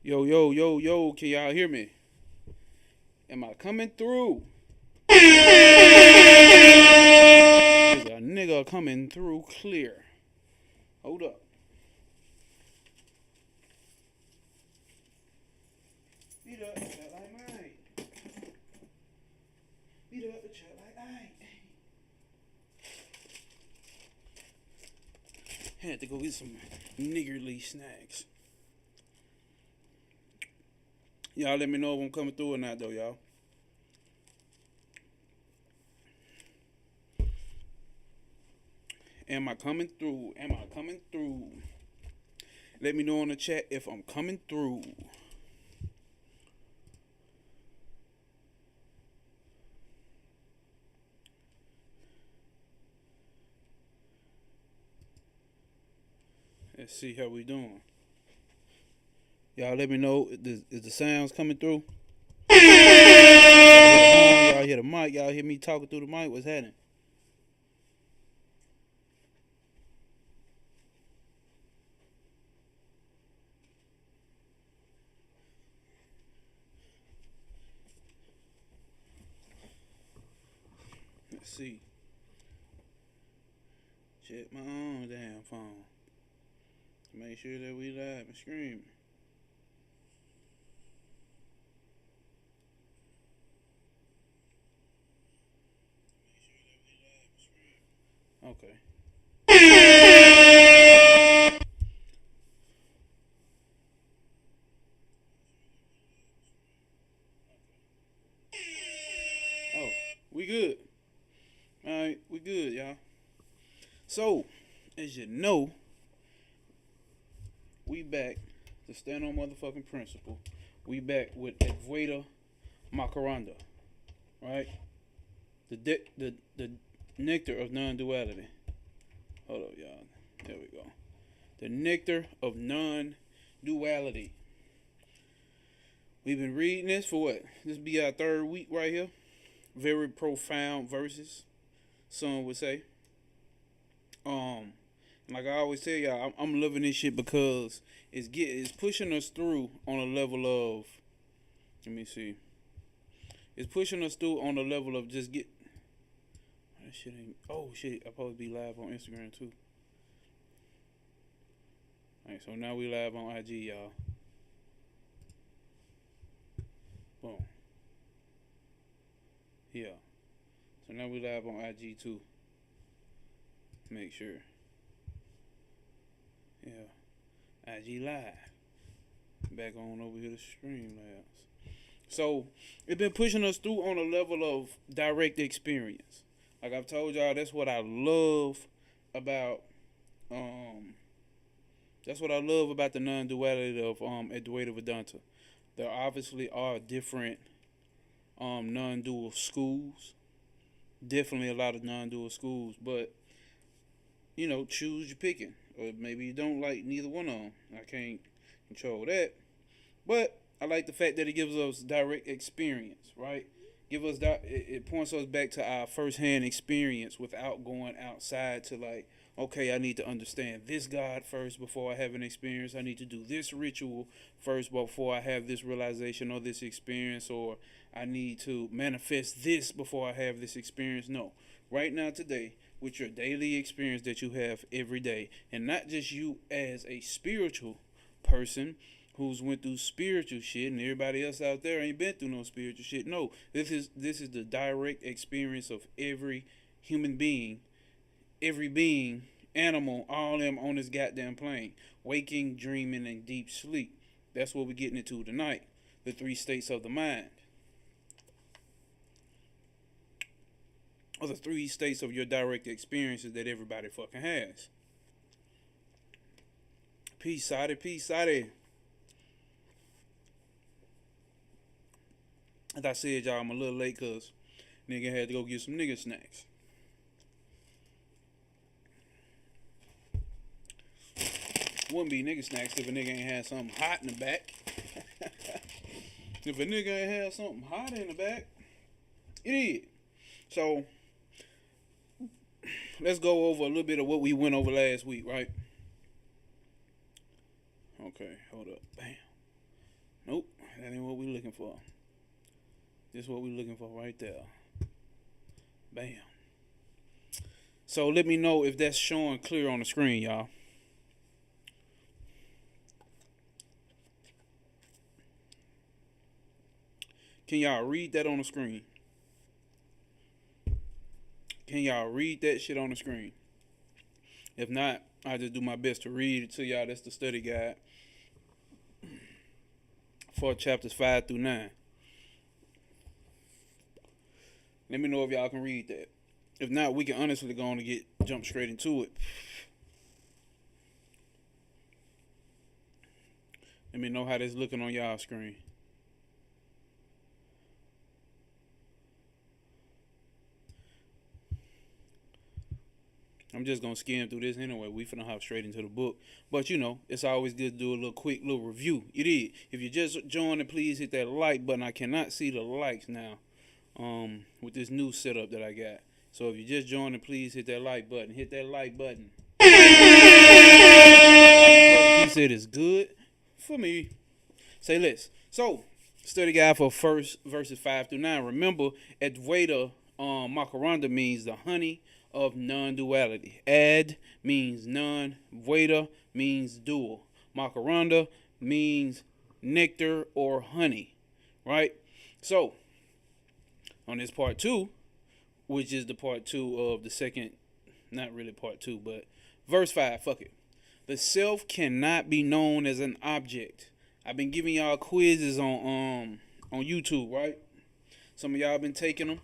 Yo, yo, yo, yo, can y'all hear me? Am I coming through? Is a nigga coming through clear? Hold up. Beat up the chat like mine. Beat up the chat like I had to go get some niggerly snacks. Y'all let me know if I'm coming through or not, though, y'all. Am I coming through? Am I coming through? Let me know in the chat if I'm coming through. Let's see how we doing. Y'all let me know, is the sounds coming through? Y'all hear the mic? Y'all hear me talking through the mic? What's happening? Let's see. Check my own damn phone. Make sure that we live and streaming. Okay. Oh, we good. Alright, we good, y'all. So, as you know, we back to stand on motherfucking principle. We back with ADVATIA Makaranda. Right? The nectar of non-duality. Hold up, y'all. There we go. The nectar of non-duality. We've been reading this for what? This be our third week right here. Very profound verses, some would say. Like I always tell y'all, I'm loving this shit because it's pushing us through on a level of. Let me see. It's pushing us through on a level of just get. That shit ain't. Oh shit! I probably be live on Instagram too. Alright, so now we live on IG, y'all. Boom. Yeah. So now we live on IG too. Make sure. Yeah. IG live. Back on over here to stream labs. So it's been pushing us through on a level of direct experience. Like I've told y'all, that's what I love about that's what I love about the non-duality of Advaita Vedanta. There obviously are different non-dual schools. Definitely a lot of non-dual schools, but choose your picking. Or maybe you don't like neither one of them. I can't control that. But I like the fact that it gives us direct experience, right? Give us that. It points us back to our firsthand experience without going outside to like, okay, I need to understand this God first before I have an experience. I need to do this ritual first before I have this realization or this experience, or I need to manifest this before I have this experience. No, right now today, with your daily experience that you have every day, and not just you as a spiritual person who's went through spiritual shit and everybody else out there ain't been through no spiritual shit. No, this is the direct experience of every human being, every being, animal, all them on this goddamn plane. Waking, dreaming, and deep sleep. That's what we're getting into tonight. The three states of the mind. Or the three states of your direct experiences that everybody fucking has. Peace, Sadi. Peace, Sadi. As I said, y'all, I'm a little late because nigga had to go get some nigga snacks. Wouldn't be nigga snacks if a nigga ain't had something hot in the back. If a nigga ain't had something hot in the back, it is. So, let's go over a little bit of what we went over last week, right? Okay, hold up. Bam. Nope, that ain't what we looking for. This is what we looking for right there. Bam. So let me know if that's showing clear on the screen, y'all. Can y'all read that on the screen? Can y'all read that shit on the screen? If not, I just do my best to read it to y'all. That's the study guide for chapters 5 through 9. Let me know if y'all can read that. If not, we can honestly go on and jump straight into it. Let me know how this looking on y'all screen. I'm just gonna skim through this anyway. We finna hop straight into the book. But you know, it's always good to do a little quick little review. You did. If you just joined, please hit that like button. I cannot see the likes now. With this new setup that I got. So if you just joined, please hit that like button. Hit that like button. He said it's good for me. Say less. So, study guide for first verses 5 through 9. Remember, Advaita Makaranda means the honey of non-duality. Ad means none. Veda means dual. Makaranda means nectar or honey. Right? So, on this part 2, which is the part 2 of the second, not really part 2, but verse 5, fuck it. The self cannot be known as an object. I've been giving y'all quizzes on YouTube, right? Some of y'all been taking them.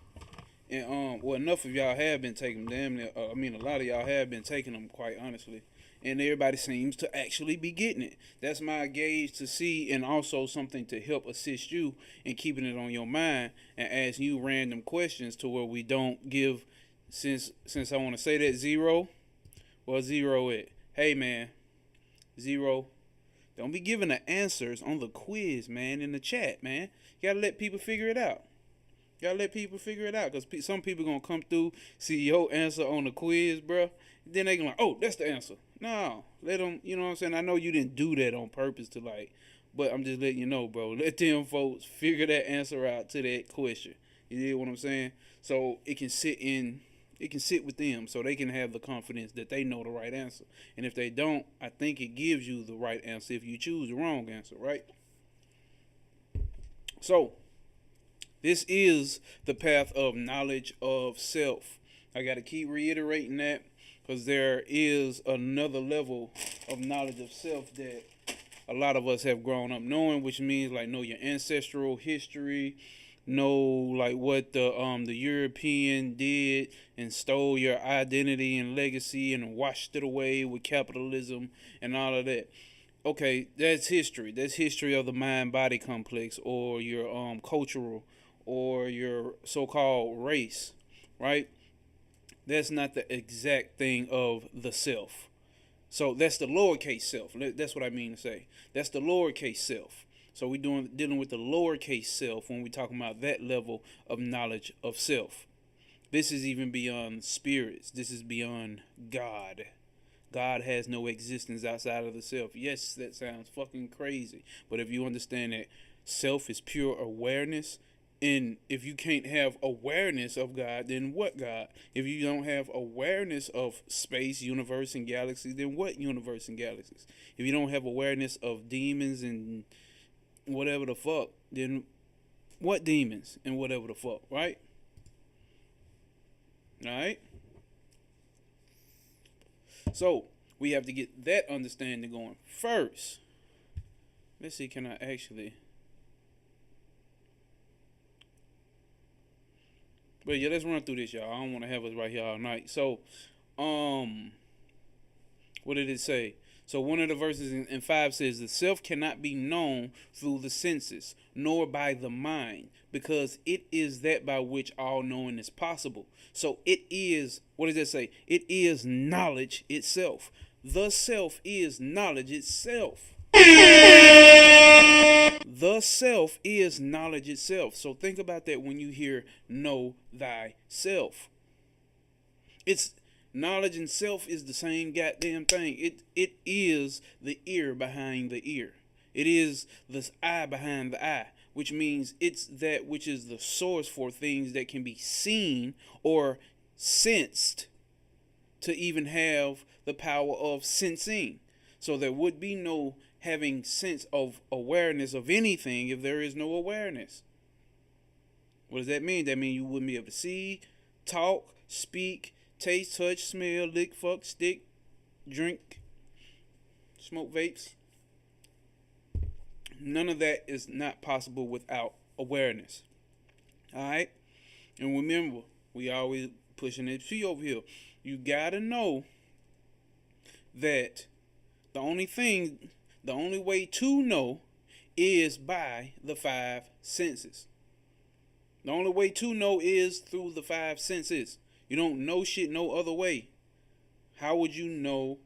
And well, enough of y'all have been taking them. Damn, a lot of y'all have been taking them, quite honestly. And everybody seems to actually be getting it. That's my gauge to see, and also something to help assist you in keeping it on your mind and ask you random questions to where we don't give. Since I want to say that zero, well, zero it. Hey man, zero. Don't be giving the answers on the quiz, man, in the chat, man. You gotta let people figure it out. Because some people gonna come through, see your answer on the quiz, bro. Then they gonna like, oh, that's the answer. No, let them, you know what I'm saying? I know you didn't do that on purpose to but I'm just letting you know, bro. Let them folks figure that answer out to that question. You know what I'm saying? So it can sit with them so they can have the confidence that they know the right answer. And if they don't, I think it gives you the right answer if you choose the wrong answer, right? So, this is the path of knowledge of self. I got to keep reiterating that because there is another level of knowledge of self that a lot of us have grown up knowing, which means like know your ancestral history, know like what the European did and stole your identity and legacy and washed it away with capitalism and all of that. Okay, that's history. That's history of the mind-body complex or your cultural or your so-called race, right? That's not the exact thing of the self. So that's the lowercase self. That's what I mean to say. That's the lowercase self. So we're dealing with the lowercase self when we're talking about that level of knowledge of self. This is even beyond spirits. This is beyond God. God has no existence outside of the self. Yes, that sounds fucking crazy. But if you understand that self is pure awareness, and if you can't have awareness of God, then what God? If you don't have awareness of space, universe, and galaxies, then what universe and galaxies? If you don't have awareness of demons and whatever the fuck, then what demons and whatever the fuck, right? Alright? So, we have to get that understanding going first. Let's see, can I actually... But yeah, let's run through this, y'all. I don't want to have us right here all night. So, what did it say? So one of the verses in 5 says, the self cannot be known through the senses, nor by the mind, because it is that by which all knowing is possible. So it is, what does that say? It is knowledge itself. The self is knowledge itself. The self is knowledge itself. So think about that when you hear know thyself. It's knowledge and self is the same goddamn thing. It is the ear behind the ear. It is the eye behind the eye, which means it's that which is the source for things that can be seen or sensed to even have the power of sensing. So there would be no having sense of awareness of anything if there is no awareness. What does that mean? That means you wouldn't be able to see, talk, speak, taste, touch, smell, lick, fuck, stick, drink, smoke vapes. None of that is not possible without awareness. Alright? And remember, we always pushing it to you over here. You gotta know that the only way to know is by the five senses. The only way to know is through the five senses. You don't know shit no other way. How would you know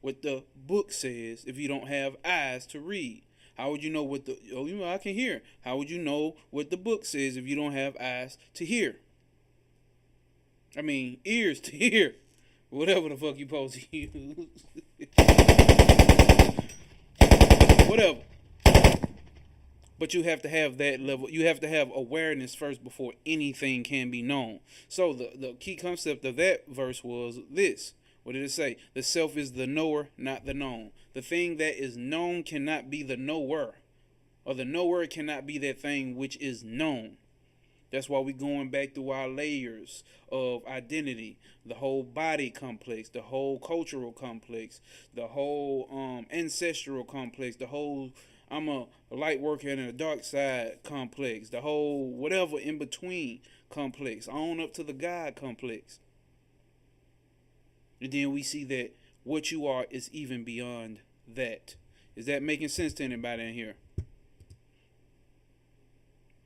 what the book says if you don't have eyes to read? How would you know what I can hear. How would you know what the book says if you don't have eyes to hear? I mean, ears to hear. Whatever the fuck you supposed to use. Whatever. But you have to have that level. You have to have awareness first before anything can be known. So the key concept of that verse was this. What did it say? The self is the knower, not the known. The thing that is known cannot be the knower. Or the knower cannot be that thing which is known. That's why we're going back through our layers of identity. The whole body complex, the whole cultural complex, the whole ancestral complex, the whole I'm a light worker and a dark side complex, the whole whatever in between complex, on up to the God complex. And then we see that what you are is even beyond that. Is that making sense to anybody in here?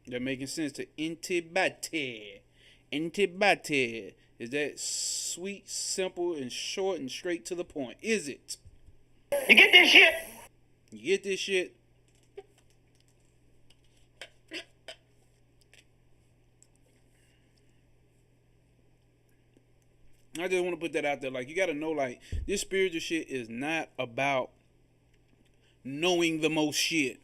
That making sense to anybody? Anybody? Is that sweet, simple, and short and straight to the point? Is it? You get this shit? You get this shit? I just want to put that out there. Like, you got to know, like, this spiritual shit is not about knowing the most shit.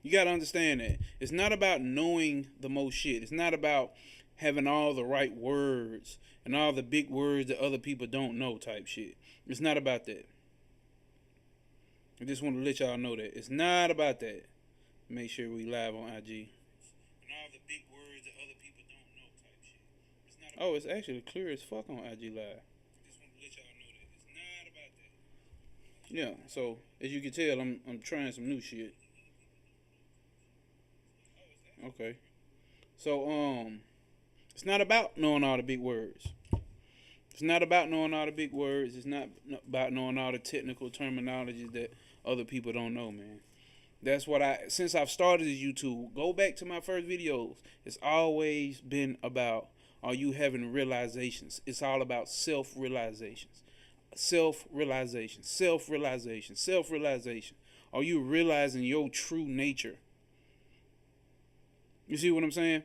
You got to understand that. It's not about knowing the most shit. It's not about having all the right words and all the big words that other people don't know type shit. It's not about that. I just want to let y'all know that. It's not about that. Make sure we live on IG. And all the big words that other people don't know type shit. It's not about it's actually clear as fuck on IG Live. I just want to let y'all know that. It's not about that. Yeah, so as you can tell, I'm trying some new shit. Okay. So, it's not about knowing all the big words. It's not about knowing all the big words. It's not about knowing all the technical terminologies that other people don't know, man. That's what since I've started this YouTube, go back to my first videos. It's always been about, are you having realizations? It's all about self-realizations. Self-realization, self-realization, self-realization. Are you realizing your true nature? You see what I'm saying?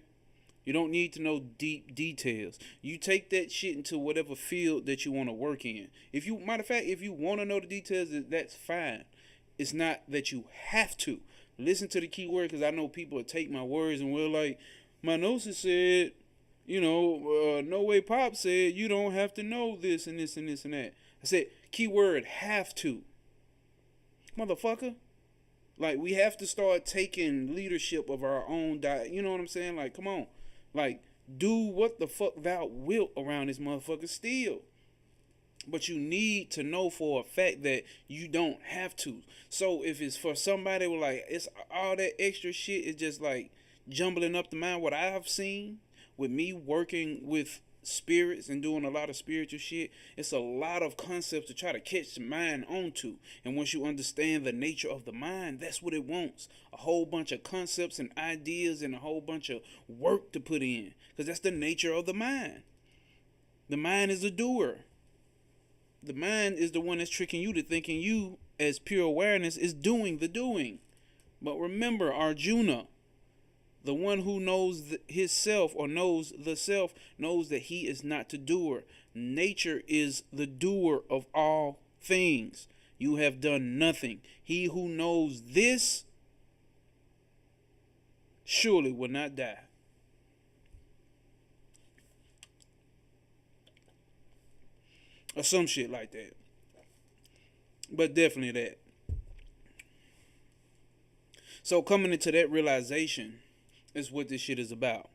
You don't need to know deep details. You take that shit into whatever field that you want to work in. Matter of fact, if you want to know the details, that's fine. It's not that you have to. Listen to the key word, because I know people will take my words and will like, my gnosis said, No Way Pop said, you don't have to know this and this and this and that. I said, keyword, have to. Motherfucker. Like, we have to start taking leadership of our own diet. You know what I'm saying? Like, come on. Like, do what the fuck thou wilt around this motherfucker still. But you need to know for a fact that you don't have to. So if it's for somebody with like, it's all that extra shit is just like jumbling up the mind. What I have seen with me working with spirits and doing a lot of spiritual shit, it's a lot of concepts to try to catch the mind onto. And once you understand the nature of the mind, that's what it wants. A whole bunch of concepts and ideas and a whole bunch of work to put in. Because that's the nature of the mind. The mind is a doer. The mind is the one that's tricking you to thinking you, as pure awareness, is doing the doing. But remember, Arjuna, the one who knows his self or knows the self, knows that he is not the doer. Nature is the doer of all things. you have done nothing. He who knows this surely will not die. Or some shit like that. But definitely that. So coming into that realization is what this shit is about.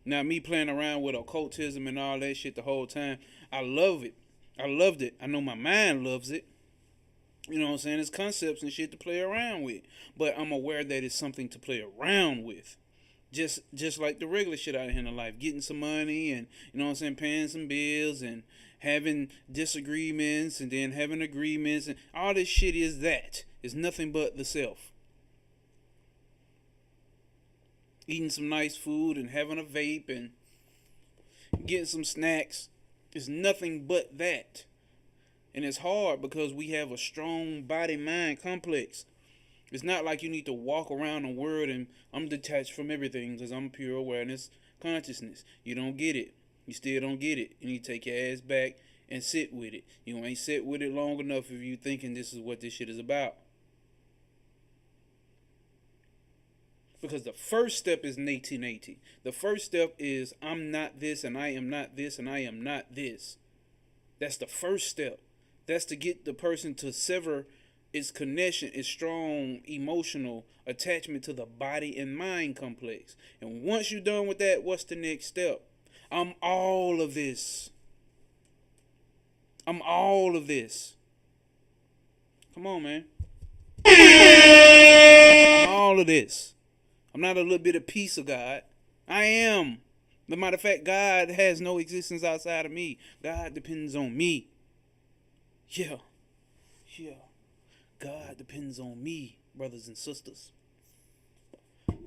Now, me playing around with occultism and all that shit the whole time, I love it. I loved it. I know my mind loves it. You know what I'm saying? It's concepts and shit to play around with. But I'm aware that it's something to play around with. Just like the regular shit out here in life. Getting some money and, you know what I'm saying, paying some bills and having disagreements and then having agreements. And all this shit is that. It's nothing but the self. Eating some nice food and having a vape and getting some snacks is nothing but that. And it's hard because we have a strong body-mind complex. It's not like you need to walk around the world and I'm detached from everything because I'm pure awareness consciousness. You don't get it. You still don't get it. You need to take your ass back and sit with it. You ain't sit with it long enough if you thinking this is what this shit is about. Because the first step is nati. The first step is I'm not this and I am not this and I am not this. That's the first step. That's to get the person to sever its connection, its strong emotional attachment to the body and mind complex. And once you're done with that, what's the next step? I'm all of this. I'm all of this. Come on, man. I'm all of this. I'm not a little bit of piece of God. I am. As a matter of fact, God has no existence outside of me. God depends on me. Yeah. God depends on me, brothers and sisters.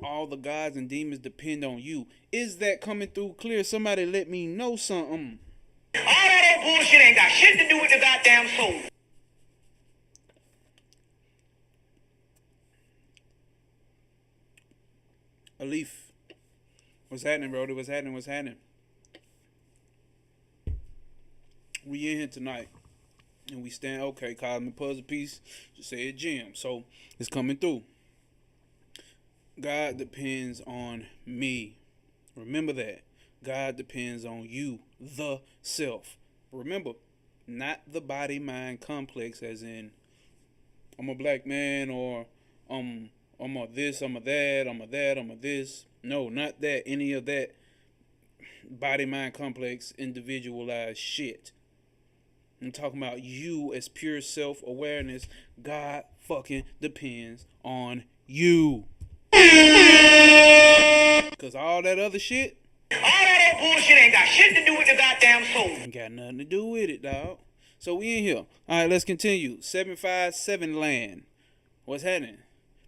All the gods and demons depend on you. Is that coming through clear? Somebody let me know something. All that bullshit ain't got shit to do with the goddamn soul. Alif, what's happening, brody? What's happening? We in here tonight, and we stand, okay, cosmic puzzle piece, just say a gem, so it's coming through. God depends on me. Remember that. God depends on you, the self. Remember, not the body-mind complex as in, I'm a black man, or I'm a this, I'm a that, I'm a that, I'm a this. No, not that. Any of that body-mind complex, individualized shit. I'm talking about you as pure self-awareness. God fucking depends on you. Because all that other shit, all that bullshit ain't got shit to do with the goddamn soul. Ain't got nothing to do with it, dog. So we in here. All right, let's continue. 757 land. What's happening?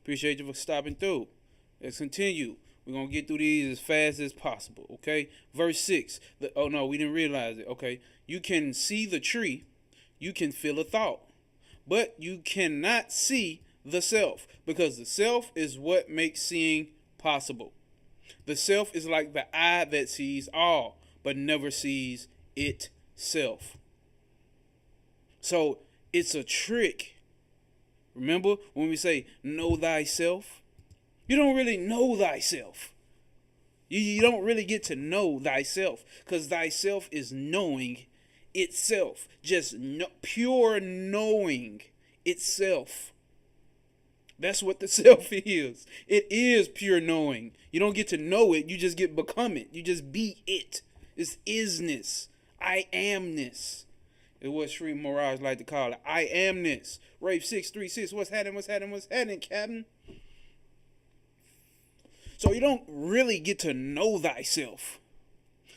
Appreciate you for stopping through. Let's continue. We're going to get through these as fast as possible, okay? Verse 6. Oh, no, we didn't realize it, okay? You can see the tree. You can feel a thought. But you cannot see the self. Because the self is what makes seeing possible. The self is like the eye that sees all, but never sees itself. So it's a trick. Remember when we say know thyself? You don't really know thyself. You don't really get to know thyself, because thyself is knowing itself. Just pure knowing itself. That's what the self is. It is pure knowing. You don't get to know it. You just get become it. You just be it. It's isness. I amness. It's what Sri Mirage like to call it. I amness. Rafe 636. What's happening, Captain? So you don't really get to know thyself.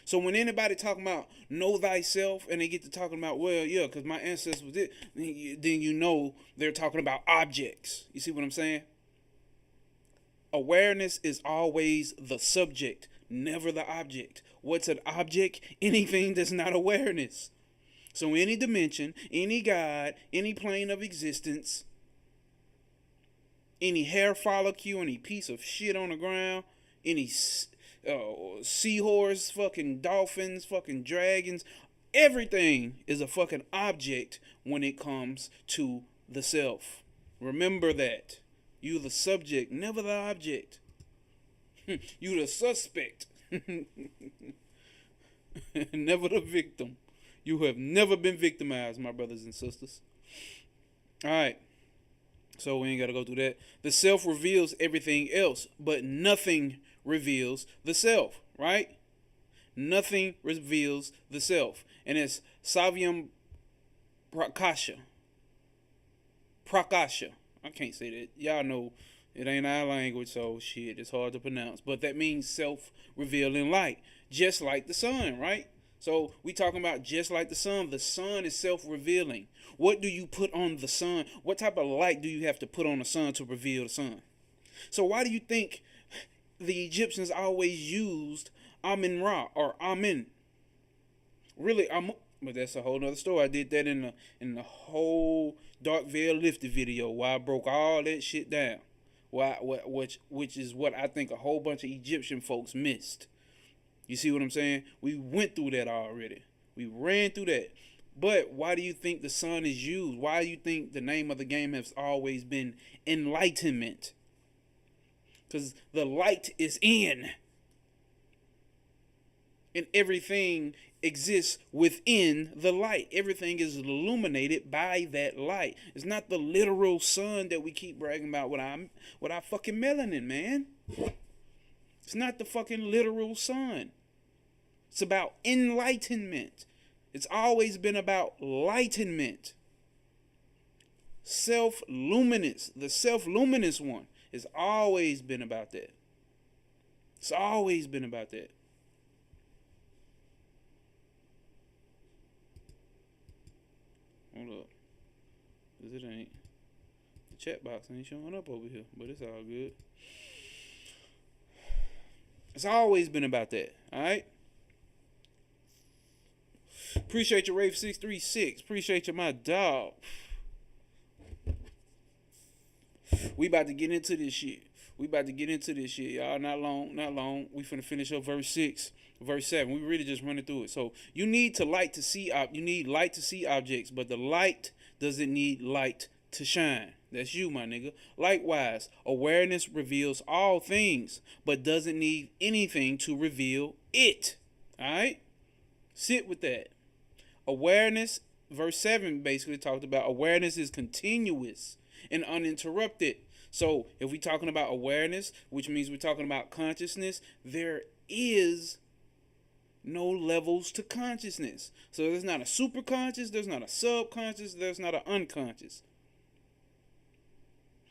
So when anybody talking about know thyself and they get to talking about, well, yeah, because my ancestors was it, then you know they're talking about objects. You see what I'm saying? Awareness is always the subject, never the object. What's an object? Anything that's not awareness. So any dimension, any God, any plane of existence, any hair follicle, any piece of shit on the ground, any seahorse, fucking dolphins, fucking dragons, everything is a fucking object when it comes to the self. Remember that. You the subject, never the object. You the suspect, never the victim. You have never been victimized, my brothers and sisters. All right. So we ain't got to go through that. The self reveals everything else, but nothing reveals the self, right? Nothing reveals the self. And it's Savyam Prakasha. Prakasha. I can't say that. Y'all know it ain't our language, so shit, it's hard to pronounce. But that means self-revealing light. Just like the sun, right? So we talking about just like the sun. The sun is self-revealing. What do you put on the sun? What type of light do you have to put on the sun to reveal the sun? So why do you think the Egyptians always used Amin-Ra or Amin? Really, but that's a whole nother story. I did that in the whole Dark Veil Lifted video where I broke all that shit down. Which is what I think a whole bunch of Egyptian folks missed. You see what I'm saying? We went through that already. We ran through that. But why do you think the sun is used? Why do you think the name of the game has always been enlightenment? Because the light is in. And everything exists within the light. Everything is illuminated by that light. It's not the literal sun that we keep bragging about with our fucking melanin, man. It's not the fucking literal sun. It's about enlightenment. It's always been about lightenment. Self-luminous. The self-luminous one. It's always been about that. It's always been about that. Hold up. Cause it ain't. The chat box ain't showing up over here. But it's all good. It's always been about that. Alright? Appreciate your Rave 636. Appreciate you, my dog. We about to get into this shit. Y'all. Not long. We finna finish up verse 6, verse 7. We really just running through it. So you need light to see objects, but the light doesn't need light to shine. That's you, my nigga. Likewise, awareness reveals all things, but doesn't need anything to reveal it. Alright? Sit with that. Awareness, verse 7 basically talked about awareness is continuous and uninterrupted. So if we're talking about awareness, which means we're talking about consciousness, there is no levels to consciousness. So there's not a superconscious, there's not a subconscious, there's not an unconscious.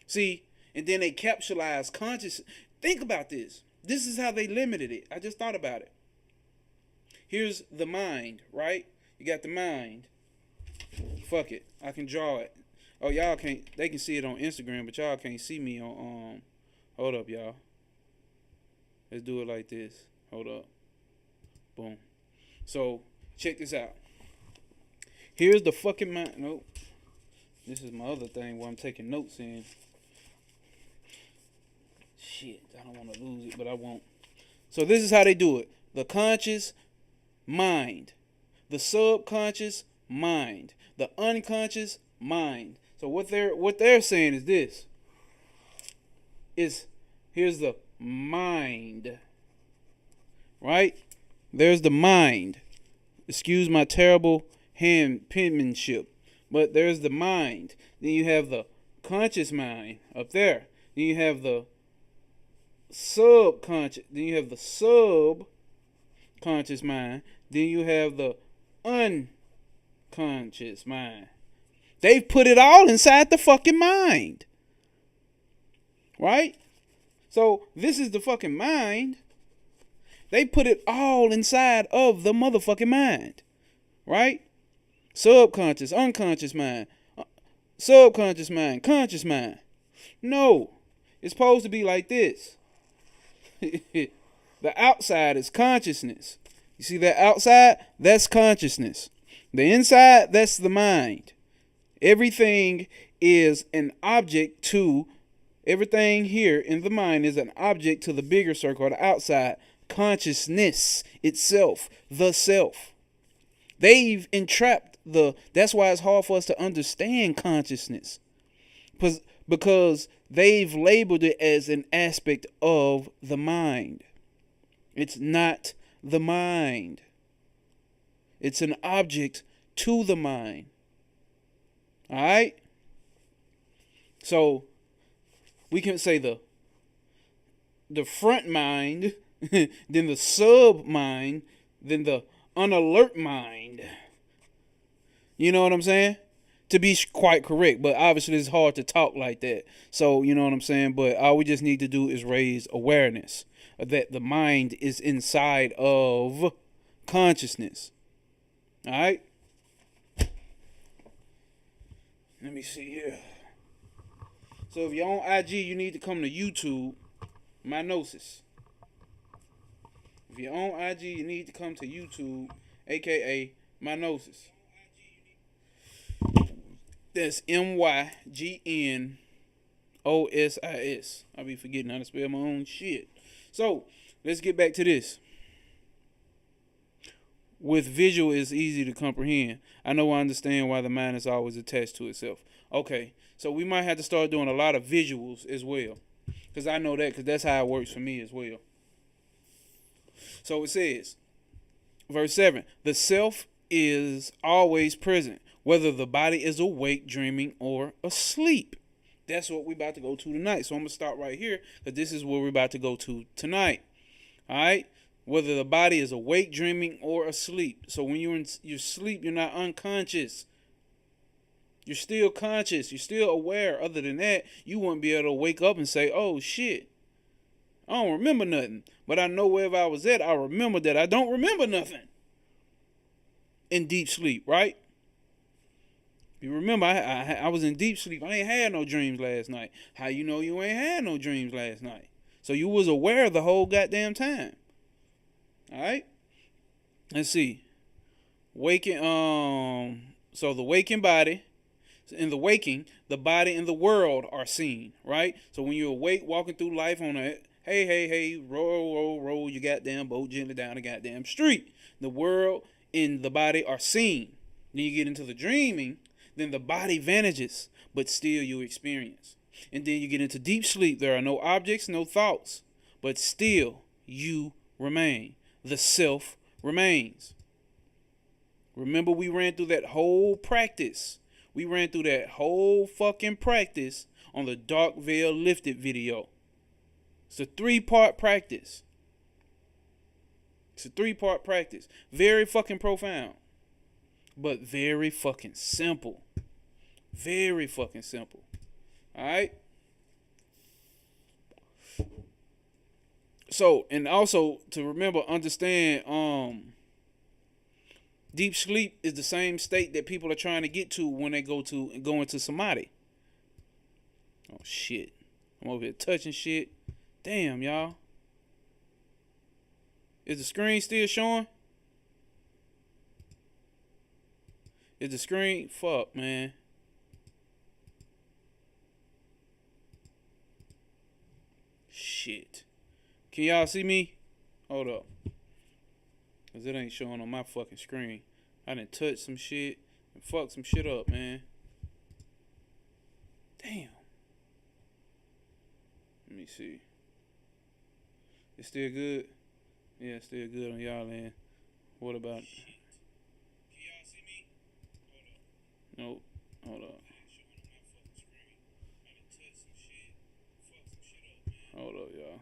See, and then they capsulize consciousness. Think about this. This is how they limited it. I just thought about it. Here's the mind, right? You got the mind. Fuck it. I can draw it. Oh, y'all can't. They can see it on Instagram, but y'all can't see me on. Hold up, y'all. Let's do it like this. Hold up. Boom. So check this out. Here's the fucking mind. Nope. This is my other thing where I'm taking notes in. Shit, I don't want to lose it, but I won't. So this is how they do it. The conscious mind. The subconscious mind. The unconscious mind. So what they're saying is this. Here's the mind. Right? There's the mind. Excuse my terrible hand penmanship. But there's the mind. Then you have the conscious mind up there. Then you have the subconscious. Then you have the subconscious mind. Then you have the unconscious mind. They've put it all inside the fucking mind. Right? So this is the fucking mind. They put it all inside of the motherfucking mind. Right? Subconscious, unconscious mind. Subconscious mind, conscious mind. No. It's supposed to be like this. The outside is consciousness. You see that outside? That's consciousness. The inside, that's the mind. Everything is an object to, everything here in the mind is an object to the bigger circle, the outside. Consciousness itself, the self. They've entrapped that's why it's hard for us to understand consciousness. Because they've labeled it as an aspect of the mind. It's not the mind. It's an object to the mind. All right? So we can say the front mind, then the sub mind, then the unalert mind. You know what I'm saying? To be quite correct, but obviously it's hard to talk like that. So, you know what I'm saying? But all we just need to do is raise awareness that the mind is inside of consciousness. All right? Let me see here. So if you're on IG, you need to come to YouTube, My Gnosis. If you're on IG, you need to come to YouTube, aka My Gnosis. That's MYGNOSIS. I be forgetting how to spell my own shit. So let's get back to this. With visual, it's easy to comprehend. I know I understand why the mind is always attached to itself. Okay, so we might have to start doing a lot of visuals as well. Because I know that, because that's how it works for me as well. So it says, verse 7, the self is always present, whether the body is awake, dreaming, or asleep. That's what we're about to go to tonight. So I'm going to start right here, because this is where we're about to go to tonight. All right? Whether the body is awake, dreaming, or asleep. So when you're in your sleep, you're not unconscious. You're still conscious. You're still aware. Other than that, you wouldn't be able to wake up and say, oh, shit, I don't remember nothing. But I know wherever I was at, I remember that I don't remember nothing. In deep sleep, right? You remember, I was in deep sleep. I ain't had no dreams last night. How you know you ain't had no dreams last night? So you was aware the whole goddamn time. All right? Let's see. Waking, so the waking body, in the waking, the body and the world are seen, right? So when you're awake, walking through life on a, hey, roll your goddamn boat gently down the goddamn street. The world and the body are seen. Then you get into the dreaming, then the body vanishes, but still you experience. And then you get into deep sleep. There are no objects, no thoughts, but still you remain. The self remains. Remember, we ran through that whole practice. We ran through that whole fucking practice on the Dark Veil Lifted video. It's a 3-part practice. It's a 3-part practice. Very fucking profound. But very fucking simple. Very fucking simple. Alright? So, and also to remember, understand, deep sleep is the same state that people are trying to get to when they go into samadhi. Oh shit. I'm over here touching shit. Damn, y'all. Is the screen still showing? Is the screen? Fuck, man. Shit. Can y'all see me? Hold up. Because it ain't showing on my fucking screen. I done touched some shit and fucked some shit up, man. Damn. Let me see. It's still good? Yeah, it's still good on y'all end. What about... Can y'all see me? Nope. Hold up. Hold up, y'all.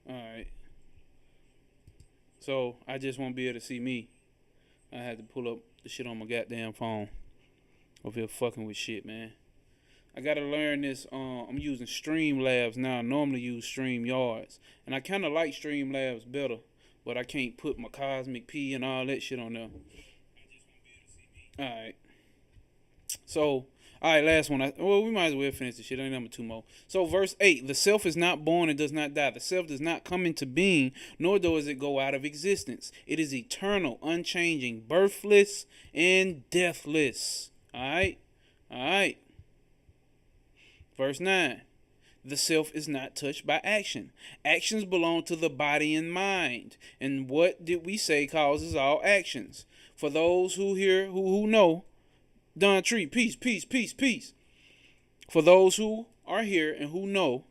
Alright. So, I just won't be able to see me. I had to pull up the shit on my goddamn phone. Over here fucking with shit, man. I gotta learn this. I'm using Streamlabs now. I normally use StreamYards. And I kinda like Streamlabs better. But I can't put my Cosmic P and all that shit on there. Alright. So, alright, last one. We might as well finish this shit. Ain't number 2 more. So, verse 8. The self is not born and does not die. The self does not come into being, nor does it go out of existence. It is eternal, unchanging, birthless, and deathless. Alright? Alright. Verse 9. The self is not touched by action. Actions belong to the body and mind. And what did we say causes all actions? For those who hear, who know, Don Tree, peace, peace, peace, peace. For those who are here and who know,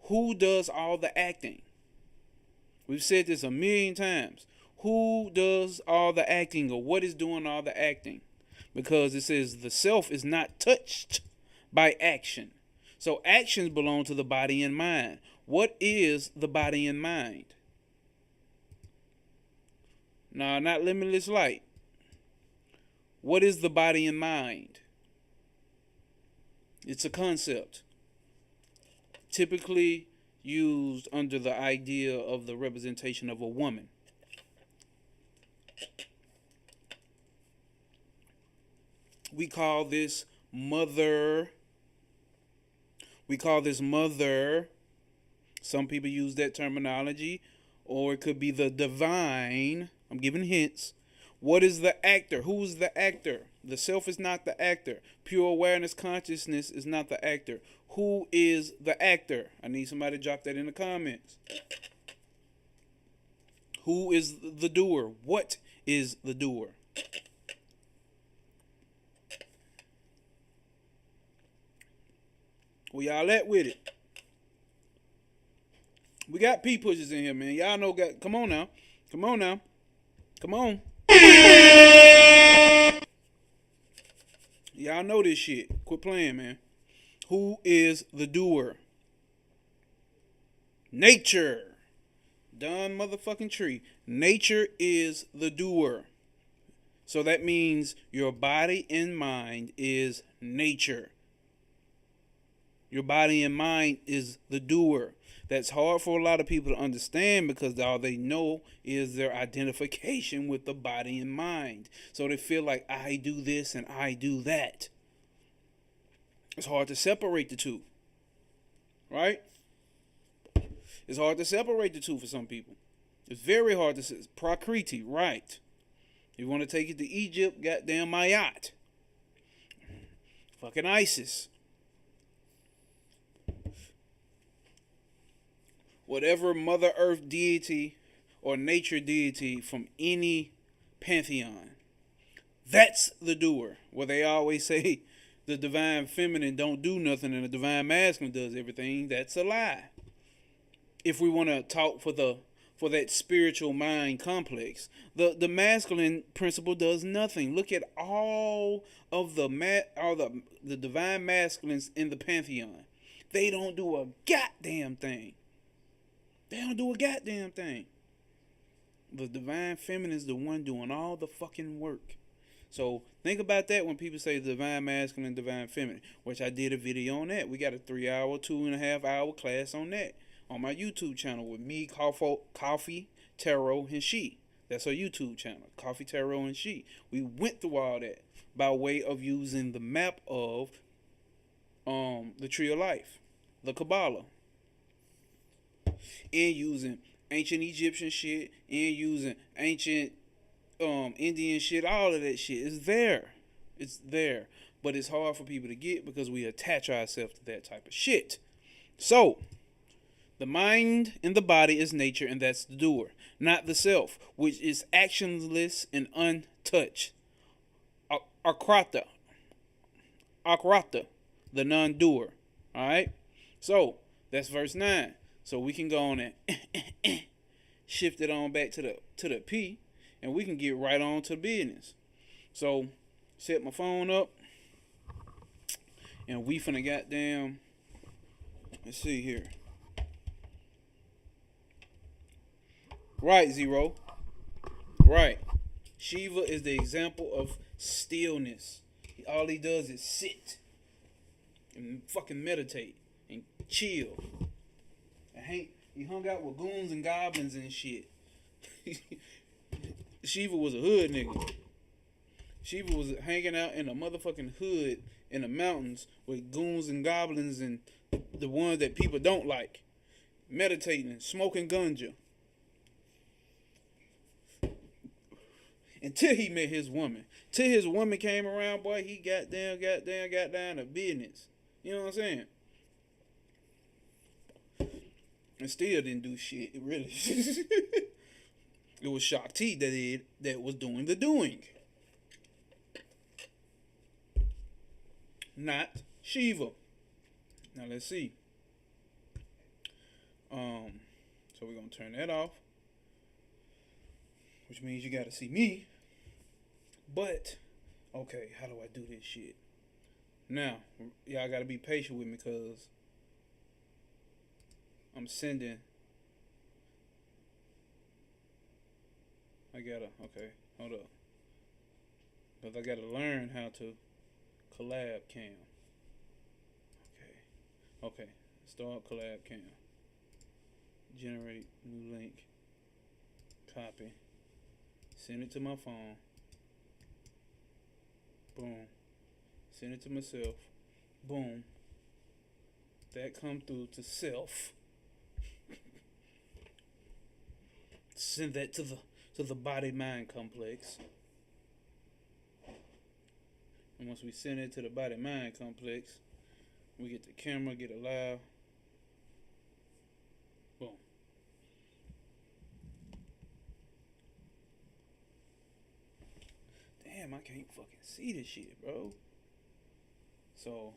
who does all the acting? We've said this a million times. Who does all the acting, or what is doing all the acting? Because it says the self is not touched by action. So actions belong to the body and mind. What is the body and mind? No, not limitless light. What is the body and mind? It's a concept, typically used under the idea of the representation of a woman. We call this mother. Some people use that terminology. Or it could be the divine. I'm giving hints. What is the actor? Who's the actor? The self is not the actor. Pure awareness consciousness is not the actor. Who is the actor? I need somebody to drop that in the comments. Who is the doer? What is the doer? Where y'all at with it? We got P pushers in here, man. Y'all know, come on now. Come on now. Come on. Y'all know this shit. Quit playing, man. Who is the doer? Nature. Done motherfucking tree. Nature is the doer. So that means your body and mind is nature. Your body and mind is the doer. That's hard for a lot of people to understand because all they know is their identification with the body and mind. So they feel like I do this and I do that. It's hard to separate the two. Right? It's hard to separate the two for some people. It's very hard to say. Prakriti, right. You want to take it to Egypt, goddamn Mayat. Fucking ISIS. Whatever Mother Earth deity or nature deity from any pantheon, that's the doer. Where they always say the divine feminine don't do nothing and the divine masculine does everything. That's a lie. If we want to talk for that spiritual mind complex, the masculine principle does nothing. Look at all of the divine masculines in the pantheon. They don't do a goddamn thing. They don't do a goddamn thing. The divine feminine is the one doing all the fucking work. So think about that when people say divine masculine, divine feminine, which I did a video on that. We got a 3-hour, 2.5-hour class on that on my YouTube channel with me, Coffee, Tarot, and She. That's our YouTube channel, Coffee, Tarot, and She. We went through all that by way of using the map of the Tree of Life, the Kabbalah. And using ancient Egyptian shit, and using ancient Indian shit, all of that shit is there. It's there. But it's hard for people to get because we attach ourselves to that type of shit. So, the mind and the body is nature, and that's the doer, not the self, which is actionless and untouched. Akrata, the non-doer. Alright? So, that's verse 9. So we can go on and shift it on back to the P, and we can get right on to business. So set my phone up, and we finna goddamn, let's see here. Right, Zero. Right. Shiva is the example of stillness. All he does is sit and fucking meditate and chill. He hung out with goons and goblins and shit. Shiva was a hood nigga. Shiva was hanging out in a motherfucking hood in the mountains with goons and goblins and the ones that people don't like. Meditating, smoking ganja. Until he met his woman. Till his woman came around, boy, he got down to business. You know what I'm saying? and still didn't do shit. It really, it was Shakti that was doing the doing, not Shiva. Now let's see. So we're gonna turn that off, which means you gotta see me. But okay, how do I do this shit? Now, y'all gotta be patient with me because I'm sending. Okay, hold up. Because I gotta learn how to collab cam. Okay, start collab cam. Generate new link. Copy. Send it to my phone. Boom. Send it to myself. Boom. That come through to self. Send that to the body mind complex. And once we send it to the body mind complex, we get the camera, get allow. Boom. Damn, I can't fucking see this shit, bro. So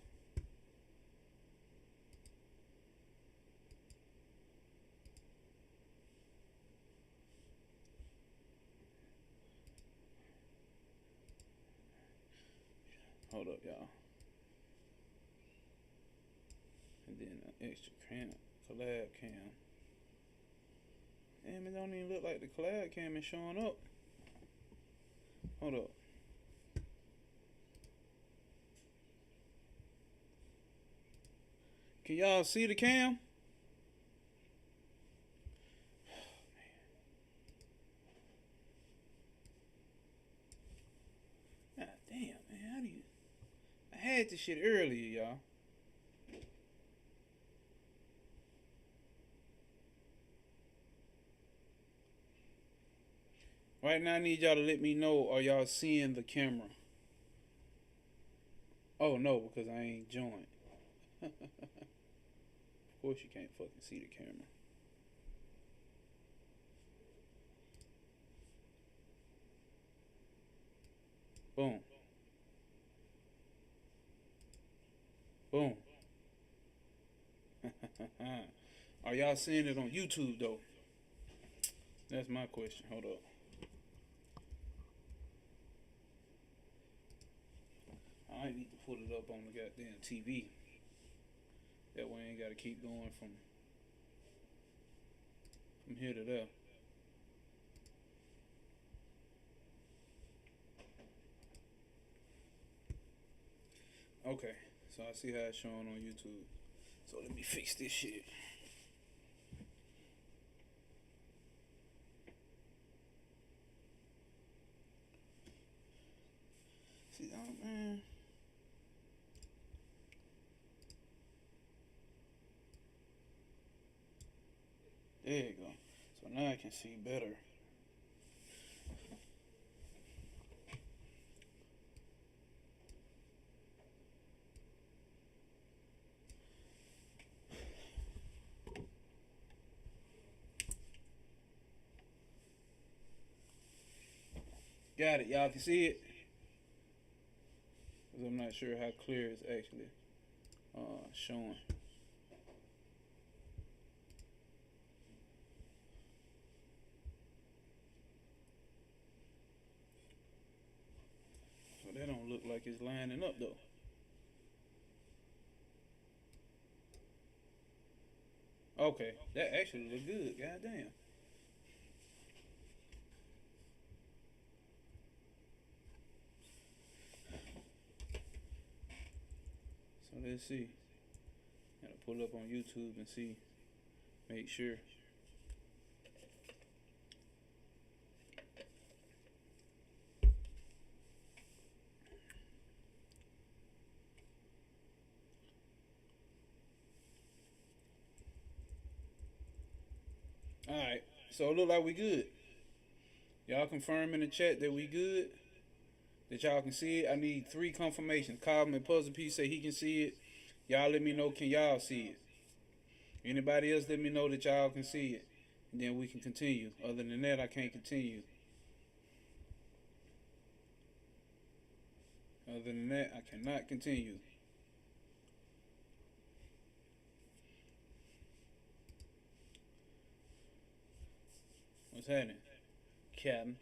hold up, y'all. And then an extra cam, collab cam. Damn, it don't even look like the collab cam is showing up. Hold up. Can y'all see the cam? God damn, man. How do you... I had this shit earlier, y'all. Right now, I need y'all to let me know, are y'all seeing the camera? Oh, no, because I ain't joined. Of course you can't fucking see the camera. Boom. Boom. Are y'all seeing it on YouTube, though? That's my question. Hold up. I need to put it up on the goddamn TV. That way I ain't got to keep going from here to there. Okay, so I see how it's showing on YouTube. So let me fix this shit. See, man. There you go. So now I can see better. Got it. Y'all can see it? Because I'm not sure how clear it's actually showing. So that don't look like it's lining up though. Okay, that actually look good. Goddamn. So let's see. Gotta pull up on YouTube and see. Make sure. Alright, so it look like we good. Y'all confirm in the chat that we good? That y'all can see it? I need 3 confirmations. Cosmic Puzzle Piece say he can see it. Y'all let me know, can y'all see it? Anybody else, let me know that y'all can see it. And then we can continue. Other than that, I can't continue. Other than that, I cannot continue. What's happening? Captain.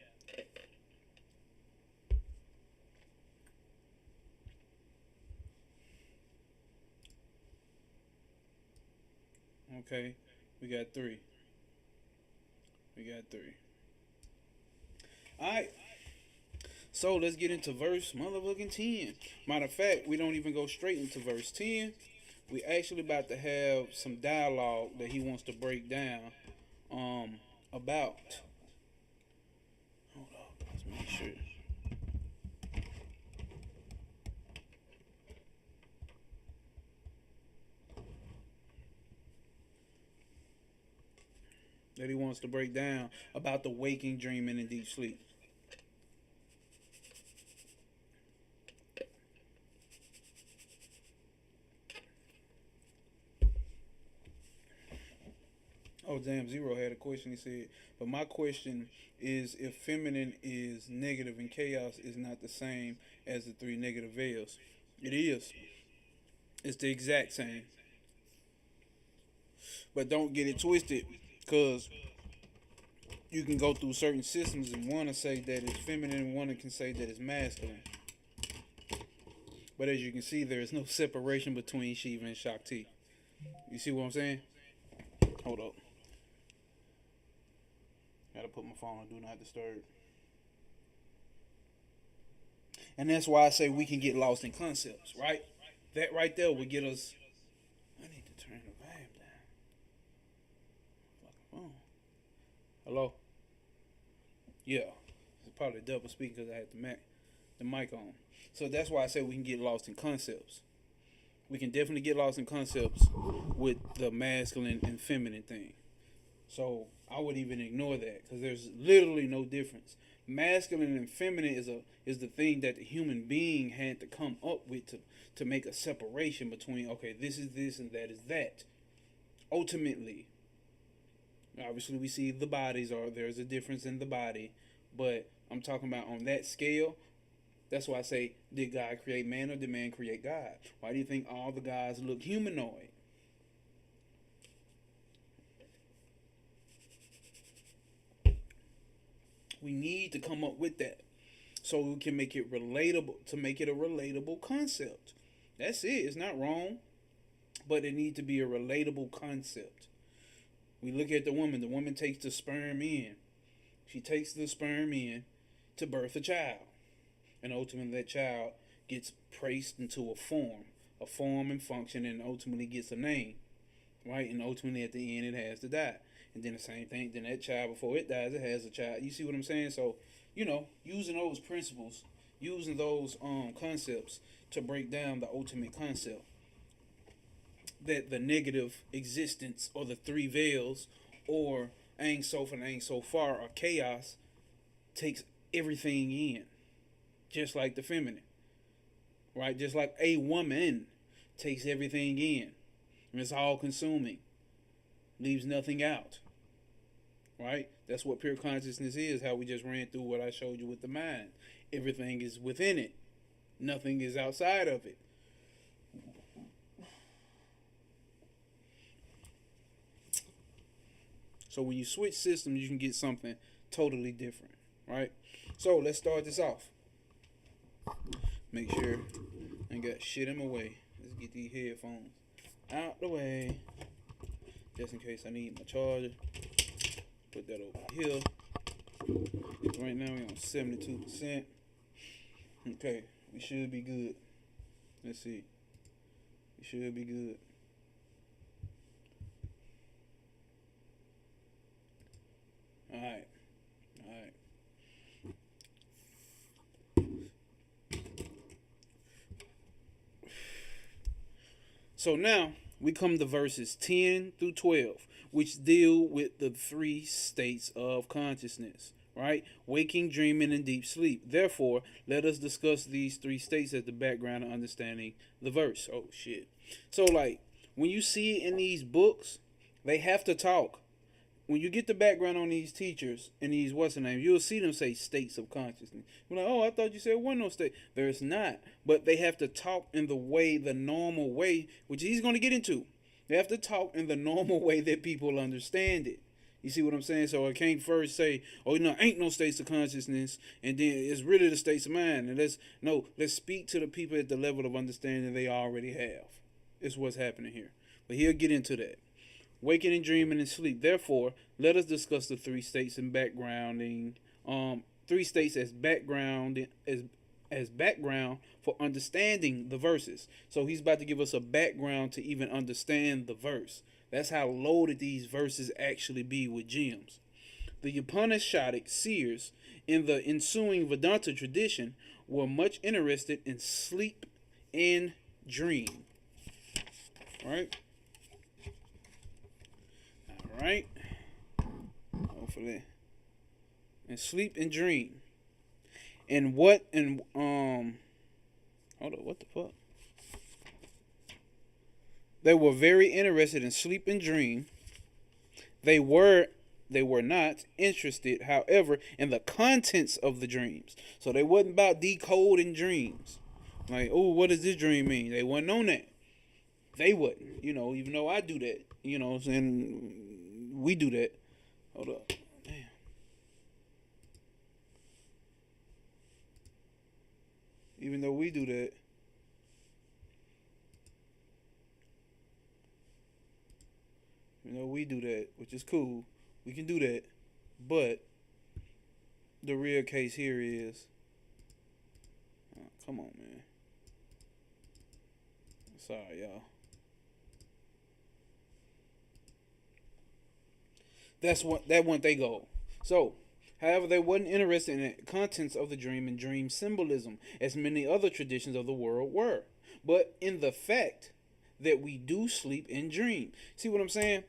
Okay. We got three. We got three. Alright. So let's get into verse motherfucking 10. Matter of fact, we don't even go straight into verse 10. We actually about to have some dialogue that he wants to break down about. Hold on, let's make sure. That he wants to break down about the waking, dreaming, and deep sleep. Oh, damn, Zero had a question. He said, but my question is if feminine is negative and chaos is not the same as the three negative veils. It is. It's the exact same. But don't get it twisted, because you can go through certain systems and want to say that it's feminine and one can say that it's masculine. But as you can see, there is no separation between Shiva and Shakti. You see what I'm saying? Hold up. Gotta put my phone on Do Not Disturb. And that's why I say we can get lost in concepts, right? That right there will get us. I need to turn the volume down. Fucking phone. Hello? Yeah. It's probably double speaking because I had the mic on. So that's why I say we can get lost in concepts. We can definitely get lost in concepts with the masculine and feminine thing. So I would even ignore that because there's literally no difference. Masculine and feminine is the thing that the human being had to come up with to make a separation between, okay, this is this and that is that. Ultimately, obviously we see the bodies are there's a difference in the body, but I'm talking about on that scale. That's why I say, did God create man or did man create God? Why do you think all the gods look humanoid? We need to come up with that so we can make it relatable, to make it a relatable concept. That's it. It's not wrong, but it needs to be a relatable concept. We look at the woman. The woman takes the sperm in. She takes the sperm in to birth a child. And ultimately that child gets placed into a form and function, and ultimately gets a name, right? And ultimately at the end it has to die. And then the same thing, then that child, before it dies, it has a child. You see what I'm saying? So, using those principles, using those concepts to break down the ultimate concept. That the negative existence, or the three veils, or Ain Sof and Ain Sofar, or chaos, takes everything in. Just like the feminine. Right? Just like a woman takes everything in. And it's all consuming. Leaves nothing out. Right? That's what pure consciousness is. How we just ran through what I showed you with the mind. Everything is within it. Nothing is outside of it. So when you switch systems, you can get something totally different. Right? So let's start this off. Make sure I ain't got shit in my way. Let's get these headphones out the way. Just in case I need my charger. Put that over here. Right now we're on 72%. Okay, we should be good. Let's see. We should be good. Alright. Alright. So now we come to verses 10 through 12, which deal with the three states of consciousness, right? Waking, dreaming, and deep sleep. Therefore, let us discuss these three states as the background of understanding the verse. Oh, shit. So, like, when you see it in these books, They have to talk. When you get the background on these teachers and these what's the name, you'll see them say states of consciousness. You're like, oh, I thought you said one no state. There's not. But they have to talk in the way, the normal way, which he's going to get into. They have to talk in the normal way that people understand it. You see what I'm saying? So I can't first say, oh, ain't no states of consciousness, and then it's really the states of mind. And let's speak to the people at the level of understanding they already have. It's what's happening here. But he'll get into that. Waking and dreaming and sleep. Therefore, let us discuss the three states and backgrounding. Three states as background as background for understanding the verses. So he's about to give us a background to even understand the verse. That's how loaded these verses actually be with gems. The Upanishadic seers in the ensuing Vedanta tradition were much interested in sleep and dream. Right? Right? Hopefully. And sleep and dream. And hold on, what the fuck? They were very interested in sleep and dream. They were not interested, however, in the contents of the dreams. So they wasn't about decoding dreams. Like, oh, what does this dream mean? They wasn't on that. They wouldn't, even though I do that, and we do that. Hold up. Damn. Even though we do that. We do that, which is cool. We can do that. But the real case here is, come on, man. Sorry, y'all. That wasn't their goal. So, however, they wasn't interested in the contents of the dream and dream symbolism, as many other traditions of the world were, but in the fact that we do sleep and dream. See what I'm saying?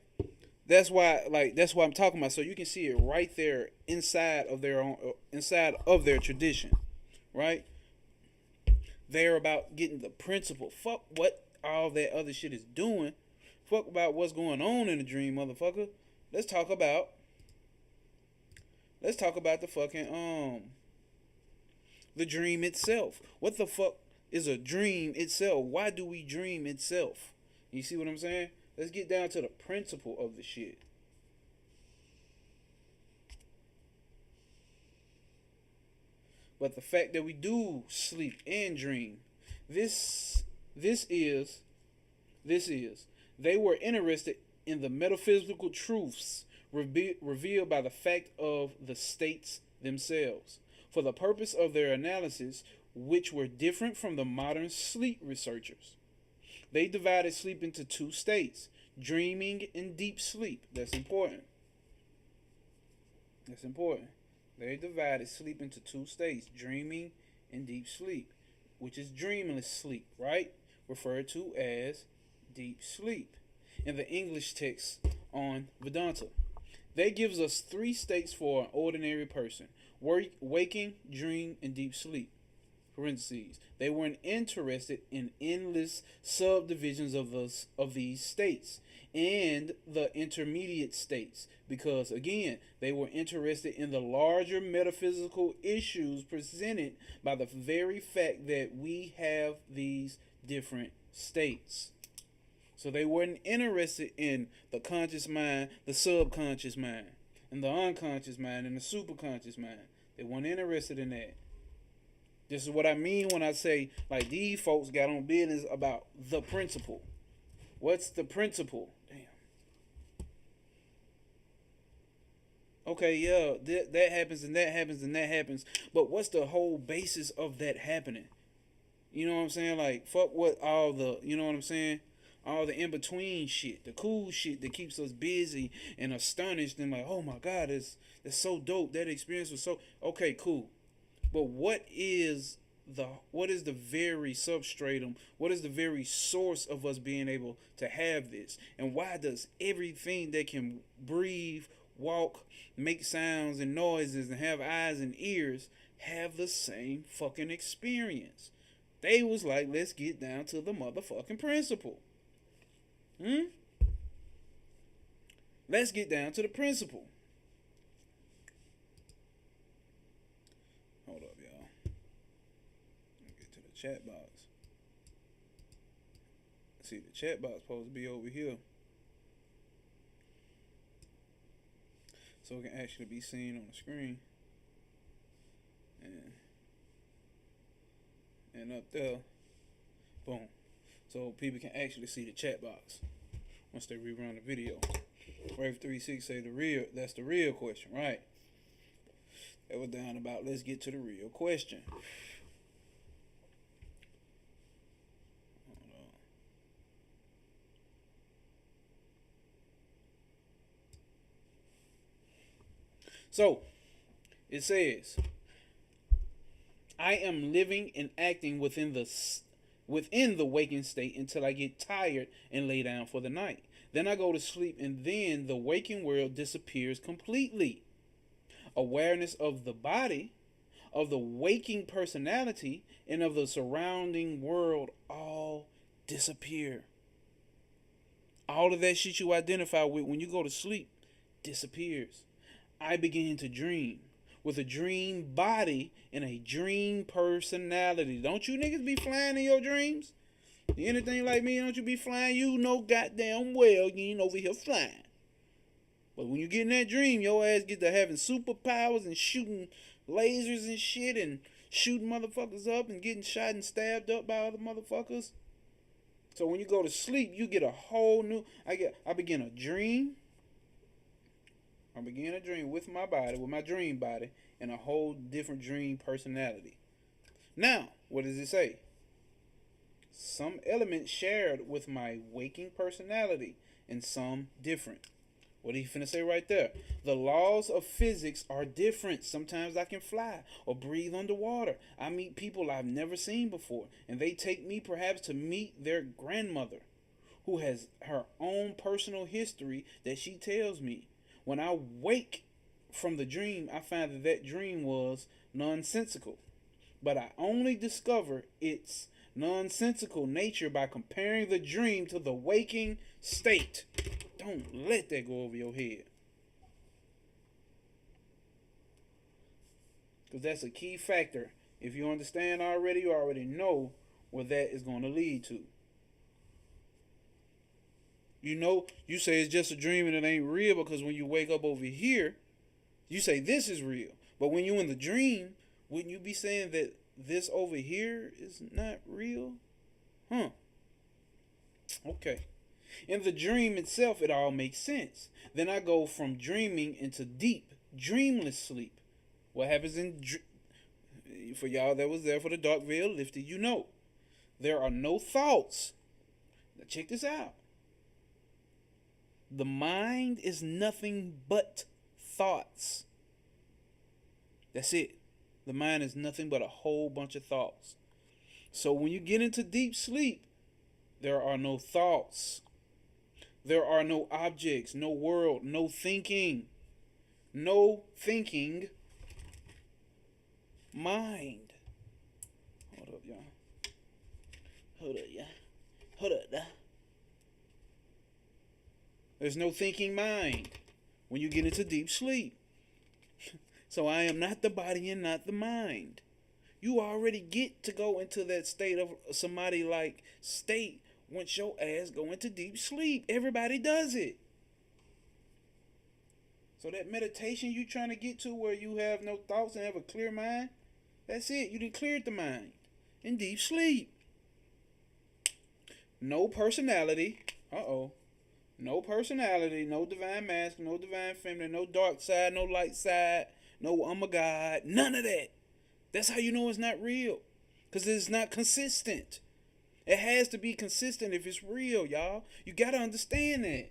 That's why I'm talking about. So you can see it right there inside of their tradition, right? They're about getting the principle. Fuck what all that other shit is doing. Fuck about what's going on in the dream, motherfucker. Let's talk about the fucking the dream itself. What the fuck is a dream itself? Why do we dream itself? You see what I'm saying? Let's get down to the principle of the shit. But the fact that we do sleep and dream, this is they were interested in the metaphysical truths revealed by the fact of the states themselves, for the purpose of their analysis, which were different from the modern sleep researchers. They divided sleep into two states, dreaming and deep sleep. That's important. They divided sleep into two states, dreaming and deep sleep, which is dreamless sleep, right? Referred to as deep sleep in the English text on Vedanta. That gives us three states for an ordinary person: waking, dream, and deep sleep. Parentheses. They weren't interested in endless subdivisions of these states and the intermediate states, because again, they were interested in the larger metaphysical issues presented by the very fact that we have these different states. So they weren't interested in the conscious mind, the subconscious mind, and the unconscious mind, and the superconscious mind. They weren't interested in that. This is what I mean when I say, like, these folks got on business about the principle. What's the principle? Damn. Okay, yeah, that happens and that happens and that happens. But what's the whole basis of that happening? You know what I'm saying? Like, fuck what all the, you know what I'm saying? All the in-between shit, the cool shit that keeps us busy and astonished and like, oh my God, that's so dope. That experience was so, okay, cool. But what is the very substratum? What is the very source of us being able to have this? And why does everything that can breathe, walk, make sounds and noises and have eyes and ears have the same fucking experience? They was like, let's get down to the motherfucking principle. let's get down to the principle. Hold up, y'all. Get to the chat box. See, the chat box supposed to be over here, so it can actually be seen on the screen. And up there, boom. So people can actually see the chat box once they rerun the video. Rave36 say that's the real question, right? That was down about, let's get to the real question. Hold on. So, it says, I am living and acting within the waking state until I get tired and lay down for the night. Then I go to sleep, and then the waking world disappears completely. Awareness of the body, of the waking personality, and of the surrounding world all disappear. All of that shit you identify with when you go to sleep disappears. I begin to dream with a dream body and a dream personality. Don't you niggas be flying in your dreams? Anything like me, don't you be flying? You know goddamn well you ain't over here flying. But when you get in that dream, your ass get to having superpowers and shooting lasers and shit and shooting motherfuckers up and getting shot and stabbed up by other motherfuckers. So when you go to sleep, you get a whole new... I begin a dream. I begin a dream with my body, with my dream body, and a whole different dream personality. Now, what does it say? Some elements shared with my waking personality and some different. What are you finna say right there? The laws of physics are different. Sometimes I can fly or breathe underwater. I meet people I've never seen before, and they take me perhaps to meet their grandmother, who has her own personal history that she tells me. When I wake from the dream, I find that that dream was nonsensical. But I only discover its nonsensical nature by comparing the dream to the waking state. Don't let that go over your head. Because that's a key factor. If you understand already, you already know what that is going to lead to. You know, you say it's just a dream and it ain't real because when you wake up over here, you say this is real. But when you're in the dream, wouldn't you be saying that this over here is not real? Huh. Okay. In the dream itself, it all makes sense. Then I go from dreaming into deep, dreamless sleep. What happens for y'all that was there for the dark veil lifted, you know. There are no thoughts. Now check this out. The mind is nothing but thoughts. That's it. The mind is nothing but a whole bunch of thoughts. So when you get into deep sleep, there are no thoughts. There are no objects, no world, no thinking. No thinking mind. Hold up, y'all. Hold up, y'all. Hold up, y'all. There's no thinking mind when you get into deep sleep. So I am not the body and not the mind. You already get to go into that state of samadhi-like state once your ass go into deep sleep. Everybody does it. So that meditation you trying to get to where you have no thoughts and have a clear mind, that's it. You done cleared the mind in deep sleep. No personality. No personality, no divine masculine, no divine feminine, no dark side, no light side, no I'm a God, none of that. That's how you know it's not real. Because it's not consistent. It has to be consistent if it's real, y'all. You got to understand that.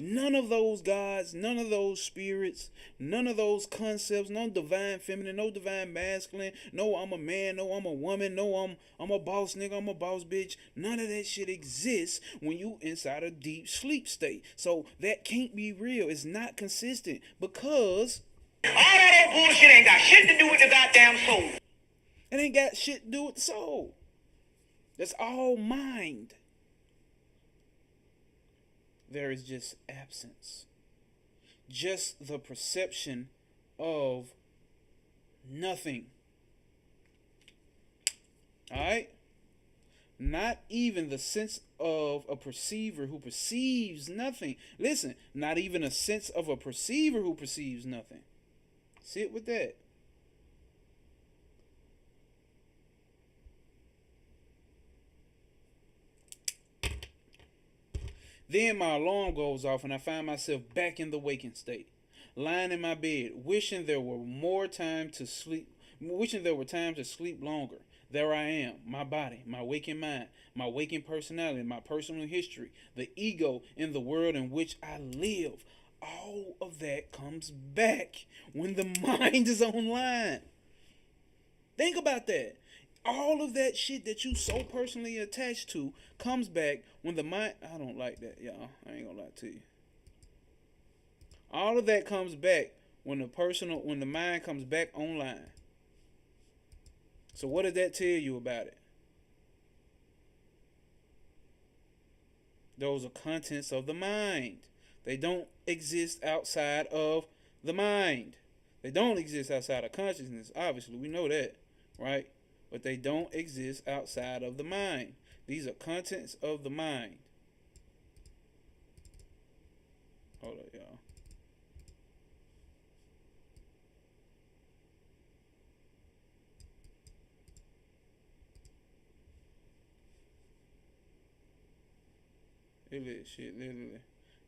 None of those gods, none of those spirits, none of those concepts, no divine feminine, no divine masculine, no I'm a man, no I'm a woman, no I'm a boss nigga, I'm a boss bitch. None of that shit exists when you inside a deep sleep state. So that can't be real. It's not consistent because All that bullshit ain't got shit to do with the goddamn soul. it ain't got shit to do with the soul. That's all mind. there is just absence. Just the perception of nothing. Alright? Not even the sense of a perceiver who perceives nothing. Listen, not even a sense of a perceiver who perceives nothing. Sit with that. Then my alarm goes off and I find myself back in the waking state, lying in my bed, wishing there were more time to sleep, wishing there were time to sleep longer. There I am, my body, my waking mind, my waking personality, my personal history, the ego in the world in which I live. All of that comes back when the mind is online. Think about that. All of that shit that you so personally attached to comes back when the mind. I don't like that, y'all. I ain't gonna lie to you. All of that comes back when the mind comes back online. So what does that tell you about it? Those are contents of the mind. They don't exist outside of the mind. They don't exist outside of consciousness. Obviously, we know that, right? But they don't exist outside of the mind. These are contents of the mind. Hold up, y'all. It is shit, literally.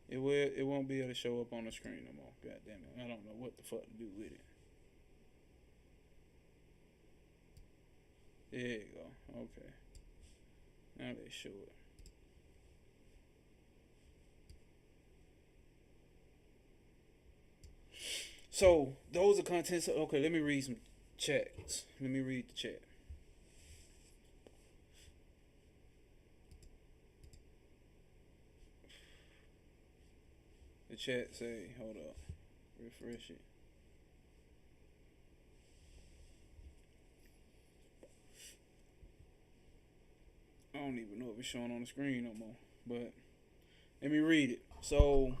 It won't be able to show up on the screen no more. God damn it. I don't know what the fuck to do with it. There you go. Okay. Now they show it. So those are contents. Okay, let me read some chats. Let me read the chat. The chat say, hold up, refresh it. I don't even know if it's showing on the screen no more, but let me read it. So,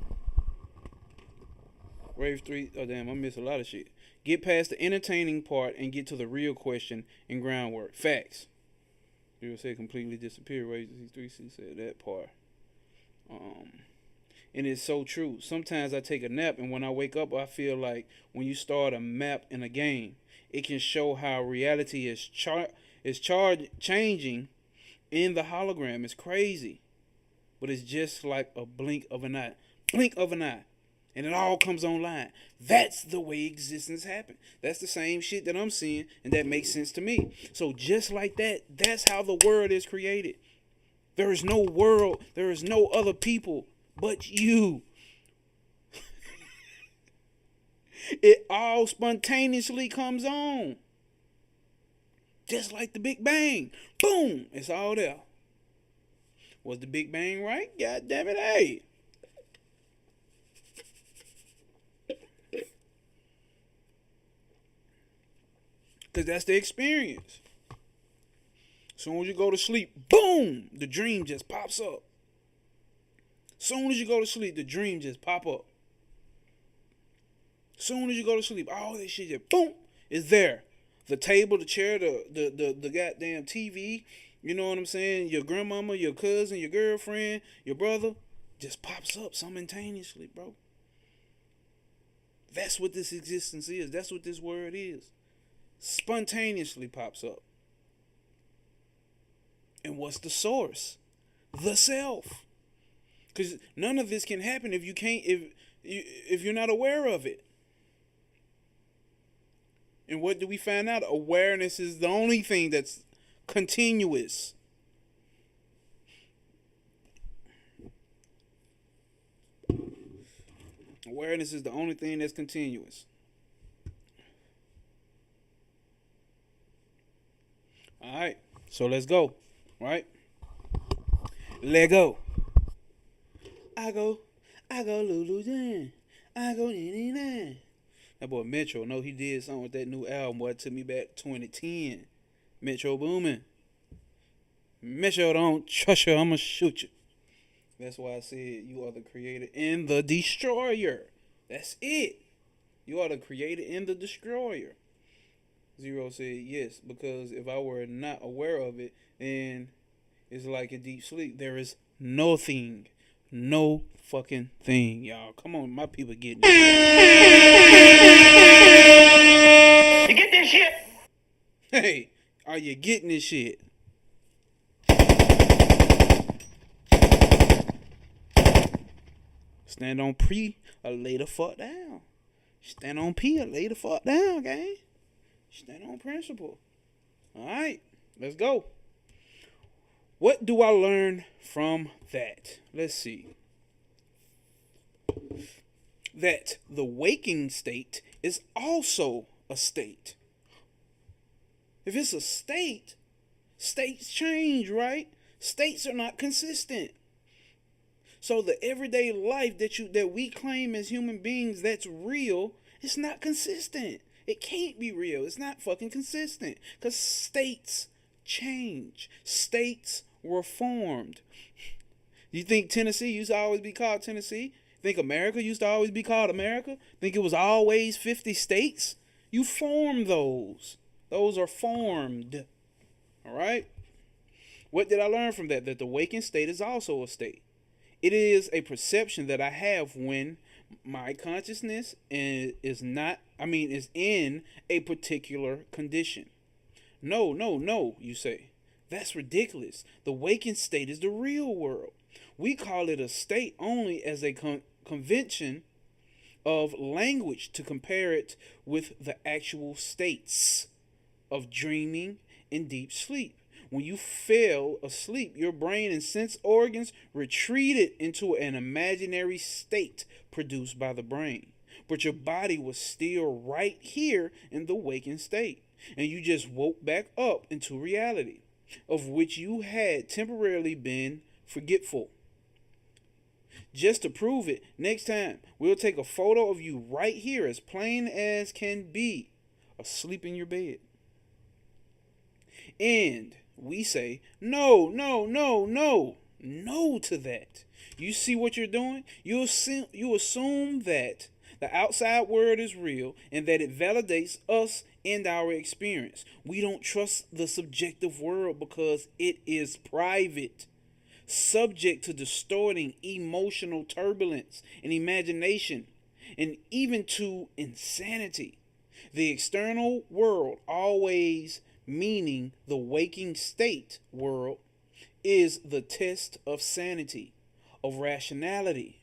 Wave 3, oh damn, I missed a lot of shit. Get past the entertaining part and get to the real question and groundwork. Facts. You say completely disappear. Wave 3 said that part. And it's so true. Sometimes I take a nap, and when I wake up, I feel like when you start a map in a game, it can show how reality is changing in the hologram. It's crazy, but it's just like a blink of an eye. Blink of an eye. And it all comes online. That's the way existence happens. That's the same shit that I'm seeing, and that makes sense to me. So just like that, that's how the world is created. There is no world. There is no other people but you. It all spontaneously comes on. Just like the Big Bang. Boom. It's all there. Was the Big Bang right? God damn it, hey. Because that's the experience. Soon as you go to sleep, boom, the dream just pops up. Soon as you go to sleep, the dream just pop up. Soon as you go to sleep, all this shit just boom is there. The table, the chair, the goddamn TV, you know what I'm saying? Your grandmama, your cousin, your girlfriend, your brother, just pops up simultaneously, bro. That's what this existence is. That's what this word is. Spontaneously pops up. And what's the source? The self. Because none of this can happen if you can't, if you're not aware of it. And what do we find out? Awareness is the only thing that's continuous. Awareness is the only thing that's continuous. All right, so let's go. Right? Let go. I go, Lulu Jan. I go, na. That boy Metro, know he did something with that new album. Boy, it took me back to 2010. Metro booming. Metro, don't trust you, I'ma shoot you. That's why I said you are the creator and the destroyer. That's it. You are the creator and the destroyer. Zero said yes, because if I were not aware of it, then it's like a deep sleep. There is nothing. No fucking thing, y'all. Come on, my people getting it. You get this shit? Hey, are you getting this shit? Stand on pre or lay the fuck down. Stand on P or lay the fuck down, gang. Stand on principle. Alright, let's go. What do I learn from that? Let's see. That the waking state is also a state. If it's a state, states change, right? States are not consistent. So the everyday life that we claim as human beings that's real, it's not consistent. It can't be real. It's not fucking consistent. Because states change. States were formed. You think Tennessee used to always be called Tennessee? Think America used to always be called America? Think it was always 50 states? You form those. Those are formed. Alright? What did I learn from that? That the waking state is also a state. It is a perception that I have when my consciousness is in a particular condition. No, you say. That's ridiculous. The waking state is the real world. We call it a state only as a convention of language to compare it with the actual states of dreaming and deep sleep. When you fell asleep, your brain and sense organs retreated into an imaginary state produced by the brain. But your body was still right here in the waking state. And you just woke back up into reality, of which you had temporarily been forgetful. Just to prove it, next time we'll take a photo of you right here as plain as can be, asleep in your bed. And we say, no to that. You see what you're doing? You assume that the outside world is real and that it validates us and our experience. We don't trust the subjective world because it is private, subject to distorting emotional turbulence and imagination, and even to insanity. The external world, always meaning the waking state world, is the test of sanity, of rationality.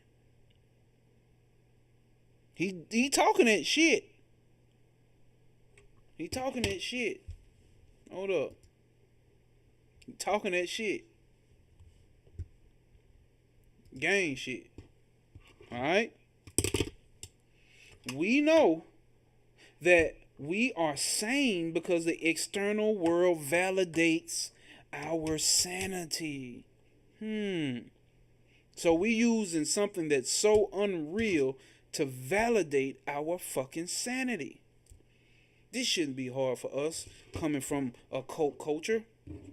He talking that shit. He talking that shit. Hold up. He talking that shit. Gang shit. Alright? We know that we are sane because the external world validates our sanity. So we using something that's so unreal to validate our fucking sanity. This shouldn't be hard for us coming from a cult culture.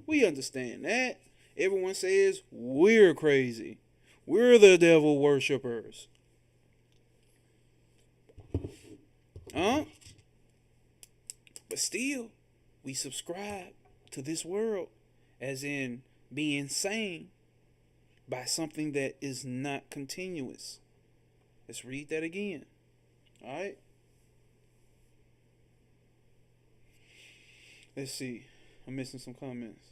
We understand that. Everyone says we're crazy. We're the devil worshippers. Huh? But still, we subscribe to this world as in being sane by something that is not continuous. Let's read that again. Alright? Let's see. I'm missing some comments.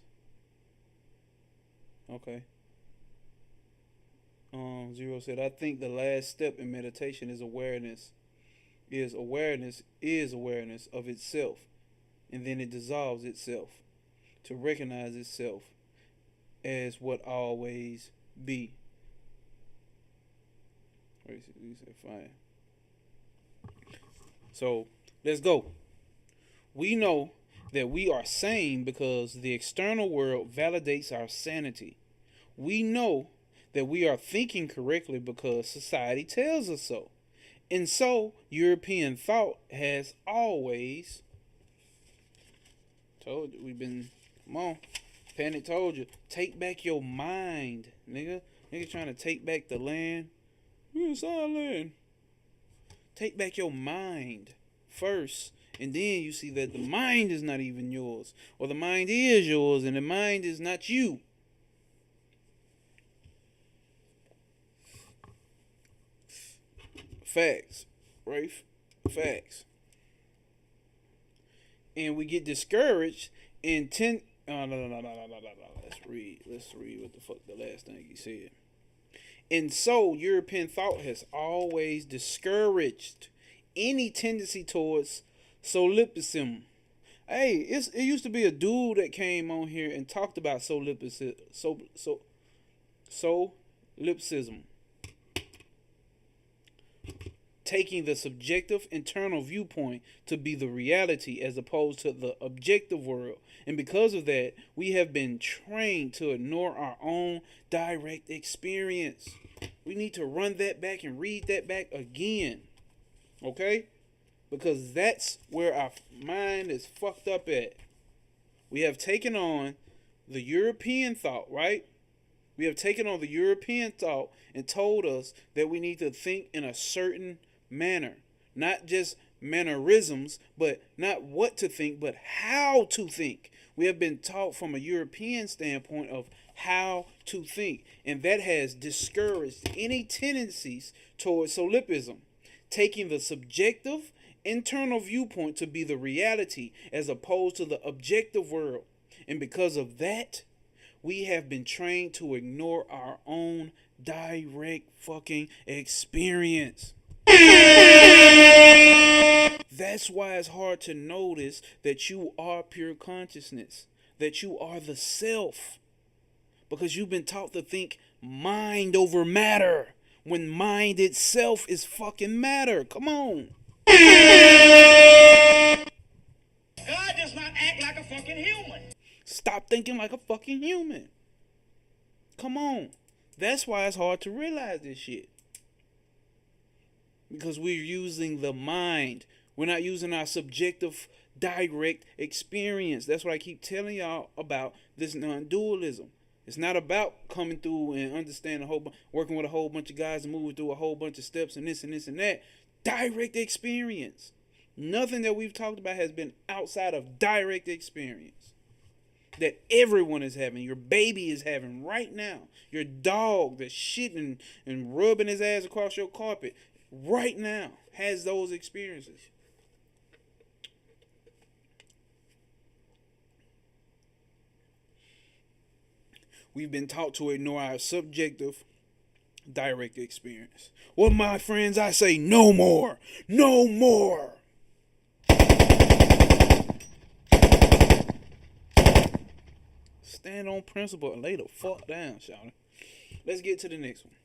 Okay. Zero said, I think the last step in meditation is awareness. Awareness of itself. And then it dissolves itself to recognize itself as what always be. He said, fine. So, let's go. We know that we are sane because the external world validates our sanity. We know that we are thinking correctly because society tells us so. And so, European thought has always told you, come on, Panic told you, take back your mind, nigga. Nigga trying to take back the land. We're inside land. Take back your mind first. And then you see that the mind is not even yours. Or the mind is yours and the mind is not you. Facts. Rafe. Facts. And we get discouraged and no. Let's read what the fuck the last thing he said. And so European thought has always discouraged any tendency towards solipsism. Hey, it used to be a dude that came on here and talked about solipsism. Taking the subjective internal viewpoint to be the reality as opposed to the objective world. And because of that, we have been trained to ignore our own direct experience. We need to run that back and read that back again. Okay? Because that's where our mind is fucked up at. We have taken on the European thought, right? We have taken on the European thought and told us that we need to think in a certain manner. Not just mannerisms, but not what to think, but how to think. We have been taught from a European standpoint of how to think. And that has discouraged any tendencies towards solipsism. Taking the subjective internal viewpoint to be the reality as opposed to the objective world. And because of that, we have been trained to ignore our own direct fucking experience. That's why it's hard to notice that you are pure consciousness, that you are the self, because you've been taught to think mind over matter when mind itself is fucking matter. Come on. God does not act like a fucking human. Stop thinking like a fucking human. Come on. That's why it's hard to realize this shit. Because we're using the mind. We're not using our subjective direct experience. That's what I keep telling y'all about this non-dualism. It's not about coming through and understanding working with a whole bunch of guys and moving through a whole bunch of steps and this and this and that. Direct experience. Nothing that we've talked about has been outside of direct experience. That everyone is having. Your baby is having right now. Your dog that's shitting and rubbing his ass across your carpet right now has those experiences. We've been taught to ignore our subjective direct experience. Well, my friends, I say no more. No more. Stand on principle and lay the fuck down, shawty. Let's get to the next one.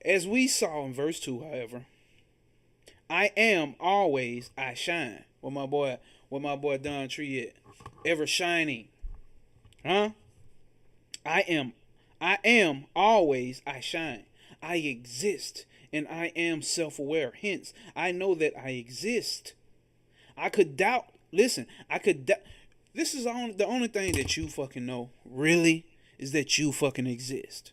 As we saw in verse 2, however, I am always I shine. Where my boy Don Tree at? Ever shining. Huh? I am always I shine. I exist and I am self-aware. Hence, I know that I exist. I could doubt. Listen, I could doubt. This is the only thing that you fucking know, really, is that you fucking exist.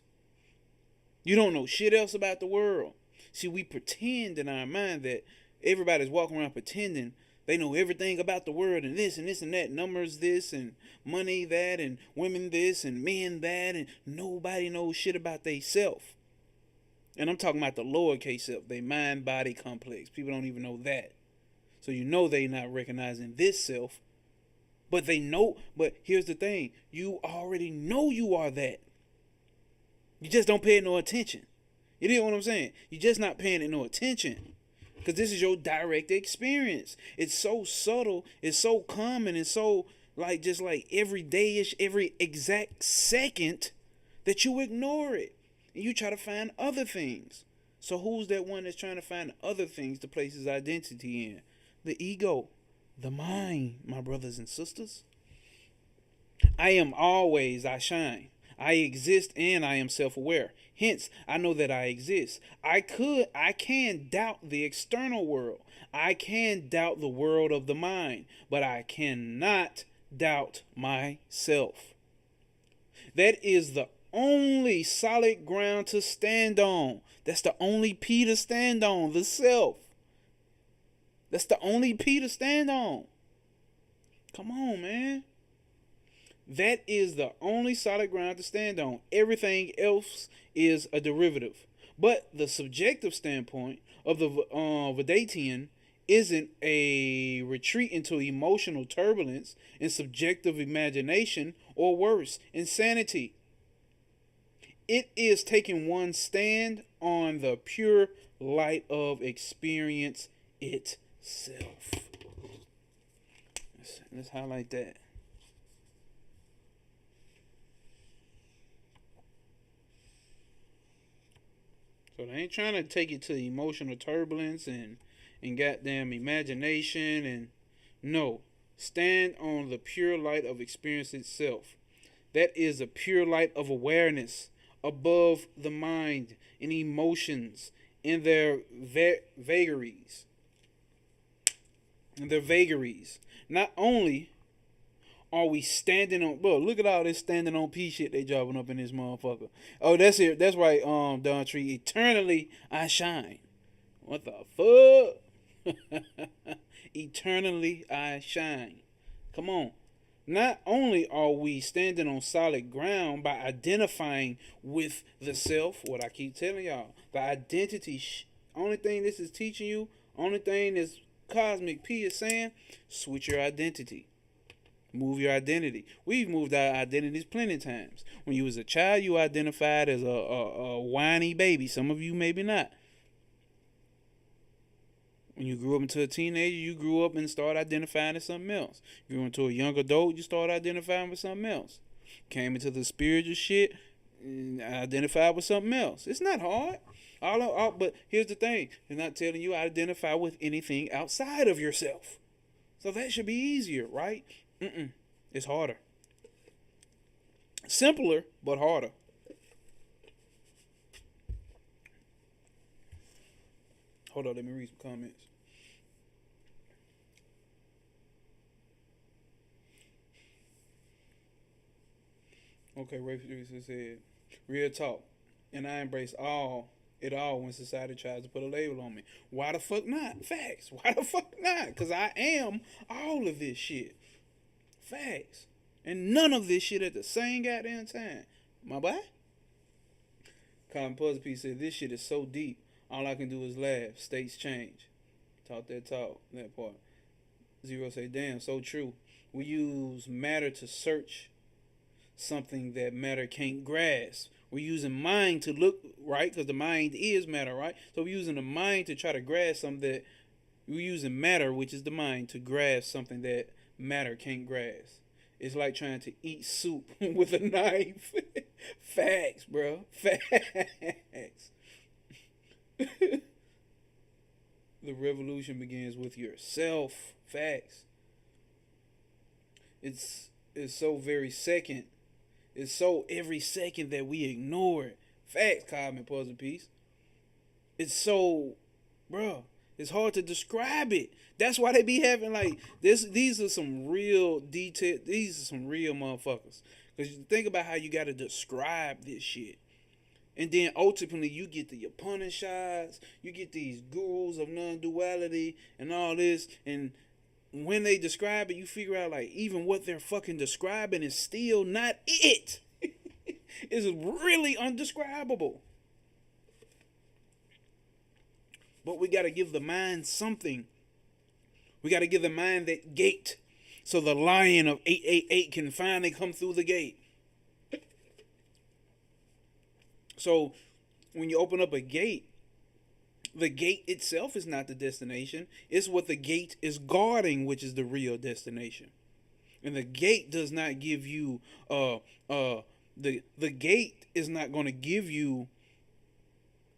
You don't know shit else about the world. See, we pretend in our mind that everybody's walking around pretending they know everything about the world and this and this and that. Numbers this and money that and women this and men that. And nobody knows shit about they self. And I'm talking about the lowercase self. They mind body complex. People don't even know that. So you know they not recognizing this self. But they know. But here's the thing. You already know you are that. You just don't pay no attention. You know what I'm saying? You're just not paying it no attention. Because this is your direct experience. It's so subtle. It's so common. It's so just like everyday-ish, every exact second that you ignore it. And you try to find other things. So who's that one that's trying to find other things to place his identity in? The ego. The mind, my brothers and sisters. I am always I shine. I exist and I am self-aware. Hence, I know that I exist. I can doubt the external world. I can doubt the world of the mind, but I cannot doubt myself. That is the only solid ground to stand on. That's the only P to stand on, the self. That's the only P to stand on. Come on, man. That is the only solid ground to stand on. Everything else is a derivative. But the subjective standpoint of the Vedatian isn't a retreat into emotional turbulence and subjective imagination, or worse, insanity. It is taking one stand on the pure light of experience itself. Let's highlight that. So they ain't trying to take it to emotional turbulence and goddamn imagination, and no. Stand on the pure light of experience itself. That is a pure light of awareness above the mind and emotions in their vagaries. Not only are we standing on, bro, look at all this standing on P shit they dropping up in this motherfucker. Oh, that's it. That's right, Don Tree. Eternally I shine. What the fuck? Eternally I shine. Come on. Not only are we standing on solid ground by identifying with the self, what I keep telling y'all, the identity, only thing this is teaching you, only thing this Cosmic P is saying, switch your identity. Move your identity. We've moved our identities plenty of times. When you was a child, you identified as a whiny baby. Some of you maybe not. When you grew up into a teenager, you grew up and started identifying as something else. You grew into a young adult, you started identifying with something else. Came into the spiritual shit, and identified with something else. It's not hard. But here's the thing. It's not telling you to identify with anything outside of yourself. So that should be easier, right? It's harder. Simpler, but harder. Hold on, let me read some comments. Okay, Ray Producer said, real talk. And I embrace it all when society tries to put a label on me. Why the fuck not? Facts. Why the fuck not? Because I am all of this shit. Facts. And none of this shit at the same goddamn time. My boy? Colin Puzzle P said, this shit is so deep. All I can do is laugh. States change. Talk that talk. That part. Zero say, damn, so true. We use matter to search something that matter can't grasp. We're using mind to look, right? Because the mind is matter, right? So we're using the mind to try to grasp something that we're using matter, which is the mind, to grasp something that matter can't grasp. It's like trying to eat soup with a knife. Facts, bro. Facts. The revolution begins with yourself. Facts. It's so very second. It's so every second that we ignore it. Facts, Cosmic Puzzle Piece. It's so, bro. It's hard to describe it. That's why they be having like this. These are some real detail. These are some real motherfuckers. Because you think about how you got to describe this shit. And then ultimately you get the Upanishads. You get these gurus of non-duality and all this. And when they describe it, you figure out like even what they're fucking describing is still not it. It's really undescribable. But we got to give the mind something. We got to give the mind that gate so the lion of 888 can finally come through the gate. So when you open up a gate, the gate itself is not the destination. It's what the gate is guarding, which is the real destination. And the gate does not give you the gate is not going to give you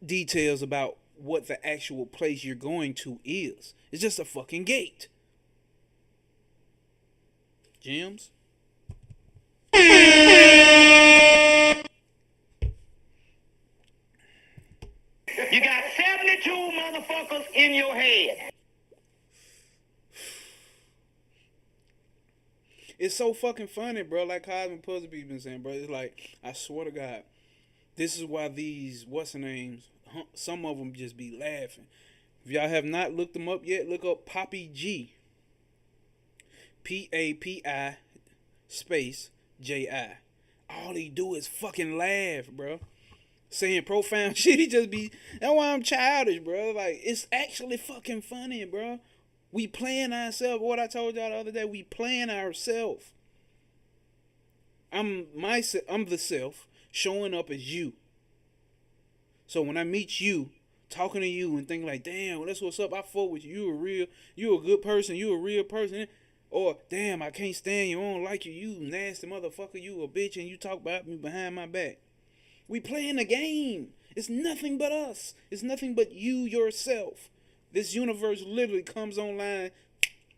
details about what the actual place you're going to is. It's just a fucking gate. Gems? You got 72 motherfuckers in your head. It's so fucking funny, bro. Like Cosmic Puzzle people been saying, bro. It's like, I swear to God, this is why these what's the names? Some of them just be laughing. If y'all have not looked them up yet, look up Poppy G. PAPI space JI. All he do is fucking laugh, bro. Saying profound shit. He just be. That's why I'm childish, bro. Like, it's actually fucking funny, bro. We playing ourselves. What I told y'all the other day, we playing ourselves. I'm the self showing up as you. So when I meet you, talking to you and thinking like, damn, that's what's up. I fuck with you. You a good person. You a real person. Or, damn, I can't stand you. I don't like you. You nasty motherfucker. You a bitch and you talk about me behind my back. We playing a game. It's nothing but us. It's nothing but you yourself. This universe literally comes online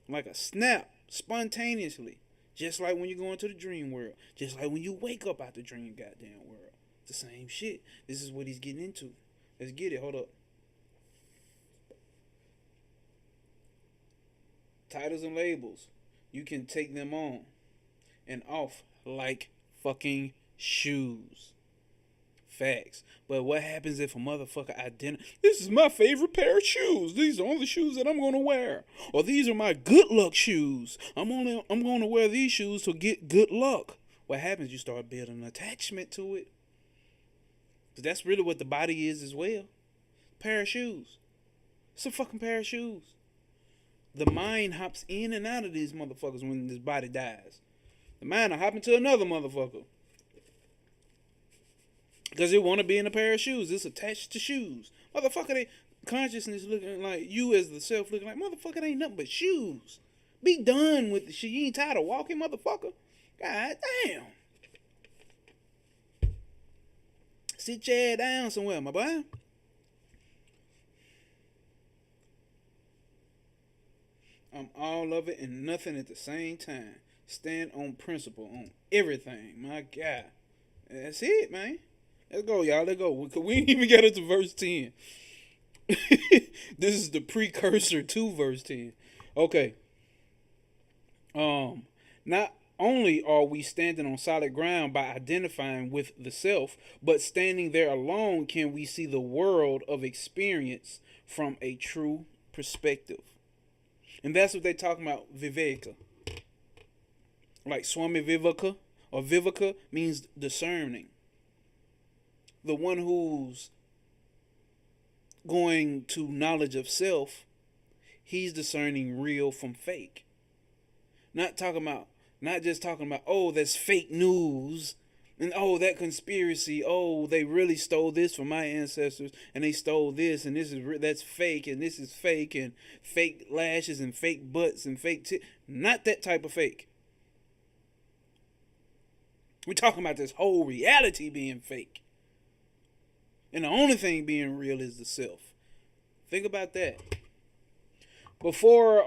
like a snap, spontaneously. Just like when you go into the dream world. Just like when you wake up out the dream goddamn world. It's the same shit. This is what he's getting into. Let's get it. Hold up. Titles and labels. You can take them on and off like fucking shoes. Facts. But what happens if a motherfucker this is my favorite pair of shoes. These are the only shoes that I'm gonna wear. Or these are my good luck shoes. I'm gonna wear these shoes to get good luck. What happens? You start building an attachment to it. Cause that's really what the body is as well. Pair of shoes. It's a fucking pair of shoes. The mind hops in and out of these motherfuckers when this body dies. The mind will hop into another motherfucker. Because it want to be in a pair of shoes. It's attached to shoes. Motherfucker, they consciousness looking like you as the self looking like, motherfucker, it ain't nothing but shoes. Be done with the shit. You ain't tired of walking, motherfucker? God damn. Sit your head down somewhere, my boy. I'm all of it and nothing at the same time. Stand on principle on everything. My God. That's it, man. Let's go, y'all. Let's go. We ain't even got into verse 10. This is the precursor to verse 10. Okay. Not only are we standing on solid ground by identifying with the self, but standing there alone can we see the world of experience from a true perspective. And that's what they talking about, viveka. Like Swami Viveka or Viveka means discerning. The one who's going to knowledge of self, he's discerning real from fake. Not just talking about, oh, that's fake news, and oh, that conspiracy, oh, they really stole this from my ancestors, and they stole this, and that's fake, and this is fake, and fake lashes, and fake butts, and fake not that type of fake. We're talking about this whole reality being fake. And the only thing being real is the self. Think about that. Before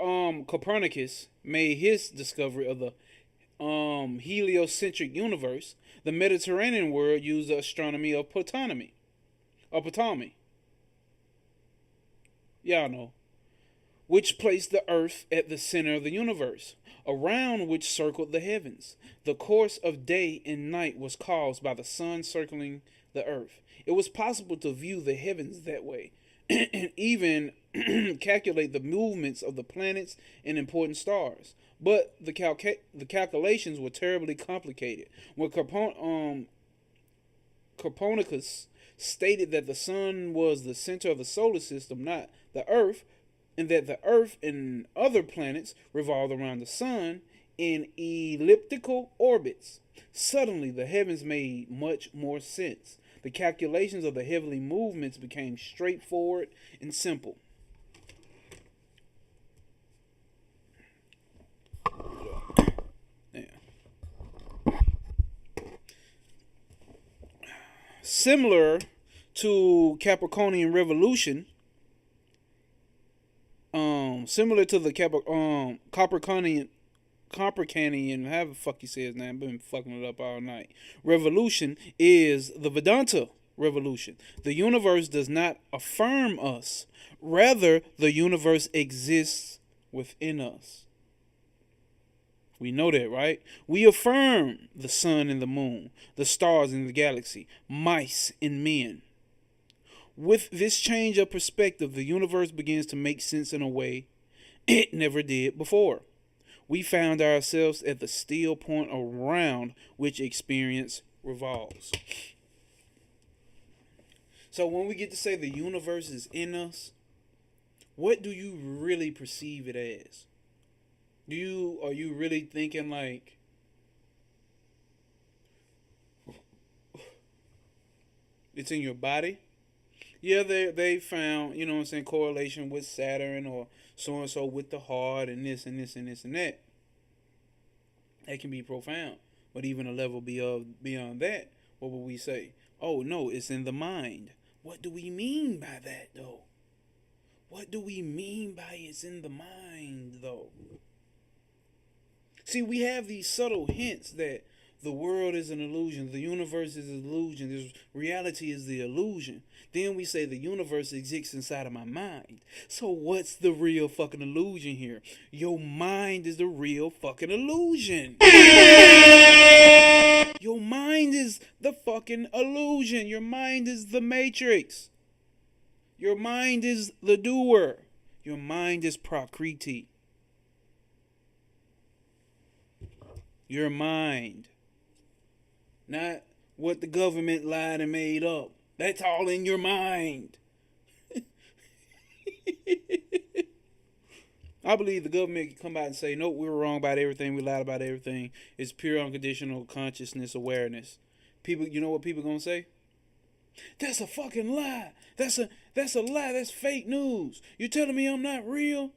Copernicus made his discovery of the heliocentric universe, the Mediterranean world used the astronomy of Ptolemy. Y'all know. Which placed the earth at the center of the universe, around which circled the heavens. The course of day and night was caused by the sun circling the earth. It was possible to view the heavens that way, and even calculate the movements of the planets and important stars. But the calculations were terribly complicated. When Copernicus stated that the sun was the center of the solar system, not the earth, and that the earth and other planets revolved around the sun in elliptical orbits, suddenly the heavens made much more sense. The calculations of the heavenly movements became straightforward and simple. Similar to Capricornian revolution, similar to the Capricornian, however the fuck you say his name, I've been fucking it up all night. Revolution is the Vedanta revolution. The universe does not affirm us. Rather, the universe exists within us. We know that, right? We affirm the sun and the moon, the stars in the galaxy, mice and men. With this change of perspective, the universe begins to make sense in a way it never did before. We found ourselves at the still point around which experience revolves. So when we get to say the universe is in us, what do you really perceive it as? Are you really thinking like it's in your body? Yeah, they found, you know what I'm saying, correlation with Saturn or so and so with the heart and this and this and this and that. That can be profound. But even a level beyond that, what would we say? Oh no, it's in the mind. What do we mean by that though? What do we mean by it's in the mind though? See, we have these subtle hints that the world is an illusion, the universe is an illusion, this reality is the illusion. Then we say the universe exists inside of my mind. So what's the real fucking illusion here? Your mind is the real fucking illusion. Your mind is the fucking illusion. Your mind is the matrix. Your mind is the doer. Your mind is Prakriti. Your mind. Not what the government lied and made up. That's all in your mind. I believe the government can come out and say, nope, we were wrong about everything. We lied about everything. It's pure unconditional consciousness awareness. People, you know what people gonna say? That's a fucking lie. That's a lie. That's fake news. You telling me I'm not real?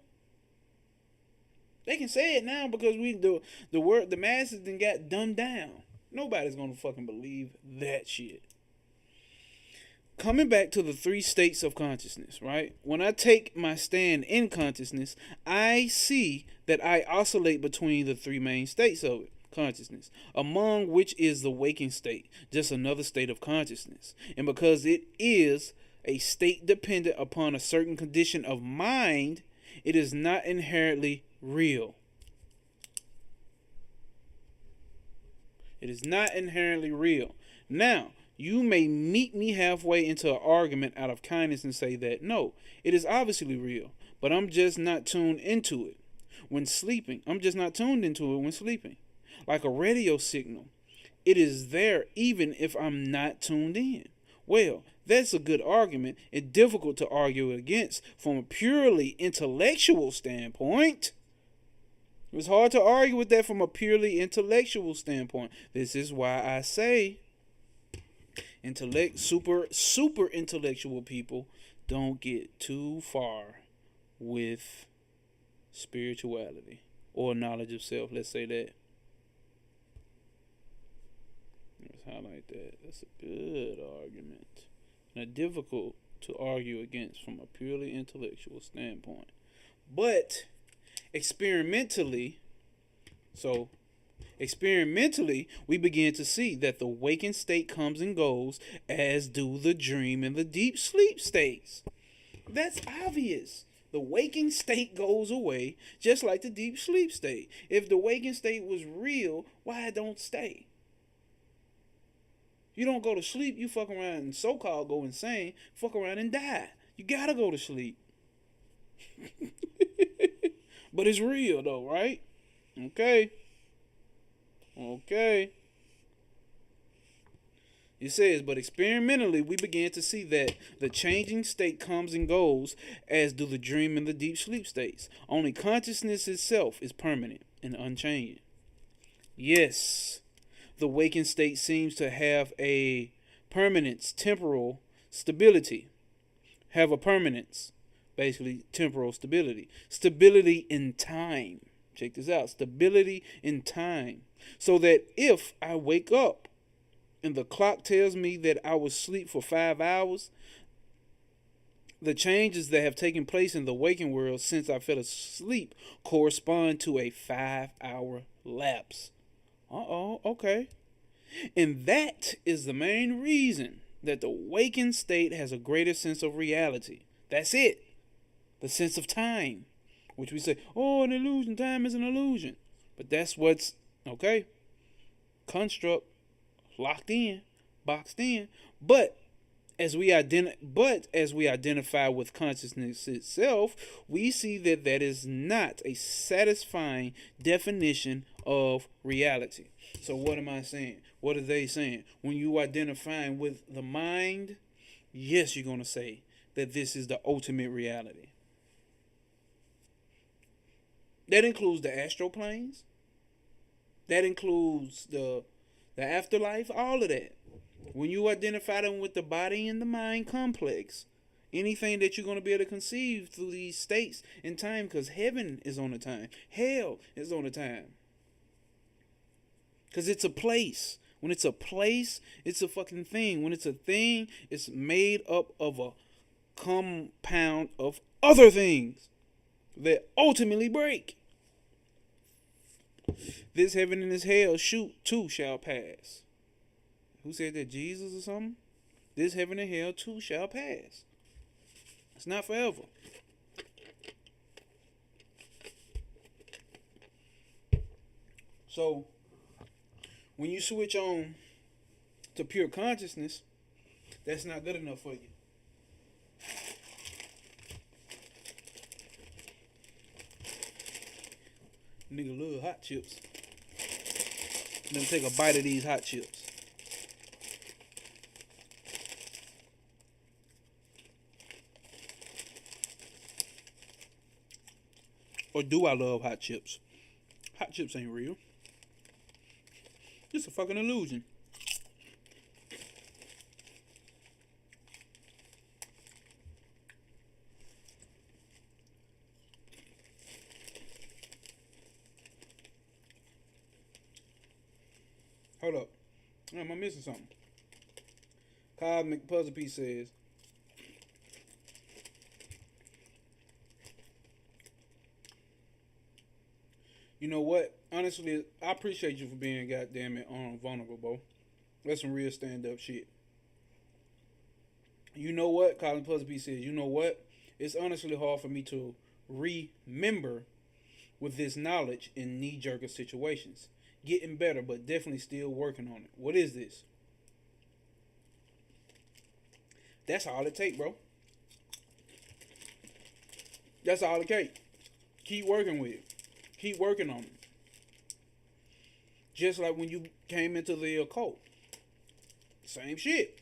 They can say it now because the masses then got dumbed down. Nobody's gonna fucking believe that shit. Coming back to the 3 states of consciousness, right? When I take my stand in consciousness, I see that I oscillate between the 3 main states of it. Consciousness, among which is the waking state, just another state of consciousness. And because it is a state dependent upon a certain condition of mind, it is not inherently real. It is not inherently real. Now, you may meet me halfway into an argument out of kindness and say that, no, it is obviously real, but I'm just not tuned into it when sleeping. I'm just not tuned into it when sleeping. Like a radio signal, it is there even if I'm not tuned in. Well, that's a good argument and difficult to argue against from a purely intellectual standpoint. It's hard to argue with that from a purely intellectual standpoint. This is why I say super intellectual people don't get too far with spirituality or knowledge of self. Let's say that. Let's highlight that. That's a good argument. And difficult to argue against from a purely intellectual standpoint. But experimentally, we begin to see that the waking state comes and goes, as do the dream and the deep sleep states. That's obvious. The waking state goes away, just like the deep sleep state. If the waking state was real, why it don't stay? You don't go to sleep, you fuck around and so-called go insane, fuck around and die. You gotta go to sleep. But it's real though, right? Okay. It says, but experimentally we began to see that the changing state comes and goes, as do the dream and the deep sleep states. Only consciousness itself is permanent and unchanging. Yes, the waking state seems to have a permanence, temporal stability. Have a permanence, basically temporal stability. Stability in time. Check this out. Stability in time. So that if I wake up and the clock tells me that I was asleep for 5 hours, the changes that have taken place in the waking world since I fell asleep correspond to a 5-hour lapse. Okay. And that is the main reason that the waking state has a greater sense of reality. That's it. The sense of time, which we say, oh, an illusion. Time is an illusion. But that's what's okay. Construct, locked in, boxed in. But as we identify with consciousness itself, we see that that is not a satisfying definition of reality. So what am I saying? What are they saying? When you identifying with the mind, yes, you're going to say that this is the ultimate reality. That includes the astral planes. That includes the afterlife, all of that. When you identify them with the body and the mind complex, anything that you're going to be able to conceive through these states in time, because heaven is on the time, hell is on the time. Because it's a place. When it's a place, it's a fucking thing. When it's a thing, it's made up of a compound of other things that ultimately break. This heaven and this hell, shoot, too shall pass. Who said that? Jesus or something? This heaven and hell too shall pass. It's not forever. So, when you switch on to pure consciousness, that's not good enough for you. Nigga love hot chips. Let me take a bite of these hot chips. Or do I love hot chips? Hot chips ain't real. It's a fucking illusion. Hold up. Am I missing something? Cosmic Puzzle Piece says, you know what? Honestly, I appreciate you for being goddamn it vulnerable, bro. That's some real stand-up shit. You know what? Cosmic Puzzle Piece says, you know what? It's honestly hard for me to remember with this knowledge in knee-jerker situations. Getting better, but definitely still working on it. What is this? That's all it takes, bro. That's all it takes. Keep working with it. Keep working on it. Just like when you came into the occult. Same shit.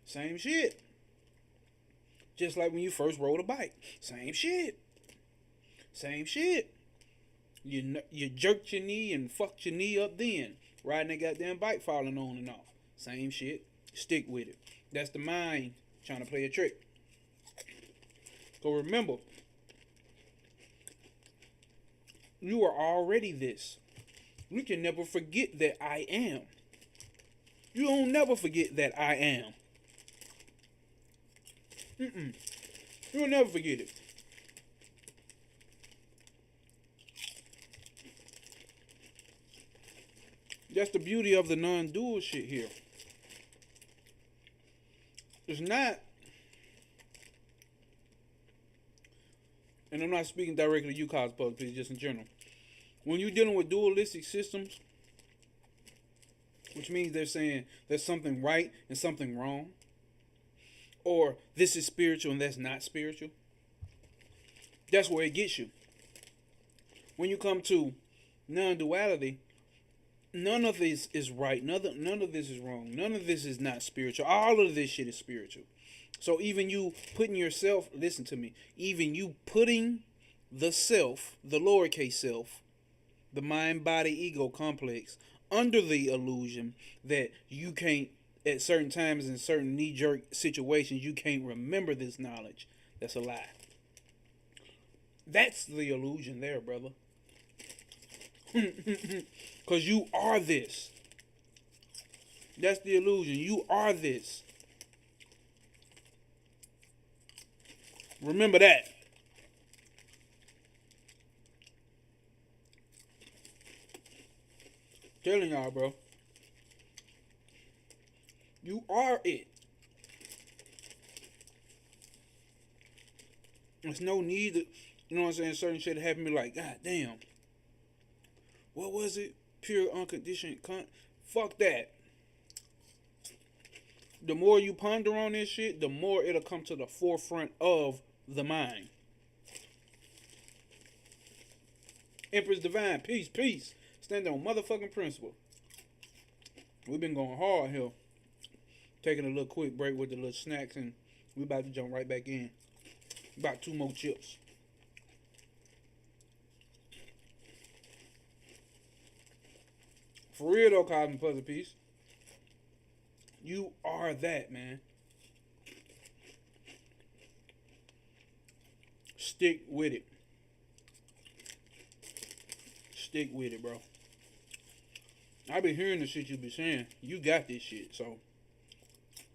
Same shit. Just like when you first rode a bike. Same shit. Same shit. You jerked your knee and fucked your knee up then. Riding that goddamn bike, falling on and off. Same shit. Stick with it. That's the mind trying to play a trick. So remember, you are already this. You can never forget that I am. You don't never forget that I am. You'll never forget it. That's the beauty of the non-dual shit here. It's not, and I'm not speaking directly to you, Cosplay, just in general. When you're dealing with dualistic systems, which means they're saying there's something right and something wrong, or this is spiritual and that's not spiritual, that's where it gets you. When you come to non-duality, none of this is right. None of this is wrong. None of this is not spiritual. All of this shit is spiritual. So even you putting yourself, listen to me, even you putting the self, the lowercase self, the mind, body, ego complex, under the illusion that you can't, at certain times in certain knee-jerk situations, you can't remember this knowledge. That's a lie. That's the illusion there, brother. Because you are this. That's the illusion. You are this. Remember that. Telling y'all, bro. You are it. There's no need to, you know what I'm saying, certain shit to have me like, God damn. what was it? Pure unconditioned fuck that. The more you ponder on this shit, the more it'll come to the forefront of the mind. Empress Divine, peace, peace. Standing on motherfucking principle. We've been going hard here. Taking a little quick break with the little snacks, and we about to jump right back in. About 2 more chips. For real though, Cosmic Puzzle Piece. You are that, man. Stick with it. Stick with it, bro. I be hearing the shit you be saying. You got this shit, so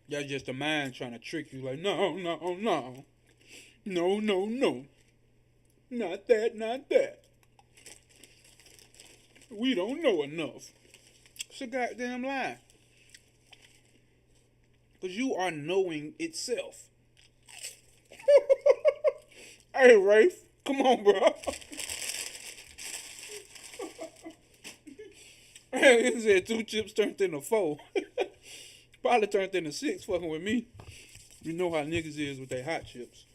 that's just the mind trying to trick you. Like, no, no, no. No, no, no. Not that, not that. We don't know enough. It's a goddamn lie. Because you are knowing itself. Hey, Rafe. Come on, bro. He said 2 chips turned into 4. Probably turned into 6 fucking with me. You know how niggas is with their hot chips.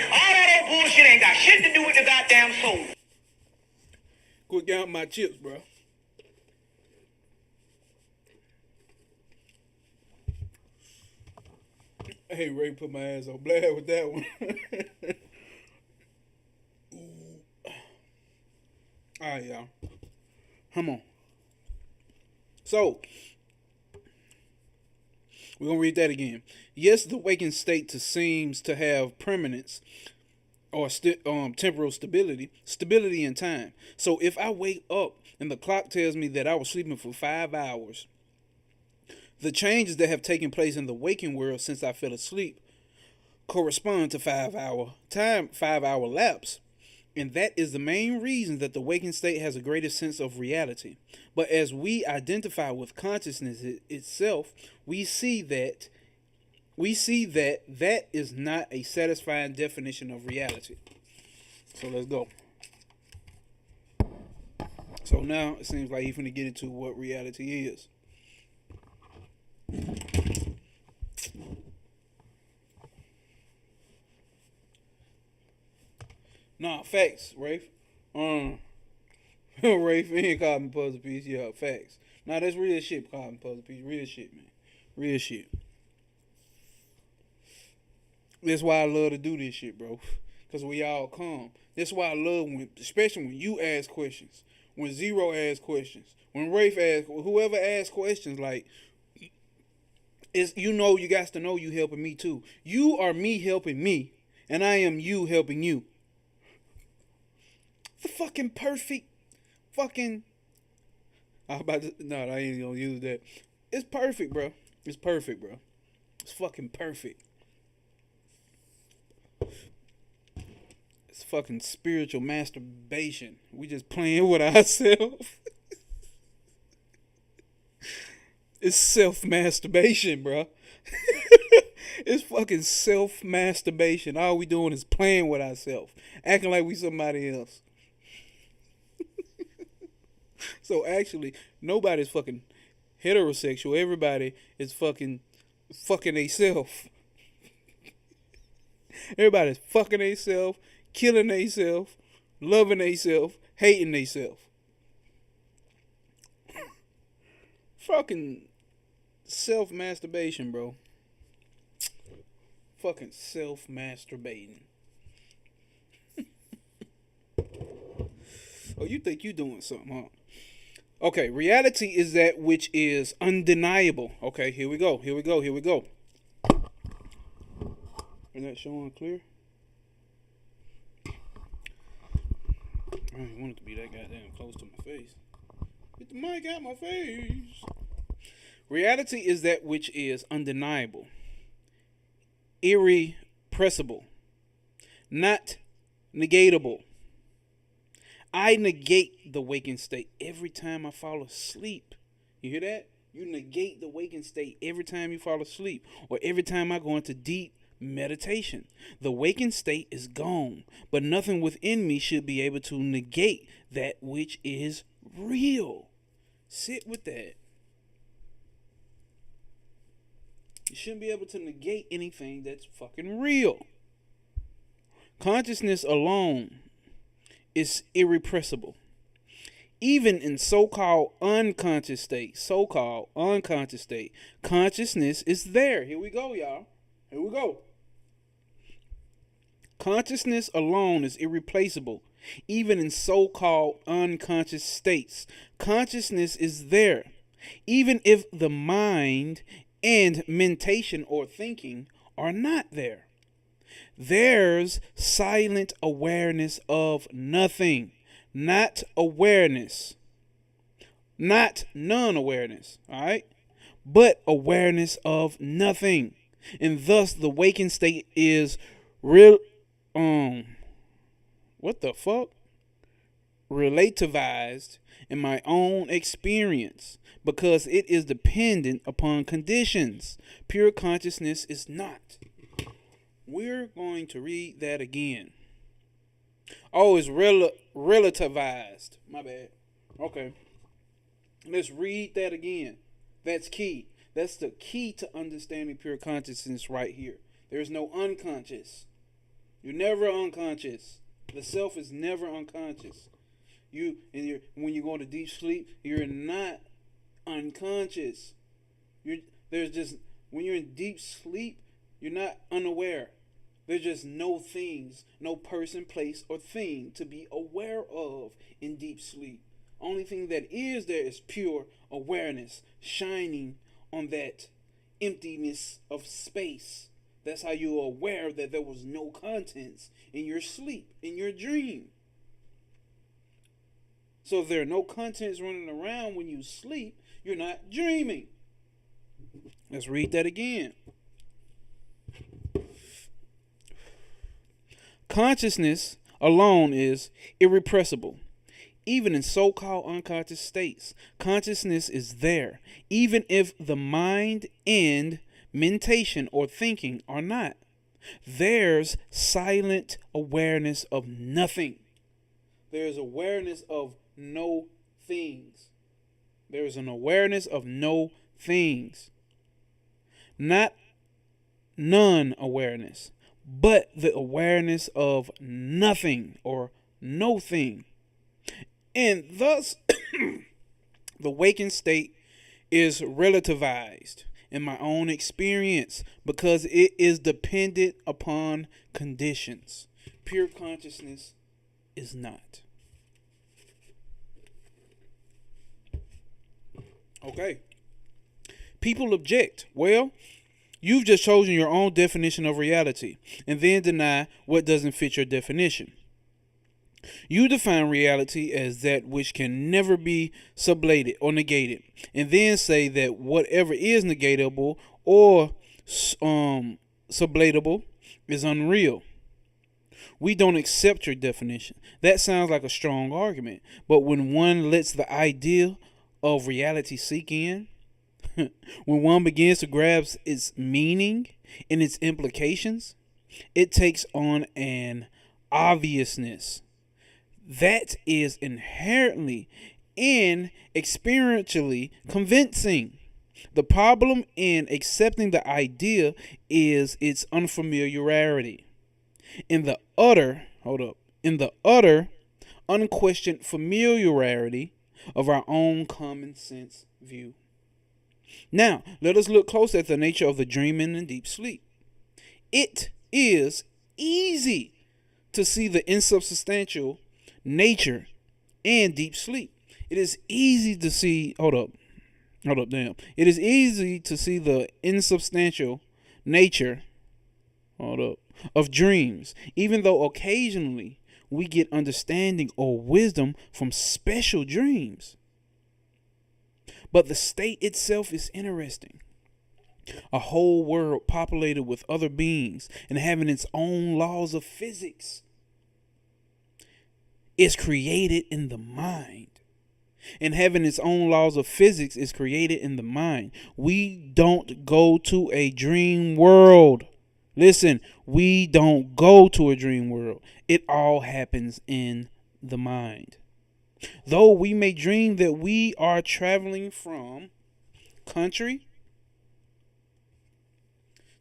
All that bullshit ain't got shit to do with the goddamn soul. Quit counting my chips, bro. Hey, Ray put my ass on blast with that one. Alright, y'all. Come on. So, we're going to read that again. Yes, the waking state seems to have permanence or temporal stability in time. So if I wake up and the clock tells me that I was sleeping for 5 hours, the changes that have taken place in the waking world since I fell asleep correspond to 5 hour lapse. And that is the main reason that the waking state has a greater sense of reality. But as we identify with consciousness itself, we see that that is not a satisfying definition of reality. So let's go. So now it seems like he's finna get into what reality is. Nah, facts, Rafe. Rafe ain't Cosmic Puzzle Piece. Yeah, facts. Nah, that's real shit, Cosmic Puzzle Piece. Real shit, man. Real shit. That's why I love to do this shit, bro. Because we all calm. That's why I love especially when you ask questions. When Zero asks questions. When Rafe asks, whoever asks questions, like, you got to know you helping me too. You are me helping me, and I am you helping you. The fucking perfect fucking. I ain't gonna use that. It's perfect, bro. It's perfect, bro. It's fucking perfect. It's fucking spiritual masturbation. We just playing with ourselves. It's self-masturbation, bro. It's fucking self-masturbation. All we doing is playing with ourselves. Acting like we somebody else. So actually, nobody's fucking heterosexual. Everybody is fucking theyself. Everybody's fucking theyself, killing theyself, loving theyself, hating theyself. Fucking self-masturbation, bro. Fucking self-masturbating. Oh, you think you doing something, huh? Okay, reality is that which is undeniable. Okay, here we go. Is that showing clear? I didn't want it to be that goddamn close to my face. Get the mic out my face. Reality is that which is undeniable, irrepressible, not negatable. I negate the waking state every time I fall asleep. You hear that? You negate the waking state every time you fall asleep or every time I go into deep meditation. The waking state is gone, but nothing within me should be able to negate that which is real. Sit with that. You shouldn't be able to negate anything that's fucking real. Consciousness alone is irrepressible. Even in so-called unconscious state, consciousness is there. Here we go, y'all. Here we go. Consciousness alone is irreplaceable. Even in so-called unconscious states, consciousness is there. Even if the mind and mentation or thinking are not there. There's silent awareness of nothing. Not awareness, not non-awareness, all right? But awareness of nothing. And thus the waking state is real, what the fuck? Relativized in my own experience because it is dependent upon conditions. Pure consciousness is not. We're going to read that again. Oh, it's relativized. My bad. Okay. Let's read that again. That's key. That's the key to understanding pure consciousness right here. There's no unconscious. You're never unconscious. The self is never unconscious. When you go into deep sleep, you're not unconscious. When you're in deep sleep, you're not unaware. There's just no things, no person, place, or thing to be aware of in deep sleep. Only thing that is there is pure awareness, shining on that emptiness of space. That's how you're aware that there was no contents in your sleep, in your dream. So if there are no contents running around when you sleep, you're not dreaming. Let's read that again. Consciousness alone is irrepressible. Even in so-called unconscious states, consciousness is there, even if the mind and mentation or thinking are not. There's silent awareness of nothing. There's awareness of no things. There's an awareness of no things. Not non-awareness, but the awareness of nothing or no thing. And thus, the waking state is relativized in my own experience because it is dependent upon conditions. Pure consciousness is not. Okay. People object. Well, you've just chosen your own definition of reality and then deny what doesn't fit your definition. You define reality as that which can never be sublated or negated, and then say that whatever is negatable or sublatable is unreal. We don't accept your definition. That sounds like a strong argument, but when one lets the idea of reality sink in, when one begins to grasp its meaning and its implications, it takes on an obviousness that is inherently and experientially convincing. The problem in accepting the idea is its unfamiliarity. In the utter unquestioned familiarity of our own common sense view. Now, let us look close at the nature of the dreaming and deep sleep. It is easy to see the insubstantial nature and deep sleep. It is easy to see, It is easy to see the insubstantial nature, of dreams, even though occasionally we get understanding or wisdom from special dreams. But the state itself is interesting. A whole world populated with other beings and having its own laws of physics is created in the mind. and having its own laws of physics is created in the mind. We don't go to a dream world. Listen, we don't go to a dream world. It all happens in the mind. Though we may dream that we are traveling from country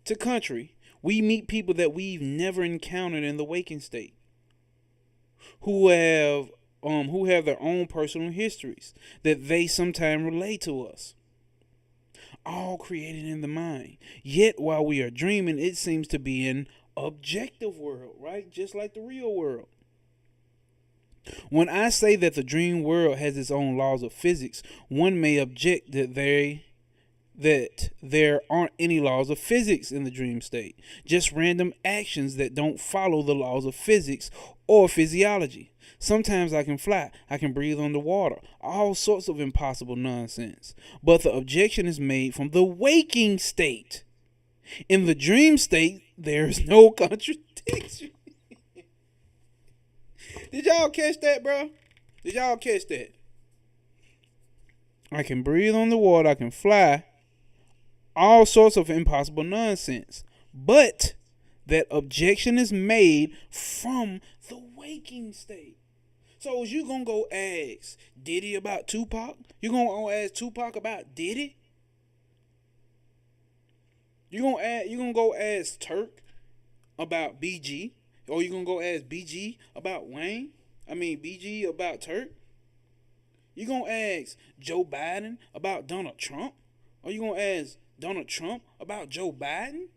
to country, we meet people that we've never encountered in the waking state, who have their own personal histories that they sometimes relate to us. All created in the mind. Yet while we are dreaming, it seems to be an objective world, right? Just like the real world. When I say that the dream world has its own laws of physics, one may object that there aren't any laws of physics in the dream state, just random actions that don't follow the laws of physics or physiology. Sometimes I can fly, I can breathe underwater, all sorts of impossible nonsense. But the objection is made from the waking state. In the dream state, there is no contradiction. Did y'all catch that, bro? Did y'all catch that? I can breathe underwater, I can fly, all sorts of impossible nonsense. But that objection is made from the waking state. So is you gonna go ask Diddy about Tupac? You gonna ask Tupac about Diddy? You gonna go ask Turk about BG? Or you gonna go ask BG about Wayne? BG about Turk? You gonna ask Joe Biden about Donald Trump? Or you gonna ask Donald Trump about Joe Biden?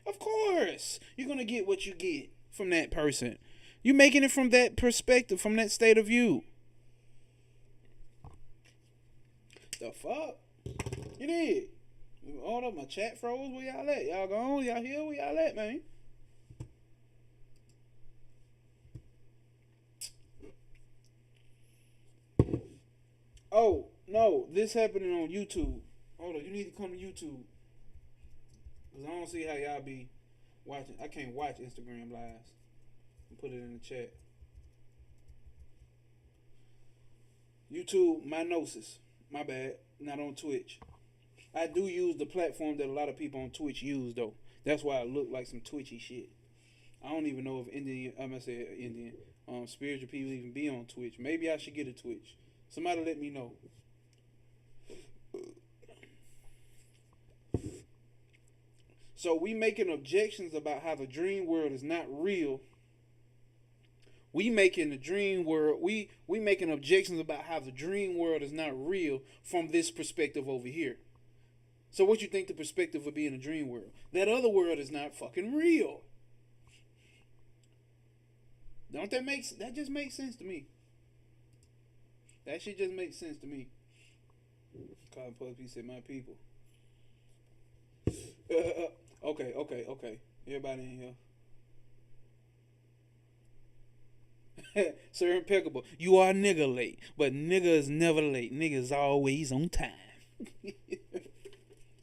Of course, you're gonna get what you get from that person. You're making it from that perspective, from that state of view. The fuck? You did. Hold up, my chat froze. Where y'all at? Y'all gone? Y'all here? Where y'all at, man? Oh, no. This happening on YouTube. Hold on. You need to come to YouTube. Because I don't see how y'all be watching. I can't watch Instagram lives. Put it in the chat. YouTube, my gnosis. My bad. Not on Twitch. I do use the platform that a lot of people on Twitch use, though. That's why I look like some twitchy shit. I don't even know if spiritual people even be on Twitch. Maybe I should get a Twitch. Somebody let me know. So we making objections about how the dream world is not real. We making the dream world, we making objections about how the dream world is not real from this perspective over here. So what you think the perspective would be in a dream world? That other world is not fucking real. Don't that just makes sense to me? That shit just makes sense to me. Cotton Puppy said my people. Okay. Everybody in here. Sir Impeccable, you are nigga late, but nigga is never late. Nigga is always on time.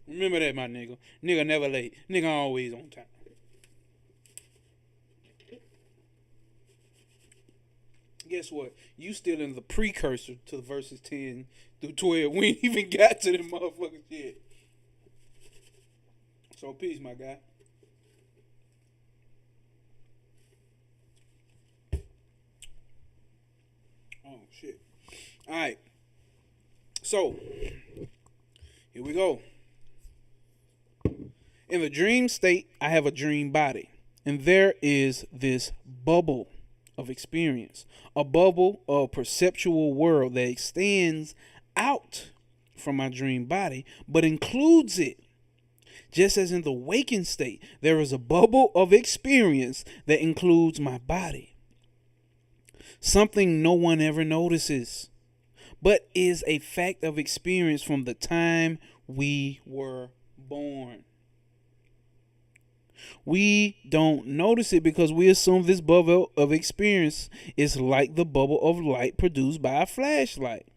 Remember that, my nigga. Nigga never late. Nigga always on time. Guess what? You still in the precursor to the verses 10 through 12. We ain't even got to them motherfuckers yet. So peace, my guy. Oh, shit. All right. So, here we go. In the dream state, I have a dream body. And there is this bubble of experience. A bubble of perceptual world that extends out from my dream body, but includes it. Just as in the waking state, there is a bubble of experience that includes my body. Something no one ever notices, but is a fact of experience from the time we were born. We don't notice it because we assume this bubble of experience is like the bubble of light produced by a flashlight.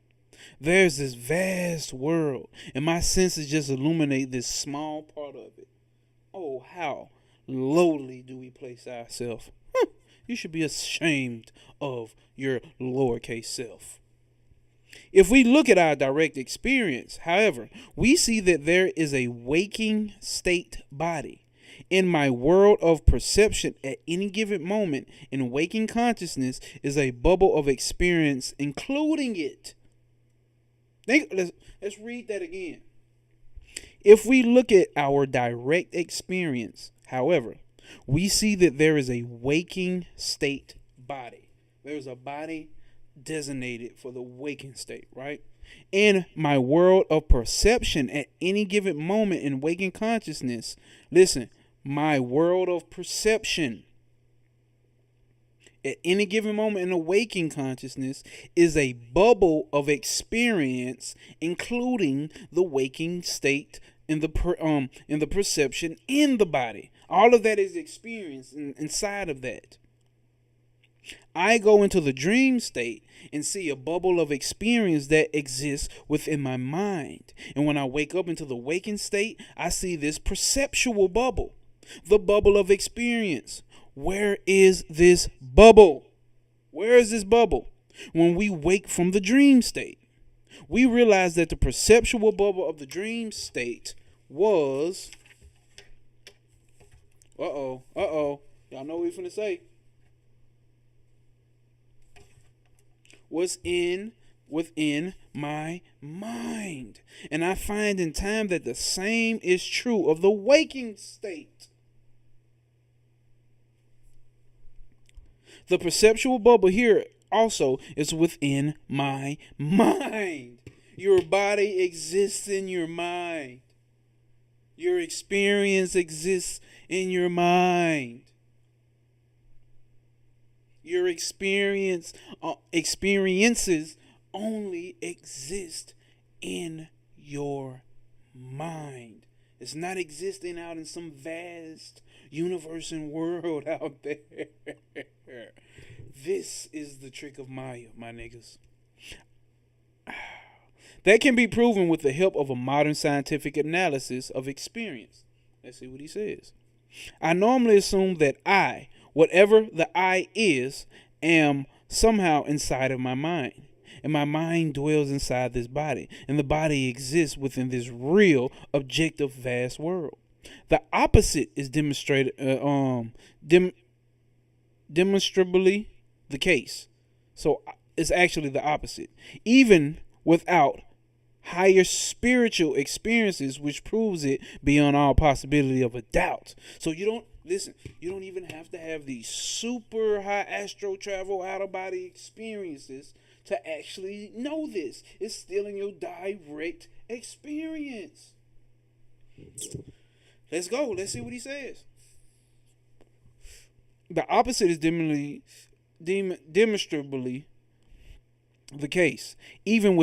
There's this vast world, and my senses just illuminate this small part of it. Oh, how lowly do we place ourselves. You should be ashamed of your lowercase self. If we look at our direct experience, however, we see that there is a waking state body. In my world of perception, at any given moment in waking consciousness is a bubble of experience, including it. Let's read that again. If we look at our direct experience, however, we see that there is a waking state body. There's a body designated for the waking state, right? In my world of perception, at any given moment in waking consciousness, listen, my world of perception at any given moment in a waking consciousness is a bubble of experience, including the waking state in the perception in the body. All of that is experienced inside of that. I go into the dream state and see a bubble of experience that exists within my mind. And when I wake up into the waking state, I see this perceptual bubble, the bubble of experience. Where is this bubble? Where is this bubble? When we wake from the dream state, we realize that the perceptual bubble of the dream state was, y'all know what we're finna say, was within my mind. And I find in time that the same is true of the waking state. The perceptual bubble here also is within my mind. Your body exists in your mind. Your experience exists in your mind. Your experiences only exist in your mind. It's not existing out in some vast universe and world out there. This is the trick of Maya, my niggas. That can be proven with the help of a modern scientific analysis of experience. Let's see what he says. I normally assume that I, whatever the I is, am somehow inside of my mind. And my mind dwells inside this body. And the body exists within this real, objective, vast world. The opposite is demonstrably the case. So it's actually the opposite. Even without higher spiritual experiences, which proves it beyond all possibility of a doubt. So you don't even have to have these super high astral travel out of body experiences to actually know this. It's still in your direct experience. Let's go. Let's see what he says. The opposite is demonstrably the case, even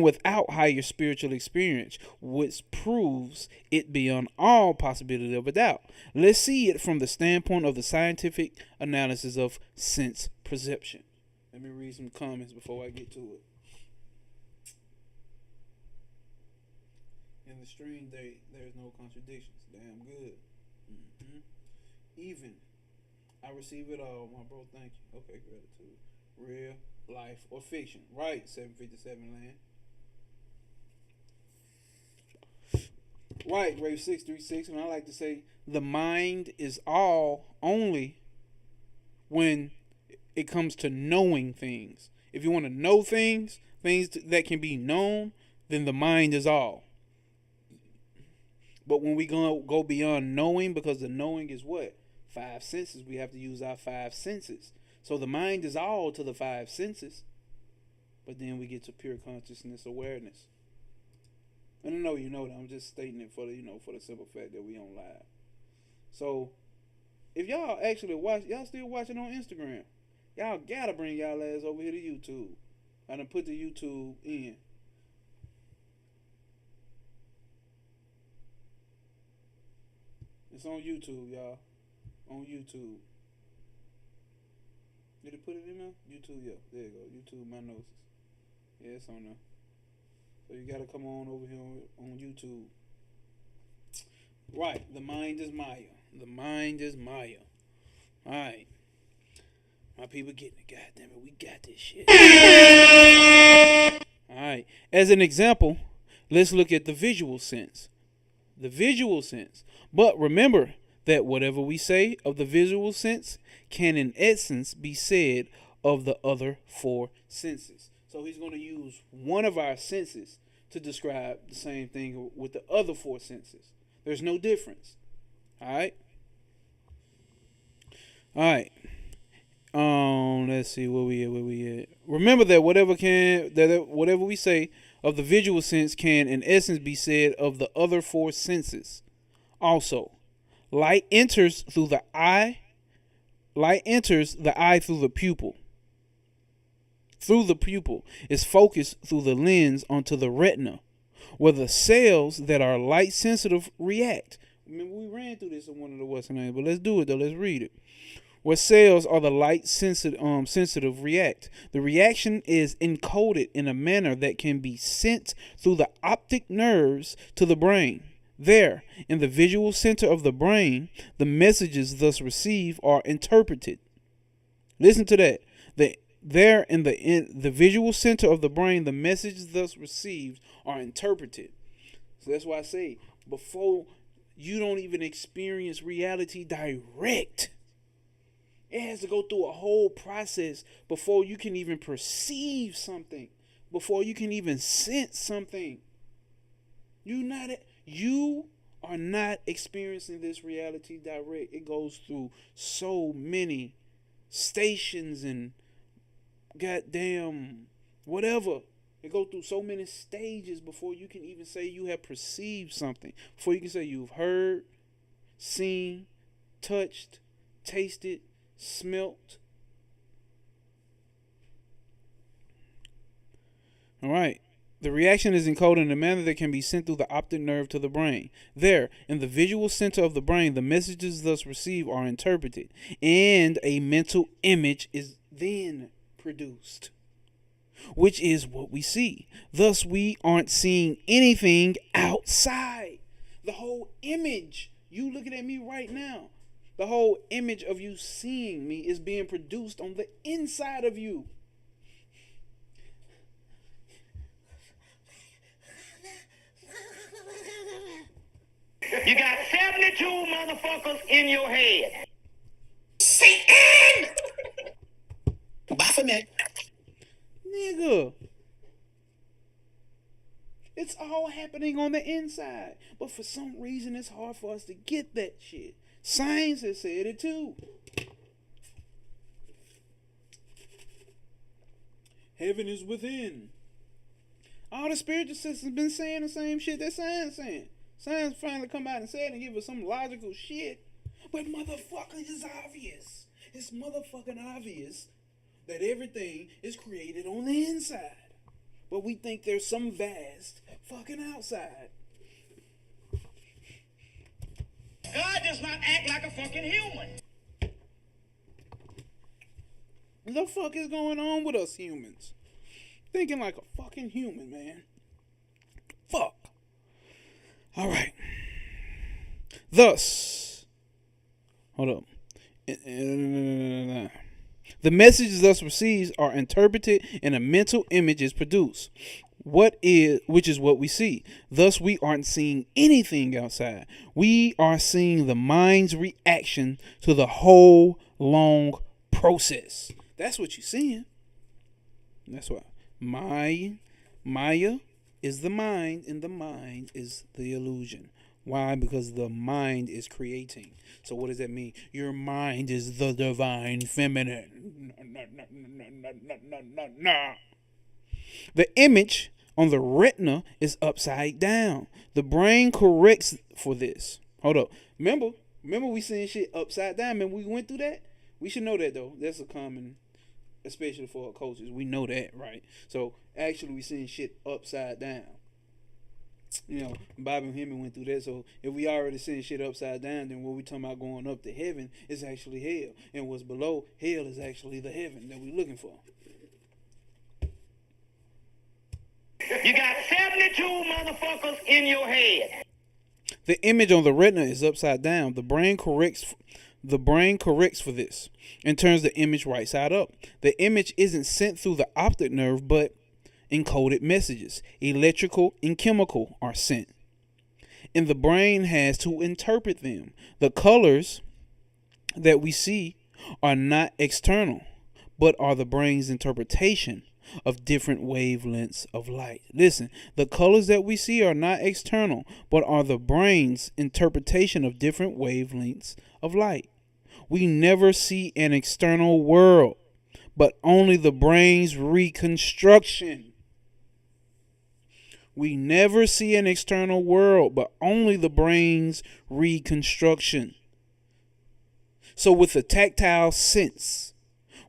without higher spiritual experience, which proves it beyond all possibility of a doubt. Let's see it from the standpoint of the scientific analysis of sense perception. Let me read some comments before I get to it. In the stream date, there's no contradictions. Damn good. Even. I receive it all, my bro. Thank you. Okay, gratitude. Real, life, or fiction. Right, 757 land. Right, Grave 636. And I like to say the mind is all only when it comes to knowing things. If you want to know things that can be known, then the mind is all. But when we go beyond knowing, because the knowing is what? 5 senses. We have to use our 5 senses. So the mind is all to the 5 senses. But then we get to pure consciousness awareness. And I know you know that. I'm just stating it for the simple fact that we on live. So if y'all actually watch, y'all still watching on Instagram, y'all gotta bring y'all ass over here to YouTube. I done put the YouTube in. It's on YouTube, y'all. On YouTube. Did it put it in there? YouTube, yeah. There you go. YouTube, my noses. Yeah, it's on there. So you gotta come on over here on YouTube. Right. The mind is Maya. The mind is Maya. Alright. people getting it. God damn it, we got this shit. All right. As an example, let's look at the visual sense. The visual sense. But remember that whatever we say of the visual sense can in essence be said of the other four senses. So he's going to use one of our senses to describe the same thing with the other four senses. There's no difference. All right. All right. Let's see where we at. Remember that whatever we say of the visual sense can in essence be said of the other four senses. Also, light enters the eye through the pupil. Through the pupil is focused through the lens onto the retina, where the cells that are light sensitive react. Remember, we ran through this in one of the Western names, but let's do it though. Let's read it. Where cells are the light sensitive react. The reaction is encoded in a manner that can be sent through the optic nerves to the brain. There, in the visual center of the brain, the messages thus received are interpreted. Listen to that. There in the visual center of the brain, the messages thus received are interpreted. So that's why I say, before you don't even experience reality direct, it has to go through a whole process before you can even perceive something, before you can even sense something. You are not experiencing this reality direct. It goes through so many stations and goddamn whatever. It goes through so many stages before you can even say you have perceived something. Before you can say you've heard, seen, touched, tasted, smelt. All right. The reaction is encoded in a manner that can be sent through the optic nerve to the brain. There, in the visual center of the brain, the messages thus received are interpreted, and a mental image is then produced, which is what we see. Thus, we aren't seeing anything outside. The whole image, you looking at me right now, the whole image of you seeing me is being produced on the inside of you. You got 72 motherfuckers in your head. Satan! Baphomet. Nigga. It's all happening on the inside. But for some reason, it's hard for us to get that shit. Science has said it too. Heaven is within. All the spiritual systems been saying the same shit that science saying. Science finally come out and said and give us some logical shit. But motherfucker, it's obvious. It's motherfucking obvious that everything is created on the inside. But we think there's some vast fucking outside. God does not act like a fucking human. What the fuck is going on with us humans? Thinking like a fucking human, man. Fuck. Alright. Thus, hold up. The messages thus received are interpreted and a mental image is produced. Which is what we see. Thus, we aren't seeing anything outside. We are seeing the mind's reaction to the whole long process. That's what you're seeing. That's why Maya is the mind, and the mind is the illusion. Why? Because the mind is creating. So what does that mean? Your mind is the divine feminine. The image on the retina is upside down. The brain corrects for this. Hold up. Remember we seeing shit upside down. Remember we went through that? We should know that though. That's a common, especially for our cultures. We know that, right? So actually we seeing shit upside down. You know, Bob and Hemming went through that. So if we already seeing shit upside down, then what we talking about going up to heaven is actually hell. And what's below hell is actually the heaven that we're looking for. You got 72 motherfuckers in your head. The image on the retina is upside down. The brain corrects The brain corrects for this and turns the image right side up. The image isn't sent through the optic nerve, but encoded messages, electrical and chemical, are sent. And the brain has to interpret them. The colors that we see are not external, but are the brain's interpretation of different wavelengths of light. Listen, the colors that we see are not external, but are the brain's interpretation of different wavelengths of light. We never see an external world, but only the brain's reconstruction. We never see an external world, but only the brain's reconstruction. So with the tactile sense,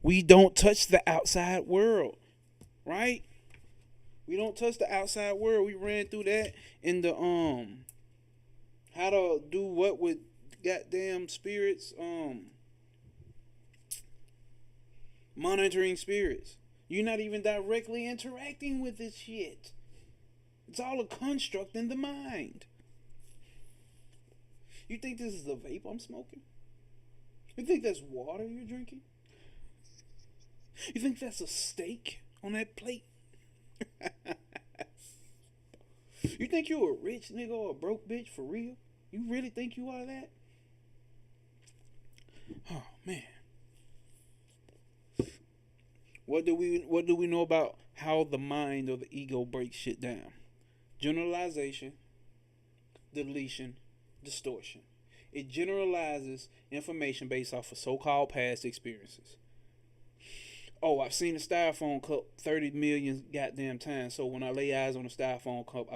we don't touch the outside world, right? We don't touch the outside world. We ran through that in the how to do what with goddamn spirits, monitoring spirits. You're not even directly interacting with this shit. It's all a construct in the mind. You think this is a vape I'm smoking? You think that's water you're drinking? You think that's a steak on that plate? You think you're a rich nigga or a broke bitch for real? You really think you are that? Oh man. What do we know about how the mind or the ego breaks shit down? Generalization, deletion, distortion. It generalizes information based off of so-called past experiences. Oh, I've seen a styrofoam cup 30 million goddamn times. So when I lay eyes on a styrofoam cup,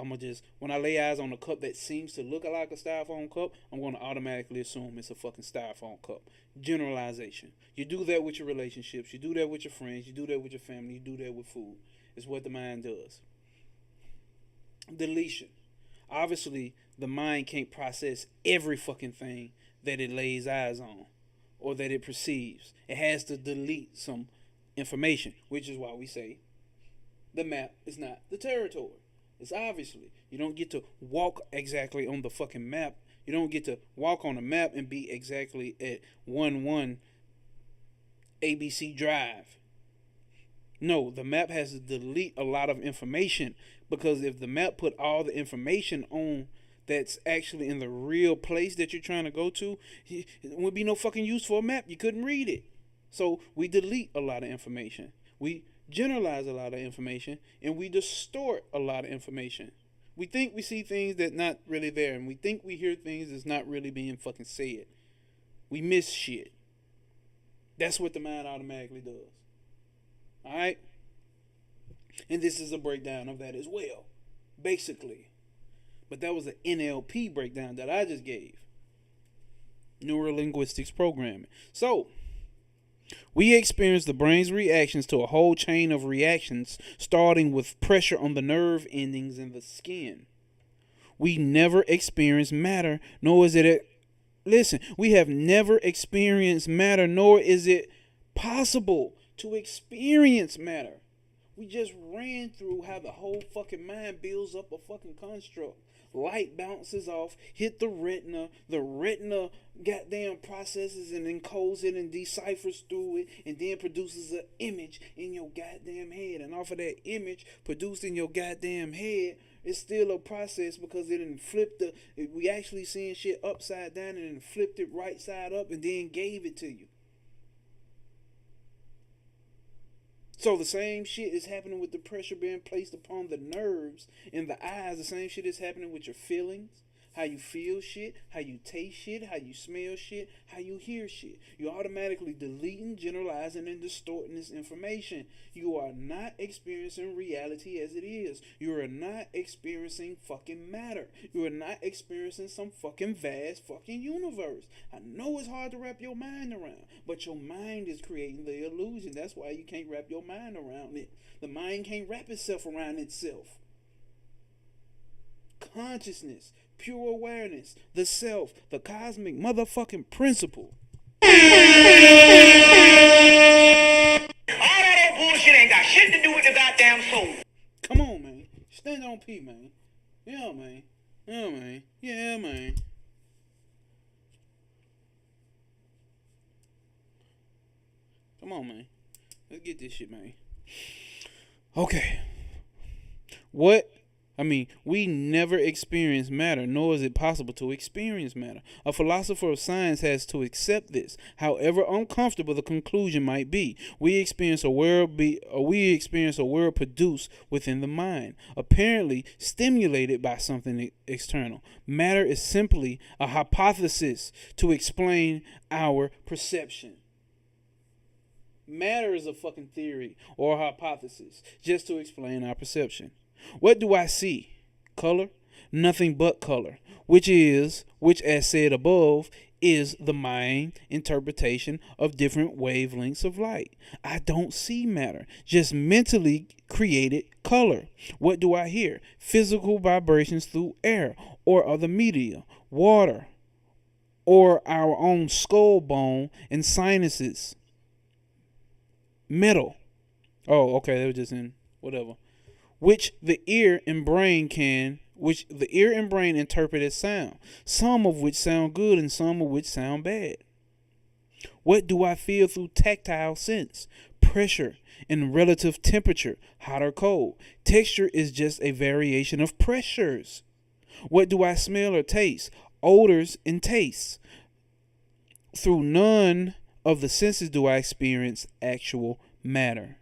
when I lay eyes on a cup that seems to look like a styrofoam cup, I'm going to automatically assume it's a fucking styrofoam cup. Generalization. You do that with your relationships. You do that with your friends. You do that with your family. You do that with food. It's what the mind does. Deletion. Obviously, the mind can't process every fucking thing that it lays eyes on or that it perceives. It has to delete some information, which is why we say the map is not the territory. It's obviously, you don't get to walk exactly on the fucking map. You don't get to walk on a map and be exactly at 11 ABC Drive. No, the map has to delete a lot of information, because if the map put all the information on that's actually in the real place that you're trying to go to, it would be no fucking use for a map. You couldn't read it. So we delete a lot of information. We generalize a lot of information, and we distort a lot of information. We think we see things that not really there, and we think we hear things that's not really being fucking said. We miss shit. That's what the mind automatically does. Alright? And this is a breakdown of that as well, basically. But that was an NLP breakdown that I just gave. Neurolinguistics programming. So, we experience the brain's reactions to a whole chain of reactions, starting with pressure on the nerve endings in the skin. We never experience matter, nor is it listen, we have never experienced matter, nor is it possible to experience matter. We just ran through how the whole fucking mind builds up a fucking construct. Light bounces off, hit the retina goddamn processes and encodes it and deciphers through it, and then produces an image in your goddamn head. And off of that image produced in your goddamn head, it's still a process, because it didn't flip we actually seeing shit upside down and then flipped it right side up and then gave it to you. So the same shit is happening with the pressure being placed upon the nerves in the eyes. The same shit is happening with your feelings, how you feel shit, how you taste shit, how you smell shit, how you hear shit. You're automatically deleting, generalizing, and distorting this information. You are not experiencing reality as it is. You are not experiencing fucking matter. You are not experiencing some fucking vast fucking universe. I know it's hard to wrap your mind around, but your mind is creating the illusion. That's why you can't wrap your mind around it. The mind can't wrap itself around itself. Consciousness, pure awareness, the self, the cosmic motherfucking principle. All that old bullshit ain't got shit to do with the goddamn soul. Come on, man. Stand on P, man. Yeah, man. Yeah, man. Yeah, man. Come on, man. Let's get this shit, man. Okay. We never experience matter, nor is it possible to experience matter. A philosopher of science has to accept this, however uncomfortable the conclusion might be. We experience a world produced within the mind, apparently stimulated by something external. Matter is simply a hypothesis to explain our perception. Matter is a fucking theory or a hypothesis just to explain our perception. What do I see? Color? Nothing but color, which as said above, is the mind interpretation of different wavelengths of light. I don't see matter, just mentally created color. What do I hear? Physical vibrations through air or other media, water, or our own skull bone and sinuses. Metal. Oh, okay, they were just in whatever. Which the ear and brain interpret as sound, some of which sound good and some of which sound bad. What do I feel through tactile sense? Pressure and relative temperature, hot or cold. Texture is just a variation of pressures. What do I smell or taste? Odors and tastes. Through none of the senses do I experience actual matter.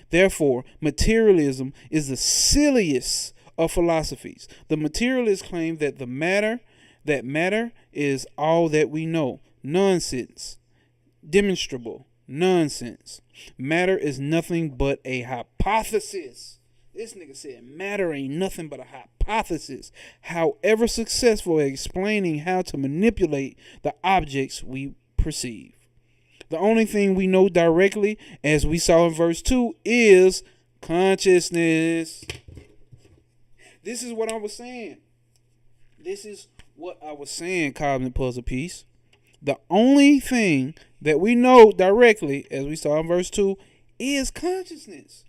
Therefore, materialism is the silliest of philosophies. The materialists claim that matter is all that we know. Nonsense. Demonstrable nonsense. Matter is nothing but a hypothesis. This nigga said matter ain't nothing but a hypothesis. However successful at explaining how to manipulate the objects we perceive. The only thing we know directly, as we saw in verse 2, is consciousness. This is what I was saying. Cosmic Puzzle Piece. The only thing that we know directly, as we saw in verse 2, is consciousness.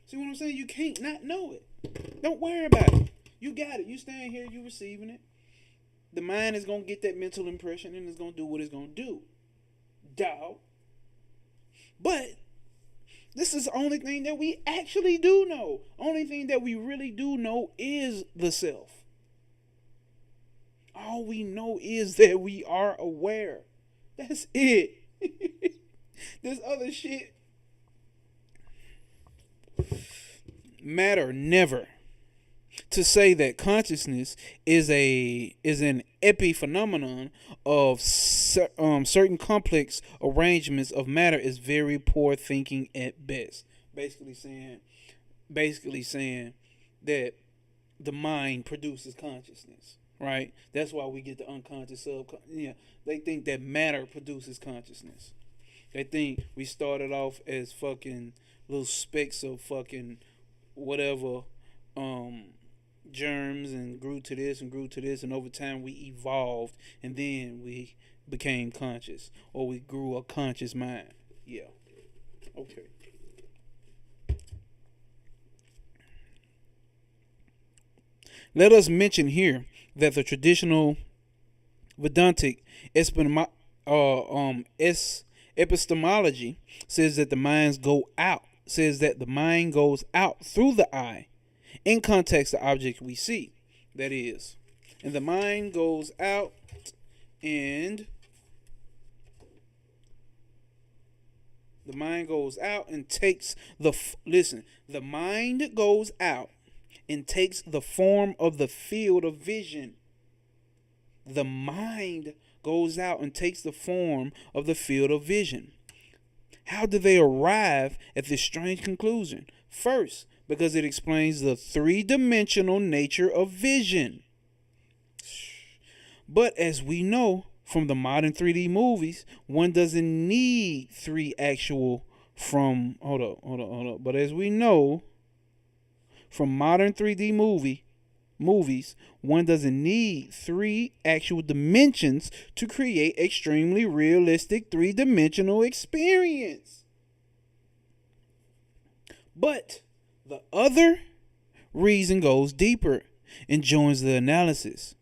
See what I'm saying? You can't not know it. Don't worry about it. You got it. You stand here, you receiving it. The mind is going to get that mental impression and it's going to do what it's going to do. Dog. But this is the only thing that we actually do know. Only thing that we really do know is the self. All we know is that we are aware. That's it. This other shit matter never. To say that consciousness is an epiphenomenon of certain complex arrangements of matter is very poor thinking at best. Basically saying that the mind produces consciousness, right? That's why we get the unconscious subconscious. Yeah, they think that matter produces consciousness. They think we started off as fucking little specks of fucking whatever germs and grew to this and over time we evolved and then we became conscious or we grew a conscious mind. Yeah. Okay. Let us mention here that the traditional Vedantic epistemology says that the mind goes out through the eye in context the object we see. That is, and the mind goes out and takes the mind goes out and takes the form of the field of vision. The mind goes out and takes the form of the field of vision. How do they arrive at this strange conclusion? First, because it explains the three-dimensional nature of vision. But as we know from the modern 3D movies, one doesn't need three actual But as we know from modern 3D movies, one doesn't need three actual dimensions to create extremely realistic three-dimensional experience. But the other reason goes deeper and joins the analysis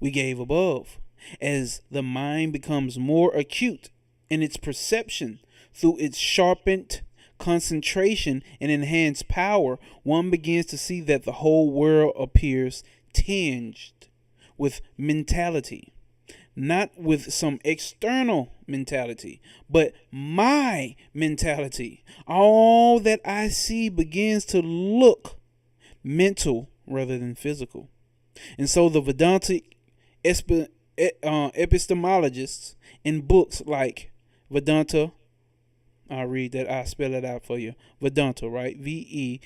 we gave above. As the mind becomes more acute in its perception through its sharpened concentration and enhanced power, one begins to see that the whole world appears tinged with mentality. Not with some external mentality, but my mentality. All that I see begins to look mental rather than physical. And so the Vedantic epistemologists in books like Vedanta, I spell it out for you. Vedanta, right? Vedanta,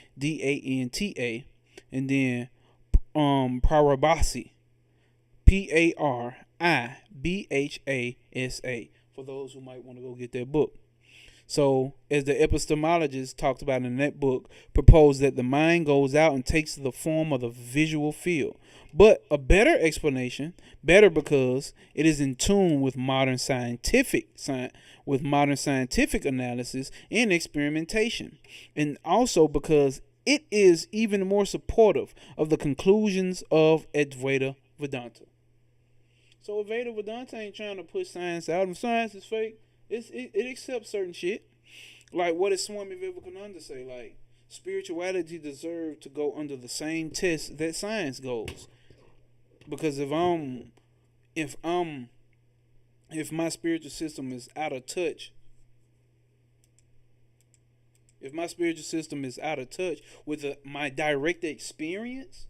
and then Parabhasa, Paribhasa, for those who might want to go get that book. So, as the epistemologists talked about in that book, proposed that the mind goes out and takes the form of the visual field. But a better explanation, better because it is in tune with modern scientific analysis and experimentation, and also because it is even more supportive of the conclusions of Advaita Vedanta. So Advaita Vedanta ain't trying to push science out, and science is fake. It accepts certain shit. Like, what does Swami Vivekananda say? Like, spirituality deserves to go under the same test that science goes. Because if my spiritual system is out of touch, with my direct experience,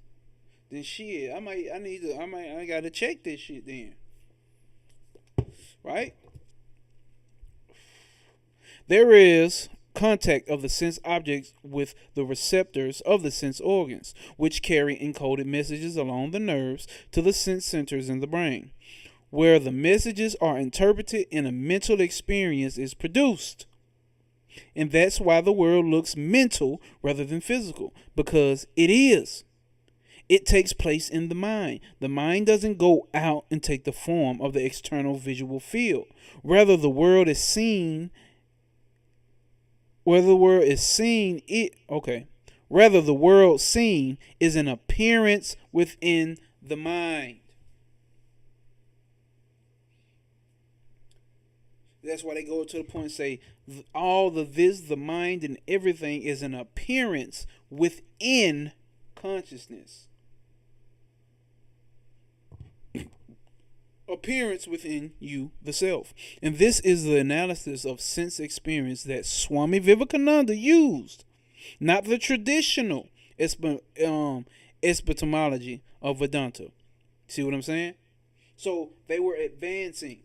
then shit, I gotta check this shit then. Right? There is contact of the sense objects with the receptors of the sense organs, which carry encoded messages along the nerves to the sense centers in the brain, where the messages are interpreted and a mental experience is produced. And that's why the world looks mental rather than physical, because it is. It takes place in the mind. The mind doesn't go out and take the form of the external visual field. Rather, the world is seen. Rather, the world seen is an appearance within the mind. That's why they go to the point and say all the this, the mind, and everything is an appearance within consciousness. Appearance within you, the self. And this is the analysis of sense experience that Swami Vivekananda used, not the traditional epistemology of Vedanta. See what I'm saying? So they were advancing.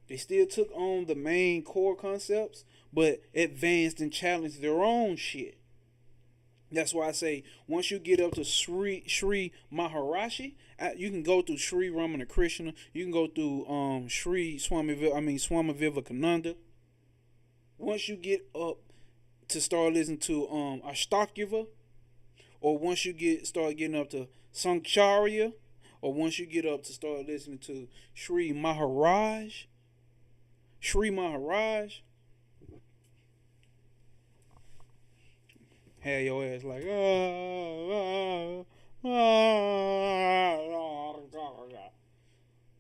They still took on the main core concepts, but advanced and challenged their own shit. That's why I say once you get up to Sri Maharishi, you can go through Sri Ramana Krishna. You can go through Swami Vivekananda. Once you get up to start listening to Ashtakyava, or once you start getting up to Sankcharya, or once you get up to start listening to Sri Maharaj, have your ass like,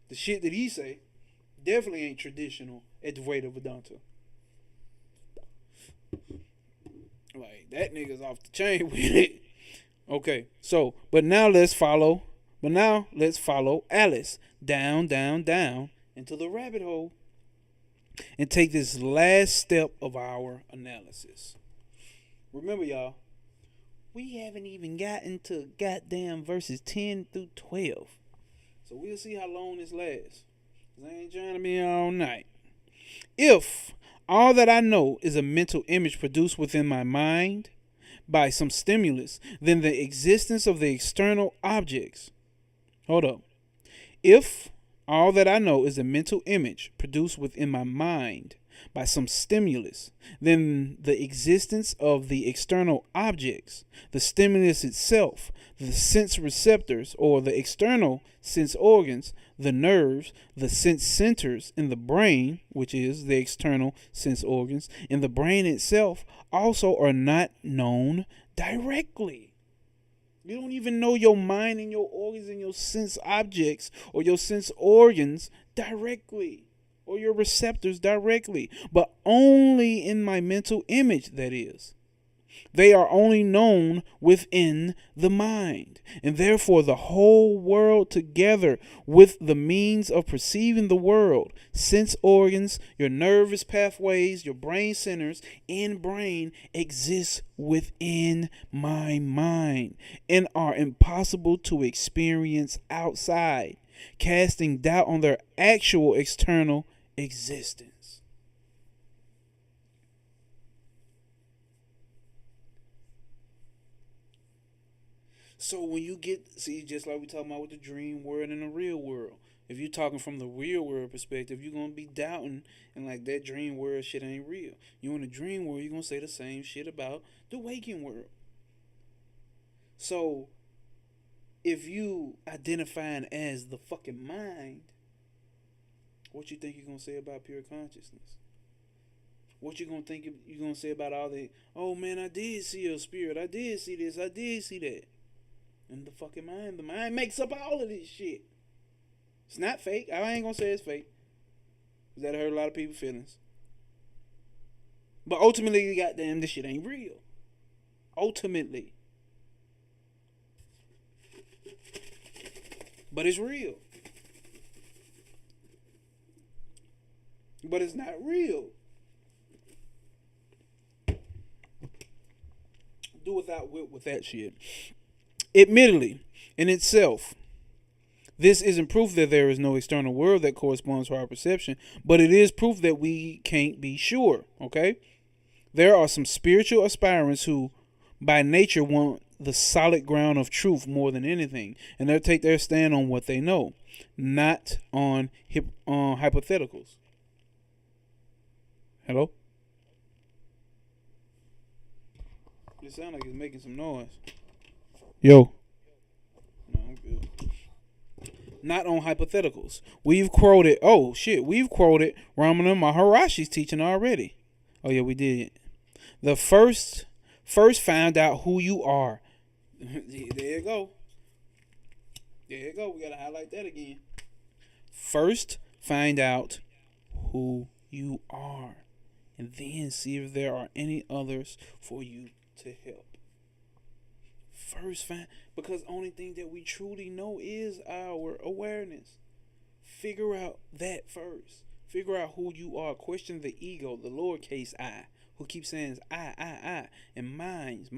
the shit that he say definitely ain't traditional Advaita Vedanta. Like, that nigga's off the chain with it. Okay, so but now let's follow Alice down into the rabbit hole and take this last step of our analysis. Remember, y'all, we haven't even gotten to goddamn verses 10 through 12. So we'll see how long this lasts. I ain't trying to be here all night. If all that I know is a mental image produced within my mind by some stimulus, then the existence of the external objects. Hold up. If all that I know is a mental image produced within my mind by some stimulus, then the existence of the external objects, the stimulus itself, the sense receptors or the external sense organs, the nerves, the sense centers in the brain, which is the external sense organs, and the brain itself also are not known directly. You don't even know your mind and your organs and your sense objects or your sense organs directly. or your receptors directly, but only in my mental image, that is. They are only known within the mind, and therefore the whole world together with the means of perceiving the world, sense organs, your nervous pathways, your brain centers in brain exist within my mind and are impossible to experience outside, casting doubt on their actual external existence. So when you just like we talking about with the dream world and the real world, if you're talking from the real world perspective, you're gonna be doubting and like that dream world shit ain't real. You in the dream world, you're gonna say the same shit about the waking world. So if you identifying as the fucking mind, what you think you're gonna say about pure consciousness? What you gonna think you're gonna say about all the, oh man, I did see a spirit, I did see this, I did see that. And the fucking mind. The mind makes up all of this shit. It's not fake. I ain't gonna say it's fake. That hurt a lot of people's feelings. But ultimately, goddamn, this shit ain't real. Ultimately. But it's real. But it's not real. Do without with that shit. Admittedly, in itself, this isn't proof that there is no external world that corresponds to our perception, but it is proof that we can't be sure, okay? There are some spiritual aspirants who, by nature, want the solid ground of truth more than anything, and they'll take their stand on what they know, not on hypotheticals. Hello? It sounds like it's making some noise. Yo. No, I'm good. Not on hypotheticals. We've quoted Ramana Maharishi's teaching already. Oh yeah, we did. The first find out who you are. There you go. There you go. We gotta highlight that again. First find out who you are, and then see if there are any others for you to help. First find, because the only thing that we truly know is our awareness. Figure out that first. Figure out who you are. Question the ego, the lowercase I, who keeps saying I, and mine's.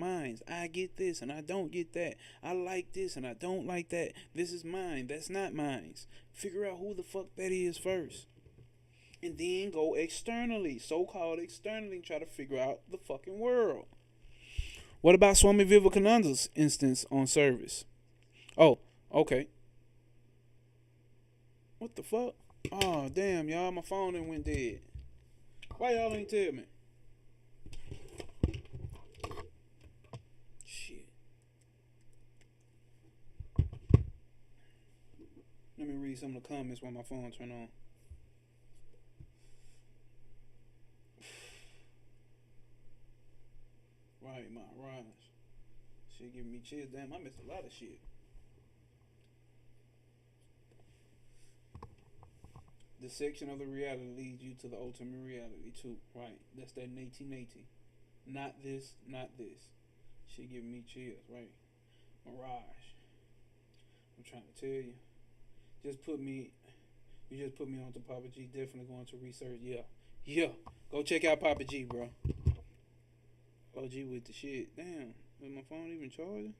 I get this and I don't get that. I like this and I don't like that. This is mine. That's not mine's. Figure out who the fuck that is first. And then go externally, so-called externally, and try to figure out the fucking world. What about Swami Vivekananda's instance on service? Oh, okay. What the fuck? Oh, damn, y'all. My phone done went dead. Why y'all ain't tell me? Shit. Let me read some of the comments while my phone turn on. Right, my rise. Shit giving me chills. Damn, I missed a lot of shit. The section of the reality leads you to the ultimate reality too. Right. That's that 1980. Not this, not this. Shit giving me chills, right? Mirage. I'm trying to tell you. You just put me onto Papa G. Definitely going to research. Yeah. Go check out Papa G, bro. OG with the shit. Damn. Is my phone even charging?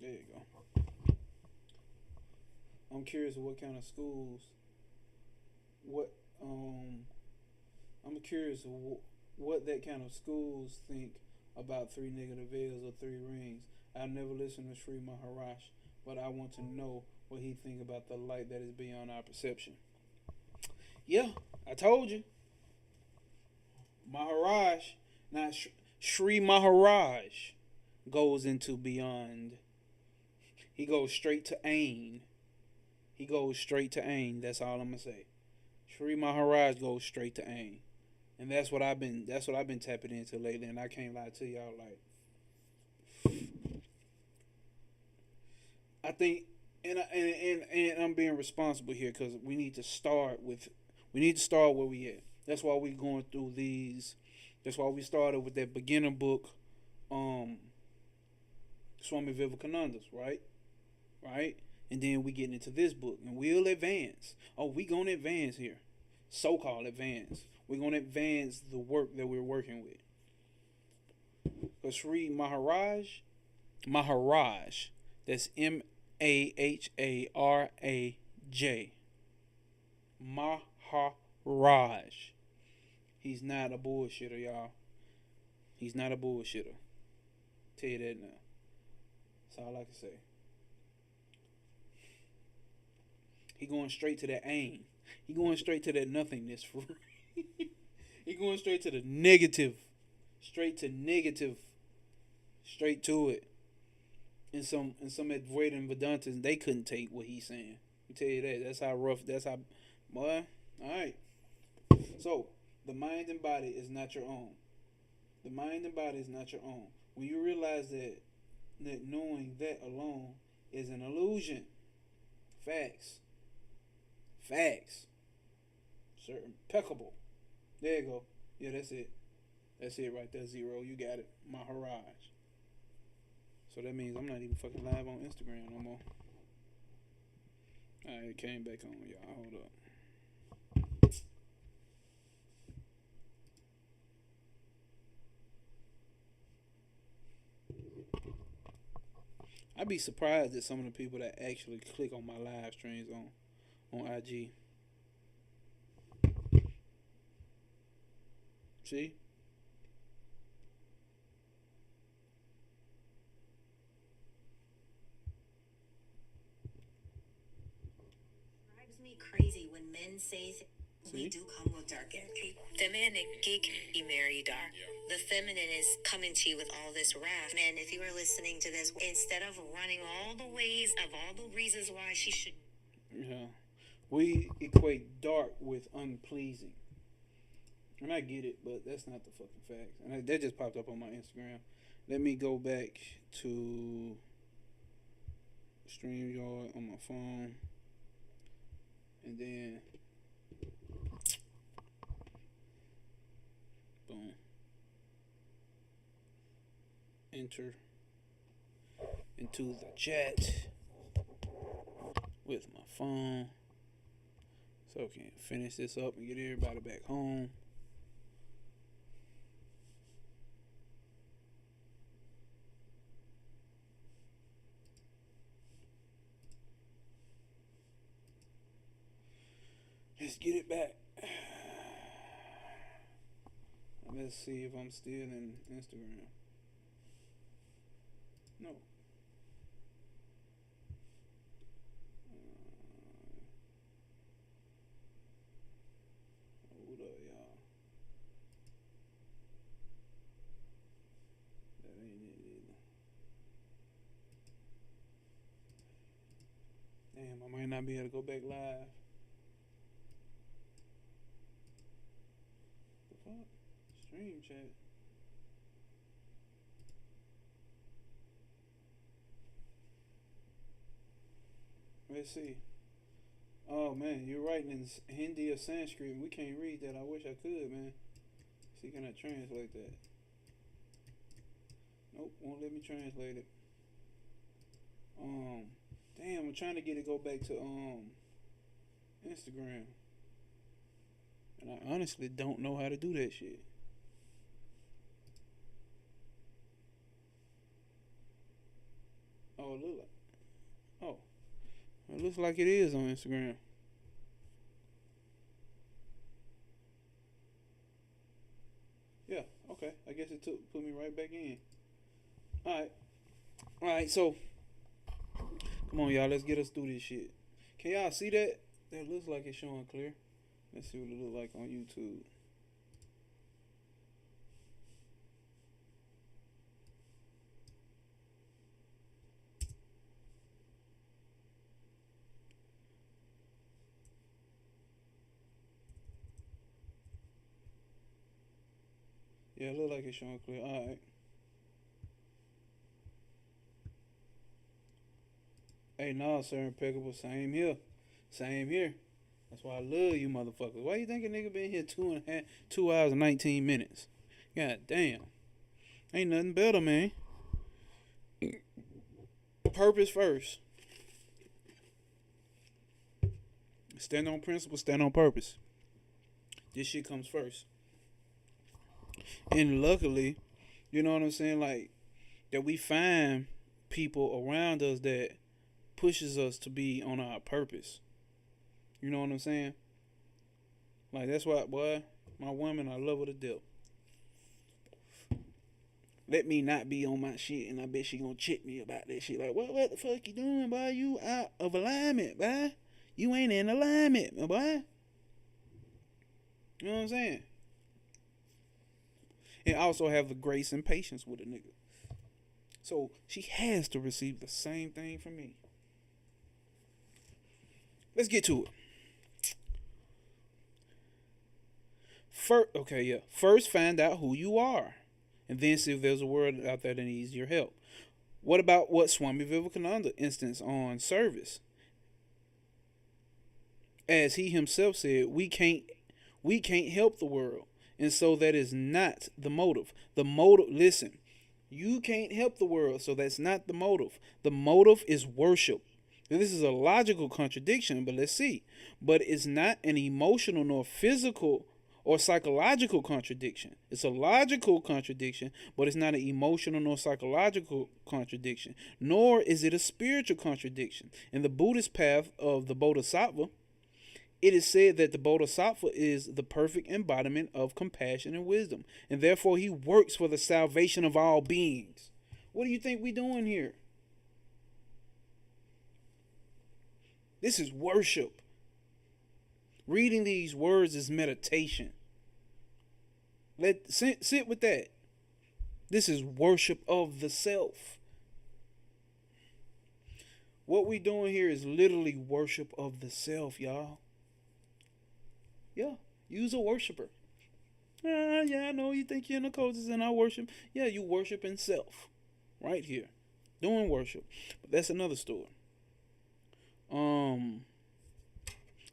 There you go. I'm curious what kind of schools. I'm curious what that kind of schools think about 3 negative veils or 3 rings. I've never listened to Sri Maharaj, but I want to know what he think about the light that is beyond our perception. Yeah, I told you. Maharaj, not Sri Maharaj, goes into beyond. He goes straight to Ain. That's all I'm gonna say. Sri Maharaj goes straight to Ain, and that's what I've been tapping into lately. And I can't lie to y'all, like, I think, And I'm being responsible here because we need to start where we at. That's why we going through these. That's why we started with that beginner book, um, Swami Vivekananda's, right? Right, and then we get into this book, and we'll advance. Oh, we gonna advance here, so called advance. We're gonna advance the work that we're working with. Because Sri Maharaj, that's Maharaj, Maharaj. He's not a bullshitter, y'all. He's not a bullshitter. Tell you that now. That's all I can say. He going straight to that aim. He going straight to that nothingness. For he going straight to the negative. Straight to negative. Straight to it. And some Advaita and Vedantas, they couldn't take what he's saying. I tell you that. That's how rough. That's how. Boy. All right. So the mind and body is not your own. The mind and body is not your own. When you realize that knowing that alone is an illusion. Facts. Facts. Sir, impeccable. There you go. Yeah, that's it. That's it right there, Zero. You got it. Maharaj. So that means I'm not even fucking live on Instagram no more. Alright, it came back on, y'all. Hold up. I'd be surprised at some of the people that actually click on my live streams on IG. See? Drives me crazy when men say we See? do come with dark energy. Feminine geek emeridar. The feminine is coming to you with all this wrath. Man, if you are listening to this, instead of running all the ways of all the reasons why she should. Yeah. We equate dark with unpleasing. And I get it, but that's not the fucking facts. And that just popped up on my Instagram. Let me go back to StreamYard on my phone. And then boom. Enter into the chat with my phone. So I can finish this up and get everybody back home. Let's get it back. Let's see if I'm still in Instagram. No. Hold up, y'all. That ain't it either. Damn, I might not be able to go back live. The fuck? Stream chat. Let's see. Oh man, you're writing in Hindi or Sanskrit and we can't read that. I wish I could, man. See, can I translate that? Nope, won't let me translate it. Damn, I'm trying to get it go back to Instagram. And I honestly don't know how to do that shit. Oh, look like. Oh, it looks like it is on Instagram. Yeah, okay. I guess it put me right back in. Alright. Alright, so come on y'all, let's get us through this shit. Can y'all see that? That looks like it's showing clear. Let's see what it look like on YouTube. Yeah, it look like it's showing clear. Alright. Hey, no, sir, impeccable. Same here. Same here. That's why I love you motherfuckers. Why you think a nigga been here 2 hours and 19 minutes? God damn. Ain't nothing better, man. Purpose first. Stand on principle, stand on purpose. This shit comes first. And luckily, you know what I'm saying? Like, that we find people around us that pushes us to be on our purpose. You know what I'm saying? Like, that's why, boy, my woman, I love her to death. Let me not be on my shit, and I bet she gonna check me about that shit. Like, what the fuck you doing, boy? You out of alignment, boy. You ain't in alignment, boy. You know what I'm saying? And also have the grace and patience with a nigga. So she has to receive the same thing from me. Let's get to it. First, find out who you are, and then see if there's a world out there that needs your help. What about what Swami Vivekananda instance on service? As he himself said, we can't help the world, and so that is not the motive. The motive, listen, you can't help the world, so that's not the motive. The motive is worship. Now, this is a logical contradiction, but let's see. But it's not an emotional nor physical or psychological contradiction. It's a logical contradiction, but it's not an emotional nor psychological contradiction, nor is it a spiritual contradiction. In the Buddhist path of the Bodhisattva, it is said that the Bodhisattva is the perfect embodiment of compassion and wisdom, and therefore he works for the salvation of all beings. What do you think we're doing here? This is worship. Reading these words is meditation. Sit with that. This is worship of the self. What we doing here is literally worship of the self, y'all. Yeah, use a worshiper. Yeah, I know you think you're in the coaches and I worship. Yeah, you worship in self. Right here. Doing worship. But that's another story.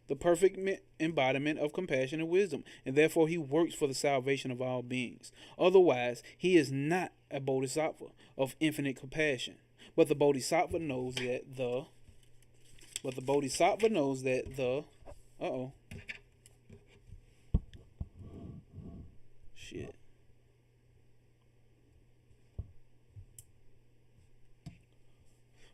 The perfect embodiment of compassion and wisdom, and therefore he works for the salvation of all beings. Otherwise, he is not a bodhisattva of infinite compassion. But the bodhisattva knows that shit.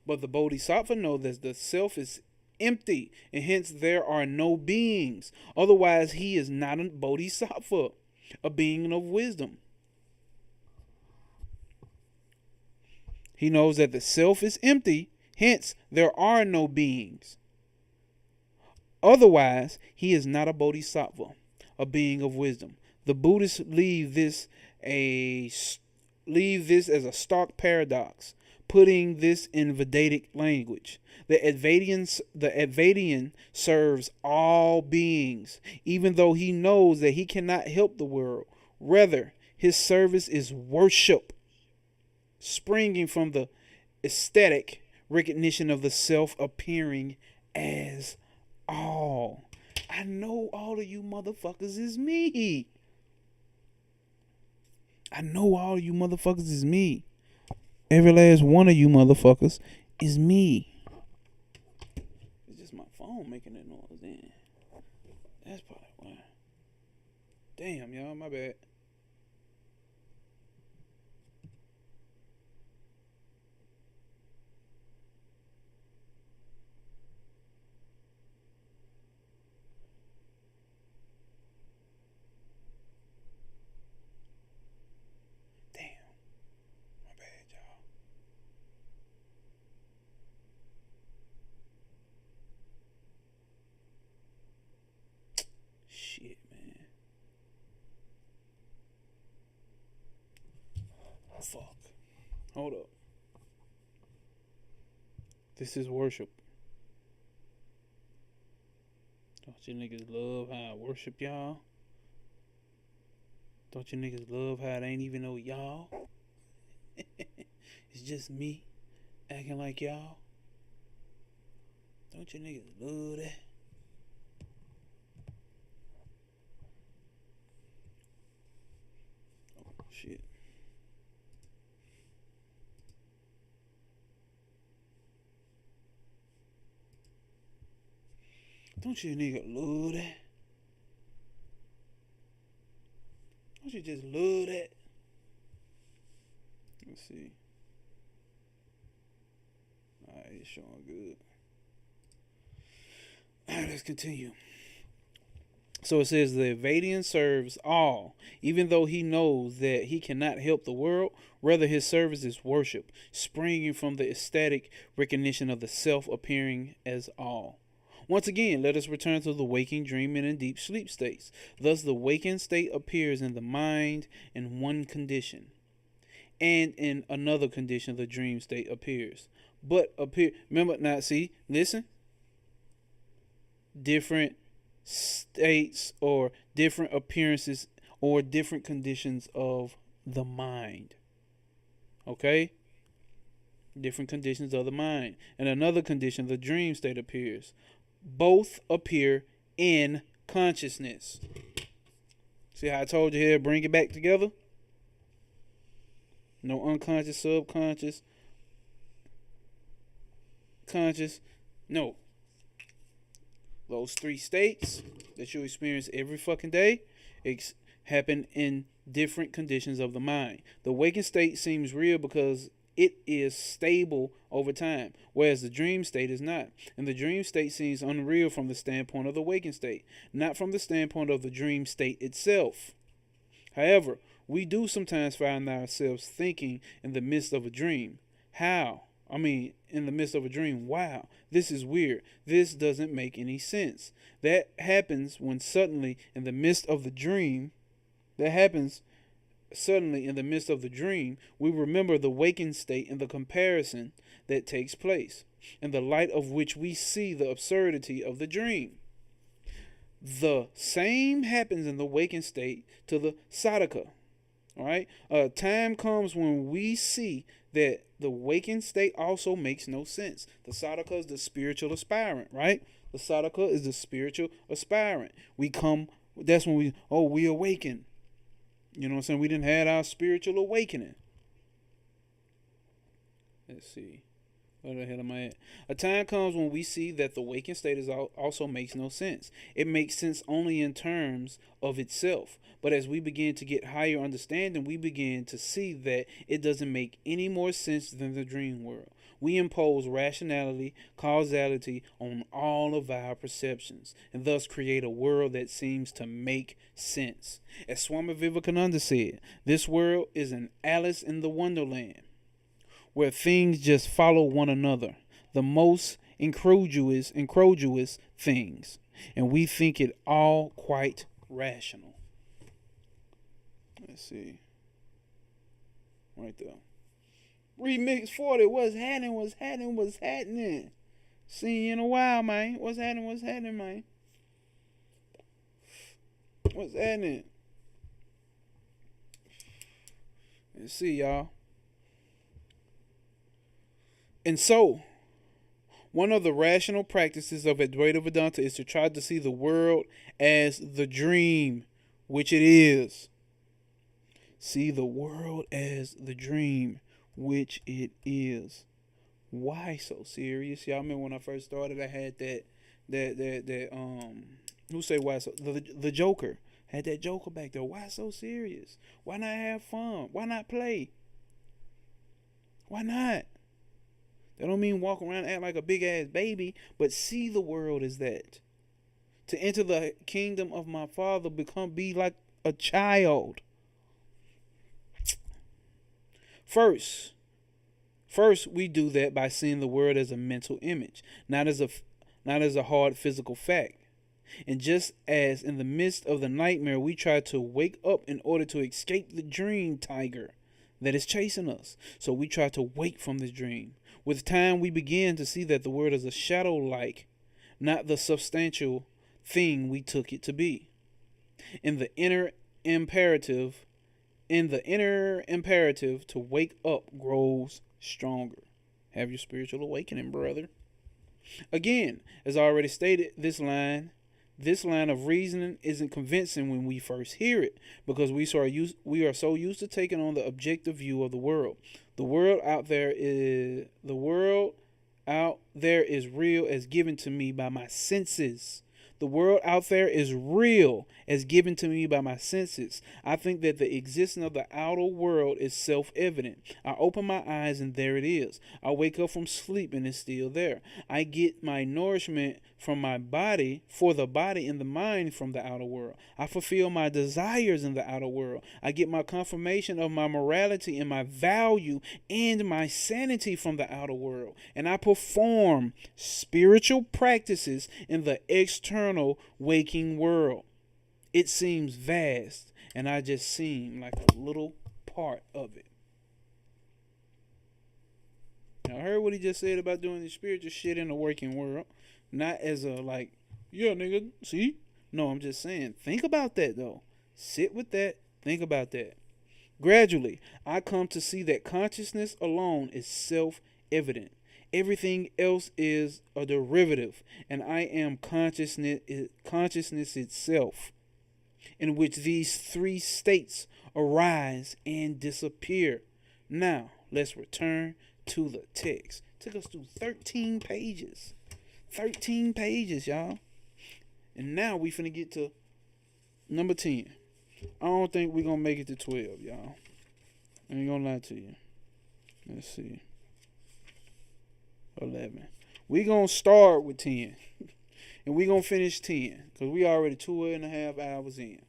But the bodhisattva knows that the self is empty, and hence there are no beings. Otherwise, he is not a bodhisattva, a being of wisdom. He knows that the self is empty, hence there are no beings. Otherwise, he is not a bodhisattva, a being of wisdom. The Buddhists leave this as a stark paradox, putting this in Vedic language. The Advatian serves all beings, even though he knows that he cannot help the world. Rather, his service is worship, springing from the aesthetic recognition of the self appearing as all. I know all of you motherfuckers is me. I know all of you motherfuckers is me. Every last one of you motherfuckers is me. It's just my phone making that noise then. That's probably why. Damn, y'all, my bad. Shit, man. Fuck. Hold up. This is worship. Don't you niggas love how I worship y'all? Don't you niggas love how it ain't even no y'all? It's just me acting like y'all. Don't you niggas love that? Oh, shit. Don't you niggas love that? Don't you just love that? Let's see. Alright, it's showing good. Alright, let's continue. So it says the Advatian serves all, even though he knows that he cannot help the world. Rather, his service is worship, springing from the ecstatic recognition of the self appearing as all. Once again, let us return to the waking, dreaming, and deep sleep states. Thus, the waking state appears in the mind in one condition, and in another condition, the dream state appears. But remember, now see, listen. Different states or different appearances or different conditions of the mind. Okay? Different conditions of the mind. In another condition, the dream state appears. Both appear in consciousness. See how I told you here, bring it back together? No unconscious, subconscious, conscious. No. Those three states that you experience every fucking day happen in different conditions of the mind. The waking state seems real because it is stable over time, whereas the dream state is not. And the dream state seems unreal from the standpoint of the waking state, not from the standpoint of the dream state itself. However, we do sometimes find ourselves thinking in the midst of a dream. How? In the midst of a dream. Wow, this is weird. This doesn't make any sense. That happens when suddenly in the midst of the dream, we remember the waking state and the comparison that takes place, in the light of which we see the absurdity of the dream. The same happens in the waking state to the sadhaka. All right. A time comes when we see that the waking state also makes no sense. The sadhaka is the spiritual aspirant, right? The sadhaka is the spiritual aspirant. That's when we awaken. You know what I'm saying? We didn't have our spiritual awakening. Let's see. Where the hell am I at? A time comes when we see that the waking state also makes no sense. It makes sense only in terms of itself. But as we begin to get higher understanding, we begin to see that it doesn't make any more sense than the dream world. We impose rationality, causality on all of our perceptions, and thus create a world that seems to make sense. As Swami Vivekananda said, this world is an Alice in the Wonderland, where things just follow one another, the most incredulous things, and we think it all quite rational. Let's see. Right there. Remix 40. What's happening? See you in a while, man. What's happening, man? What's happening? Let's see, y'all. And so, one of the rational practices of Advaita Vedanta is to try to see the world as the dream, which it is. See the world as the dream, which it is. Why so serious? Y'all remember when I first started, I had that who say why so the Joker. Had that Joker back there. Why so serious? Why not have fun? Why not play? Why not? That don't mean walk around and act like a big ass baby, but see the world as that. To enter the kingdom of my Father, be like a child. First, we do that by seeing the world as a mental image, not as a hard physical fact. And just as in the midst of the nightmare, we try to wake up in order to escape the dream tiger that is chasing us. So we try to wake from this dream. With time, we begin to see that the world is a shadow-like, not the substantial thing we took it to be. In the inner imperative to wake up grows stronger. Have your spiritual awakening, brother. Again, as I already stated, this line of reasoning isn't convincing when we first hear it, because we are so used to taking on the objective view of the world. The world out there is real as given to me by my senses. The world out there is real as given to me by my senses. I think that the existence of the outer world is self-evident. I open my eyes and there it is. I wake up from sleep and it's still there. I get my nourishment from my body, for the body and the mind from the outer world. I fulfill my desires in the outer world. I get my confirmation of my morality and my value and my sanity from the outer world. And I perform spiritual practices in the external waking world. It seems vast, and I just seem like a little part of it. Now, I heard what he just said about doing the spiritual shit in the working world. Not as a like, yeah, nigga, see? No, I'm just saying, think about that though. Sit with that, think about that. Gradually, I come to see that consciousness alone is self-evident. Everything else is a derivative, and I am consciousness itself, in which these three states arise and disappear. Now, let's return to the text. Took us through 13 pages. 13 pages, y'all. And now we finna get to number 10. I don't think we're gonna make it to 12, y'all. I ain't gonna lie to you. Let's see. 11. We gonna start with 10. And we gonna finish 10. Because we already 2.5 hours in.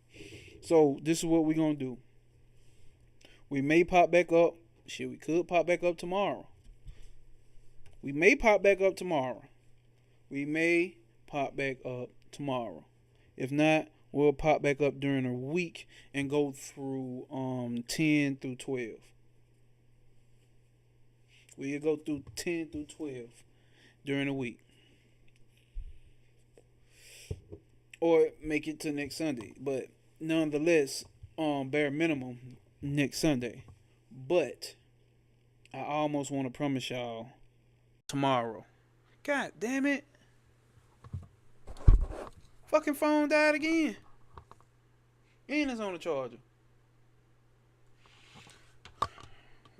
So this is what we gonna do. We may pop back up. Shit, we could pop back up tomorrow. We may pop back up tomorrow. If not, we'll pop back up during a week and go through 10 through 12. We'll go through 10 through 12 during a week. Or make it to next Sunday. But nonetheless, bare minimum, next Sunday. But I almost want to promise y'all tomorrow. God damn it. Fucking phone died again. And it's on the charger.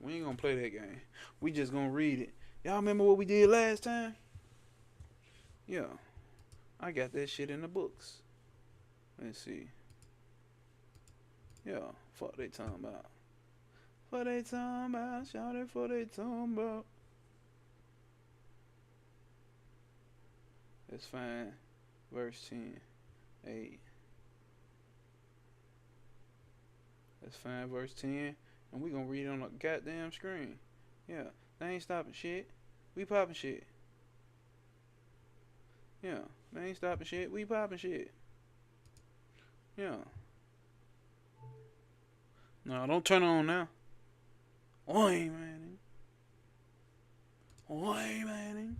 We ain't gonna play that game. We just gonna read it. Y'all remember what we did last time? Yeah. I got that shit in the books. Let's see. Yeah. Fuck they talking about. What they talking about? Shout it for they talking about. Let's find verse 10. 8. Let's find verse 10. And we gonna read it on the goddamn screen. Yeah. They ain't stopping shit. We popping shit. Yeah. They ain't stopping shit. We popping shit. Yeah. No, don't turn on now. Oi, man. Oi, man.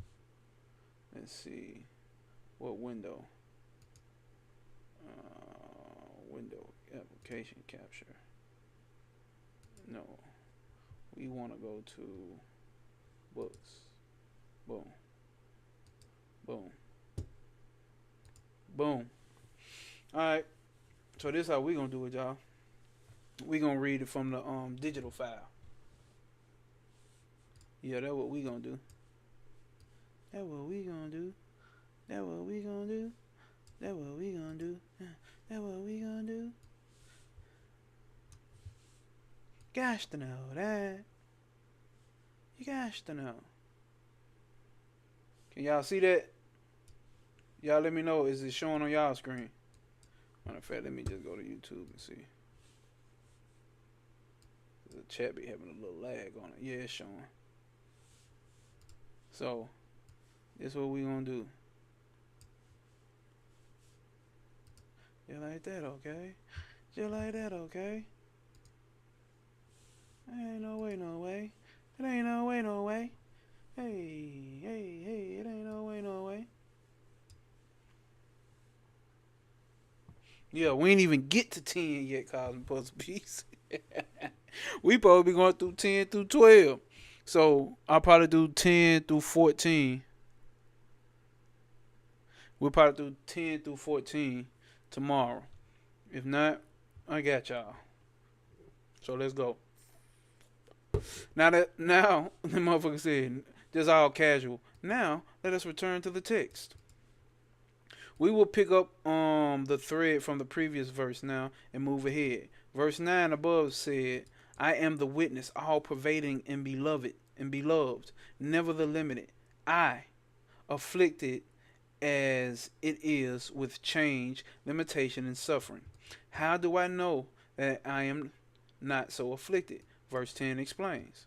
Let's see. What window? Window application capture. No. We want to go to books. Boom. Boom. Boom. Alright. So this is how we gonna do it, y'all. We gonna read it from the digital file. Yeah, that's what we gonna do. That's what we gonna do. That's what we gonna do. That's what we gonna do. That's what we gonna do. Gosh to know that. You gosh to know. Can y'all see that? Y'all let me know. Is it showing on y'all screen? Matter of fact, let me just go to YouTube and see. The chat be having a little lag on it. Yeah, it's showing. So, this is what we gonna do. Just like that, okay? Just like that, okay? Ain't no way, no way. It ain't no way, no way. Hey, hey, hey, it ain't no way, no way. Yeah, we ain't even get to 10 yet, Cosmic Puzzle Piece. We probably be going through 10 through 12. So, I'll probably do 10 through 14. We'll probably do 10 through 14 tomorrow. If not, I got y'all. So let's go. Now the motherfucker said just all casual. Now let us return to the text. We will pick up the thread from the previous verse now and move ahead. Verse 9 above said, I am the witness, all pervading and beloved, never the limited. I, afflicted as it is with change, limitation, and suffering. How do I know that I am not so afflicted? Verse 10 explains.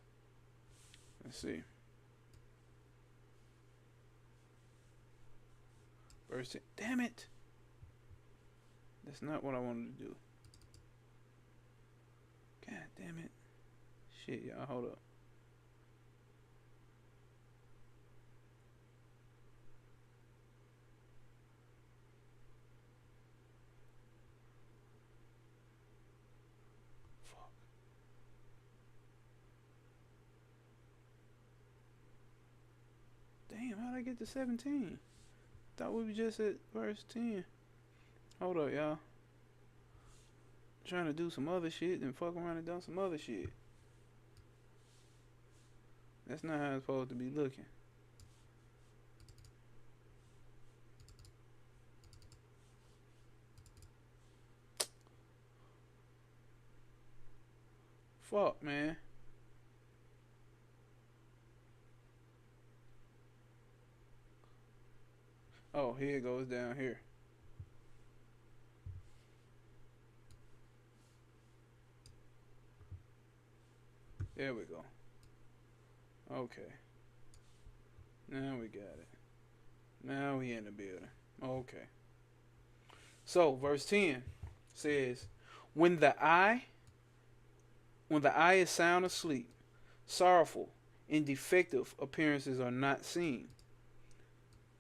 Let's see. Verse 10. Damn it. That's not what I wanted to do. God damn it. Shit, y'all. Hold up. Damn, how'd I get to 17? Thought we were just at verse 10. Hold up, y'all. Trying to do some other shit and fuck around and done some other shit. That's not how it's supposed to be looking. Fuck, man. Oh, here it goes down here. There we go. Okay. Now we got it. Now we in the building. Okay. So, verse 10 says, When the eye is sound asleep, sorrowful and defective appearances are not seen.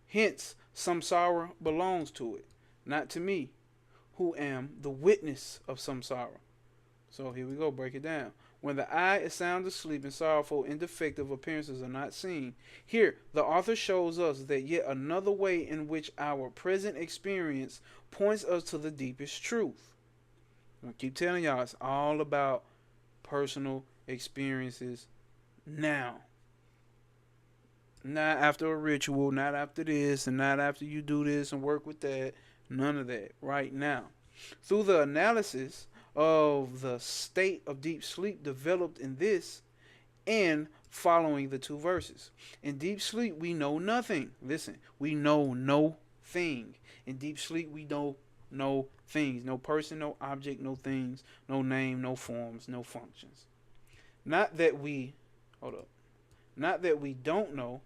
Hence, some sorrow belongs to it, not to me, who am the witness of some sorrow. So here we go, break it down. When the eye is sound asleep and sorrowful and defective appearances are not seen. Here, the author shows us that yet another way in which our present experience points us to the deepest truth. I keep telling y'all, it's all about personal experiences now. Not after a ritual, not after this, and not after you do this and work with that. None of that. Right now. Through the analysis of the state of deep sleep developed in this and following the two verses. In deep sleep, we know nothing. Listen, we know no thing. In deep sleep, we know no things. No person, no object, no things, no name, no forms, no functions. Not that we, hold up. Not that we don't know.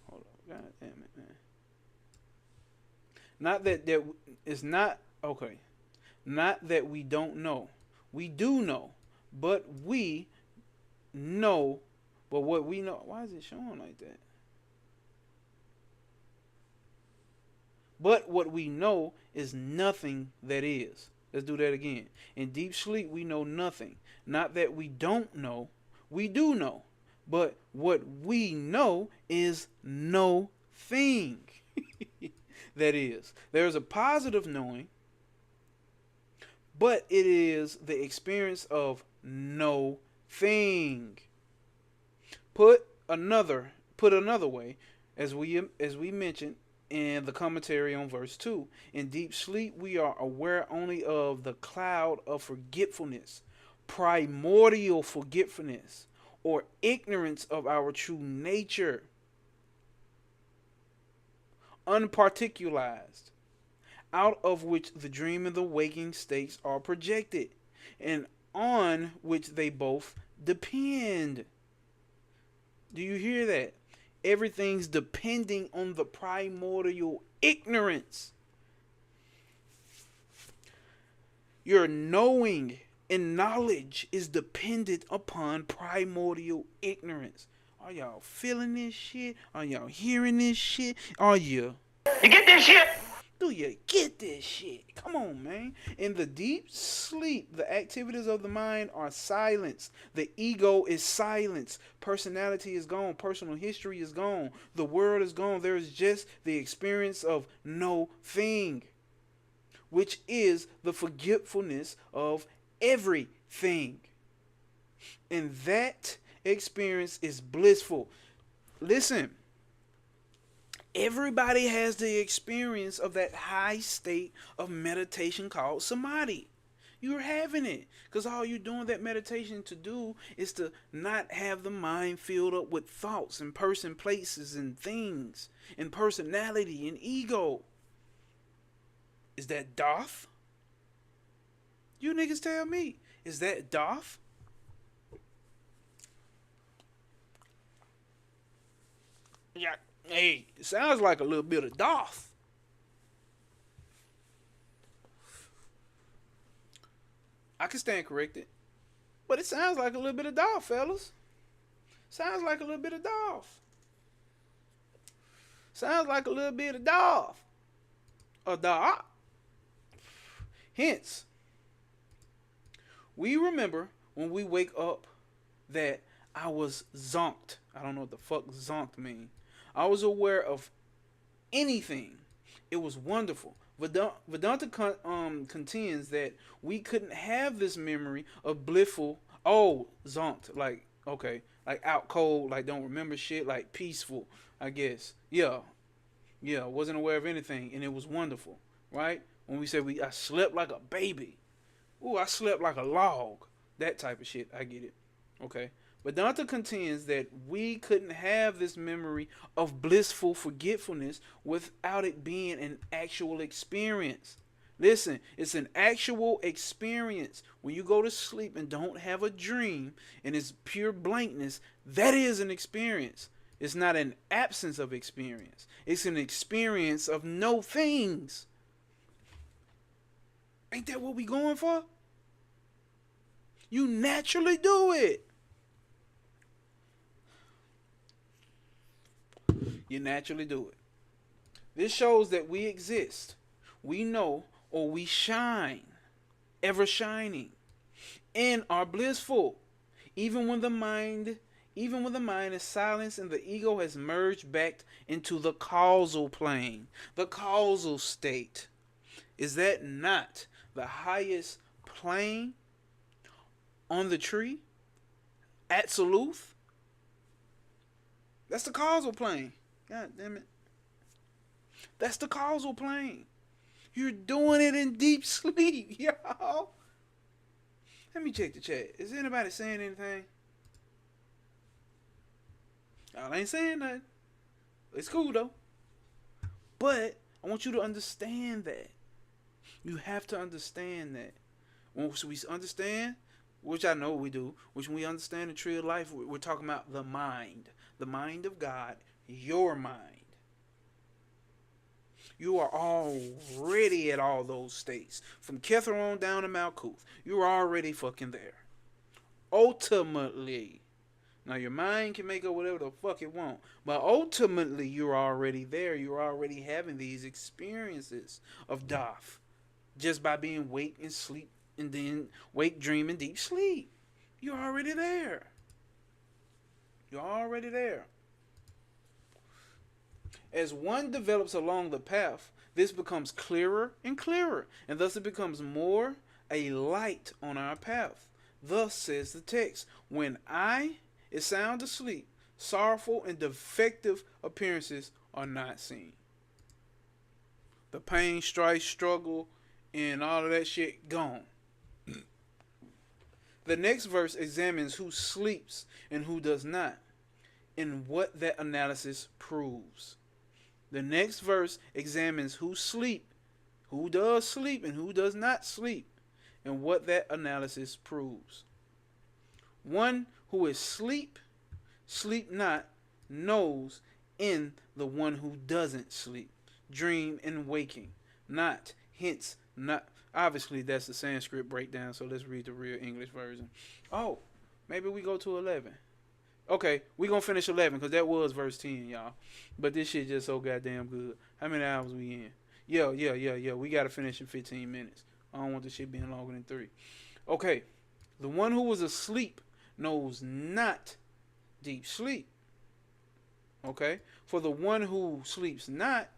Hold up. God damn it, man. Not that there is not, okay. Not that we don't know. We do know. But we know. But what we know. Why is it showing like that? But what we know is nothing that is. Let's do that again. In deep sleep, we know nothing. Not that we don't know. We do know. But what we know is no thing. That is. There's a positive knowing. But it is the experience of no thing. Put another way, as we mentioned in the commentary on verse 2, in deep sleep we are aware only of the cloud of forgetfulness, primordial forgetfulness, or ignorance of our true nature, unparticularized, out of which the dream and the waking states are projected, and on which they both depend. Do you hear that? Everything's depending on the primordial ignorance. Your knowing and knowledge is dependent upon primordial ignorance. Are y'all feeling this shit? Are y'all hearing this shit? Are you? You get this shit? Do you get this shit? Come on, man. In the deep sleep, the activities of the mind are silenced. The ego is silenced. Personality is gone. Personal history is gone. The world is gone. There is just the experience of no thing, which is the forgetfulness of everything. And that experience is blissful. Listen. Everybody has the experience of that high state of meditation called samadhi. You're having it because all you're doing that meditation to do is to not have the mind filled up with thoughts and places and things and personality and ego. Is that doth? You niggas tell me. Is that doth? Yeah. Hey, it sounds like a little bit of doth. I can stand corrected. But it sounds like a little bit of doth, fellas. Sounds like a little bit of doth. Sounds like a little bit of doth. Or doth. Hence, we remember when we wake up that I was zonked. I don't know what the fuck zonked means. I was aware of anything. It was wonderful. Vedanta contends that we couldn't have this memory of blissful, zonked, like, okay, like out cold, like don't remember shit, like peaceful, I guess. Yeah, wasn't aware of anything, and it was wonderful, right? When we said I slept like a baby. Ooh, I slept like a log. That type of shit, I get it. Okay. Vedanta contends that we couldn't have this memory of blissful forgetfulness without it being an actual experience. Listen, it's an actual experience. When you go to sleep and don't have a dream and it's pure blankness, that is an experience. It's not an absence of experience. It's an experience of no things. Ain't that what we going for? You naturally do it. You naturally do it. This shows that we exist. We know, or we shine, ever shining, and are blissful. Even when the mind is silenced and the ego has merged back into the causal plane, the causal state. Is that not the highest plane on the tree? Absolute? That's the causal plane. God damn it. That's the causal plane. You're doing it in deep sleep, y'all. Let me check the chat. Is anybody saying anything? Y'all ain't saying nothing. It's cool though. But I want you to understand that. You have to understand that. Once we understand, which I know we do, which when we understand the tree of life, we're talking about the mind of God, your mind. You are already at all those states. From Kether on down to Malkuth. You're already fucking there. Ultimately. Now your mind can make up whatever the fuck it want. But ultimately you're already there. You're already having these experiences of doth. Just by being wake and sleep. And then wake, dream, and deep sleep. You're already there. You're already there. As one develops along the path, this becomes clearer and clearer, and thus it becomes more a light on our path. Thus says the text, when I is sound asleep, sorrowful and defective appearances are not seen. The pain, strife, struggle, and all of that shit gone. The next verse examines who sleeps and who does not, and what that analysis proves. The next verse examines who does sleep, and who does not sleep, and what that analysis proves. One who is sleep not, knows in the one who doesn't sleep, dream and waking, not, hence, not. Obviously, that's the Sanskrit breakdown, so let's read the real English version. Oh, maybe we go to 11. Okay, we gonna finish 11 because that was verse 10, y'all. But this shit just so goddamn good. How many hours we in? Yeah. We gotta finish in 15 minutes. I don't want this shit being longer than 3. Okay. The one who was asleep knows not deep sleep. Okay? For the one who sleeps not,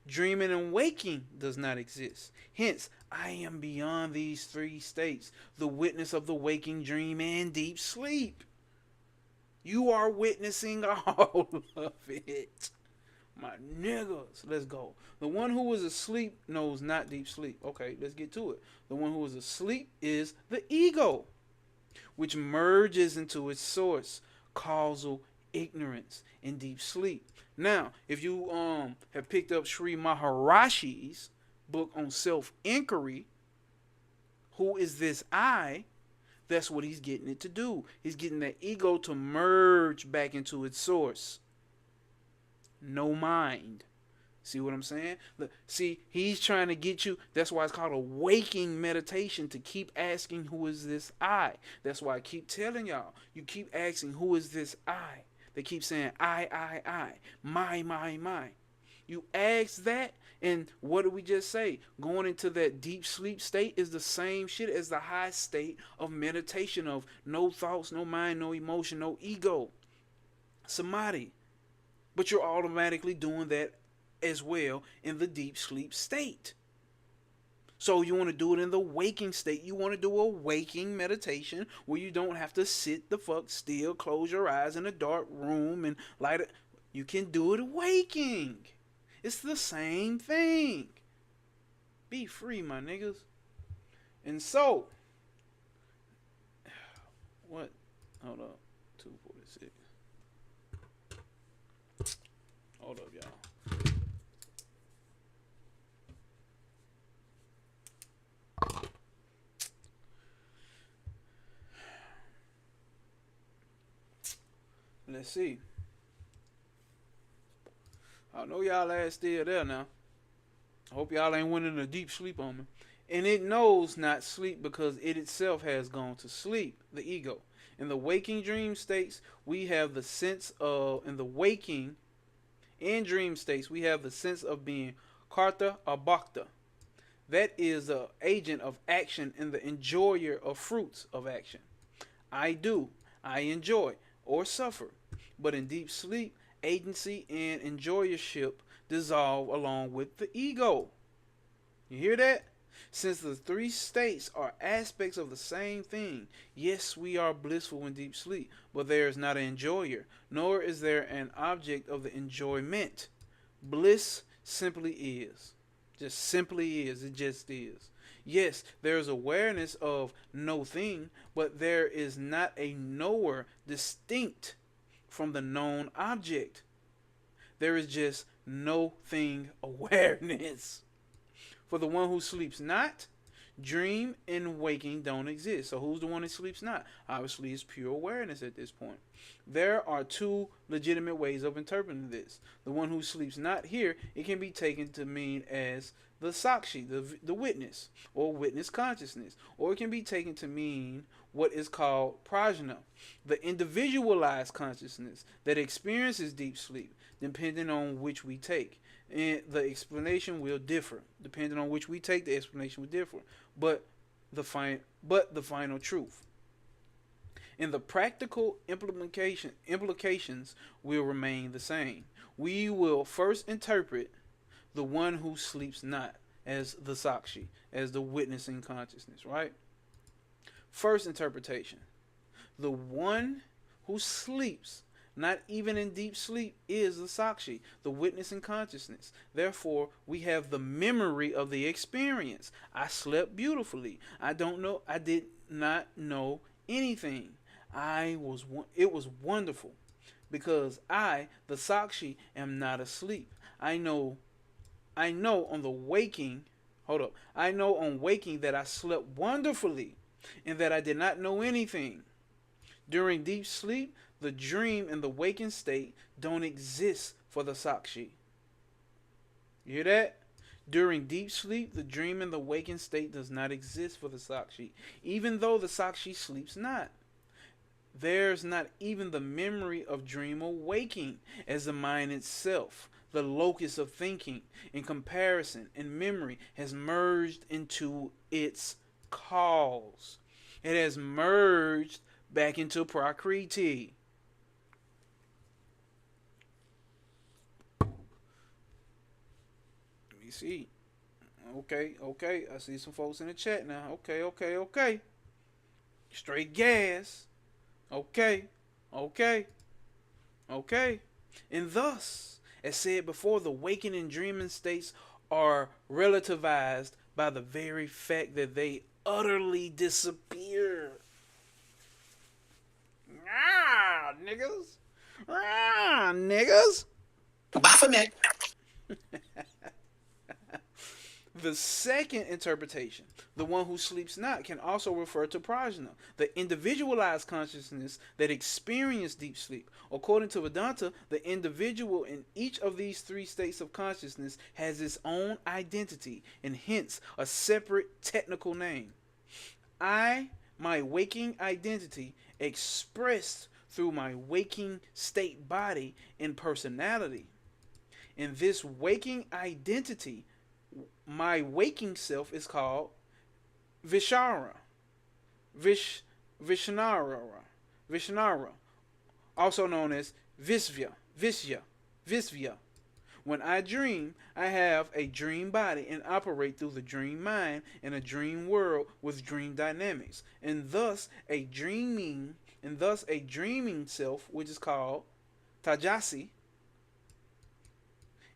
dreaming and waking does not exist. Hence, I am beyond these 3 states, the witness of the waking, dream, and deep sleep. You are witnessing all of it. My niggas, let's go. The one who is asleep knows not deep sleep. Okay, let's get to it. The one who is asleep is the ego, which merges into its source, causal ignorance in deep sleep. Now, if you have picked up Sri Maharashi's book on self-inquiry, who is this I? That's what he's getting it to do. He's getting that ego to merge back into its source. No mind. See what I'm saying? Look, see, he's trying to get you. That's why it's called a waking meditation, to keep asking, who is this I? That's why I keep telling y'all. You keep asking, who is this I? They keep saying, I. My. You ask that, and what did we just say? Going into that deep sleep state is the same shit as the high state of meditation, of no thoughts, no mind, no emotion, no ego. Samadhi. But you're automatically doing that as well in the deep sleep state. So you want to do it in the waking state. You want to do a waking meditation where you don't have to sit the fuck still, close your eyes in a dark room and light it. You can do it waking. It's the same thing. Be free, my niggas. And so, what? Hold up. 246. Hold up, y'all. Let's see. I know y'all ass still there now. I hope y'all ain't went into deep sleep on me. And it knows not sleep because it itself has gone to sleep, the ego. In the waking dream states, we have the sense of, in the waking and dream states, we have the sense of being karta or bhakta. That is an agent of action and the enjoyer of fruits of action. I do, I enjoy, or suffer. But in deep sleep, agency and enjoyership dissolve along with the ego. You hear that? Since the 3 states are aspects of the same thing, yes, we are blissful in deep sleep, but there is not an enjoyer, nor is there an object of the enjoyment. Bliss simply is. Just simply is. It just is. Yes, there is awareness of no thing, but there is not a knower distinct from the known object. There is just no thing awareness. For the one who sleeps not, dream and waking don't exist. So who's the one that sleeps not? Obviously, it's pure awareness at this point. There are 2 legitimate ways of interpreting this. The one who sleeps not here, it can be taken to mean as the sakshi, the witness, or witness consciousness. Or it can be taken to mean what is called prajna, the individualized consciousness that experiences deep sleep, depending on which we take. And the explanation will differ. Depending on which we take, the explanation will differ. But the final truth. And the practical implications will remain the same. We will first interpret the one who sleeps not as the sakshi, as the witnessing consciousness, right? First interpretation. The one who sleeps, not even in deep sleep, is the sakshi, the witnessing consciousness. Therefore, we have the memory of the experience. I slept beautifully. I did not know anything. It was wonderful because I, the sakshi, am not asleep. I know on waking that I slept wonderfully and that I did not know anything. During deep sleep, the dream and the waking state don't exist for the sakshi. You hear that? During deep sleep, the dream and the waking state does not exist for the sakshi, even though the sakshi sleeps not. There's not even the memory of dream or waking as the mind itself. the locus of thinking and comparison and memory has merged into its cause. It has merged back into Prakriti. Let me see. Okay. I see some folks in the chat now. Okay. Straight gas. Okay. And thus, as said before, the waking and dreaming states are relativized by the very fact that they utterly disappear. Niggas. Baphomet. The second interpretation, the one who sleeps not, can also refer to prajna, the individualized consciousness that experiences deep sleep. According to Vedanta, the individual in each of these three states of consciousness has its own identity and hence a separate technical name. My waking identity, expressed through my waking state body and personality. In this waking identity, my waking self is called Vishnara, also known as Visvya. When I dream, I have a dream body and operate through the dream mind in a dream world with dream dynamics, and thus a dreaming self, which is called Tajasi.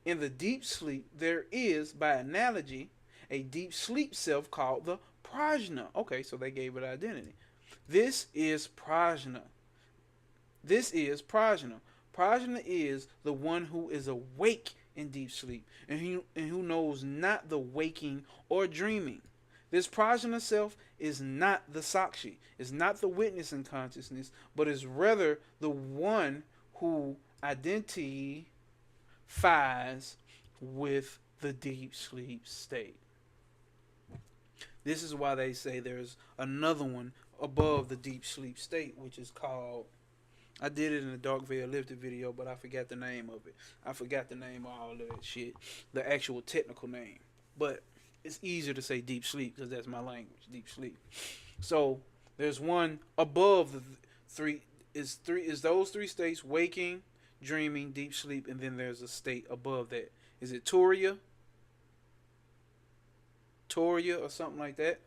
In the deep sleep, there is, by analogy, a deep sleep self called the prajna. Okay, so they gave it identity. This is prajna. Prajna is the one who is awake in deep sleep and who knows not the waking or dreaming. This prajna self is not the sakshi, is not the witness in consciousness, but is rather the one who identifies with the deep sleep state. This is why they say there's another one above the deep sleep state, which is called, I did it in the Dark Veil Lifted video, but I forgot the name of it. I forgot the name of all of that shit, the actual technical name. But it's easier to say deep sleep because that's my language, deep sleep. So there's one above the three. Is those three states: waking, dreaming, deep sleep, and then there's a state above that. Is it Turiya? Or something like that?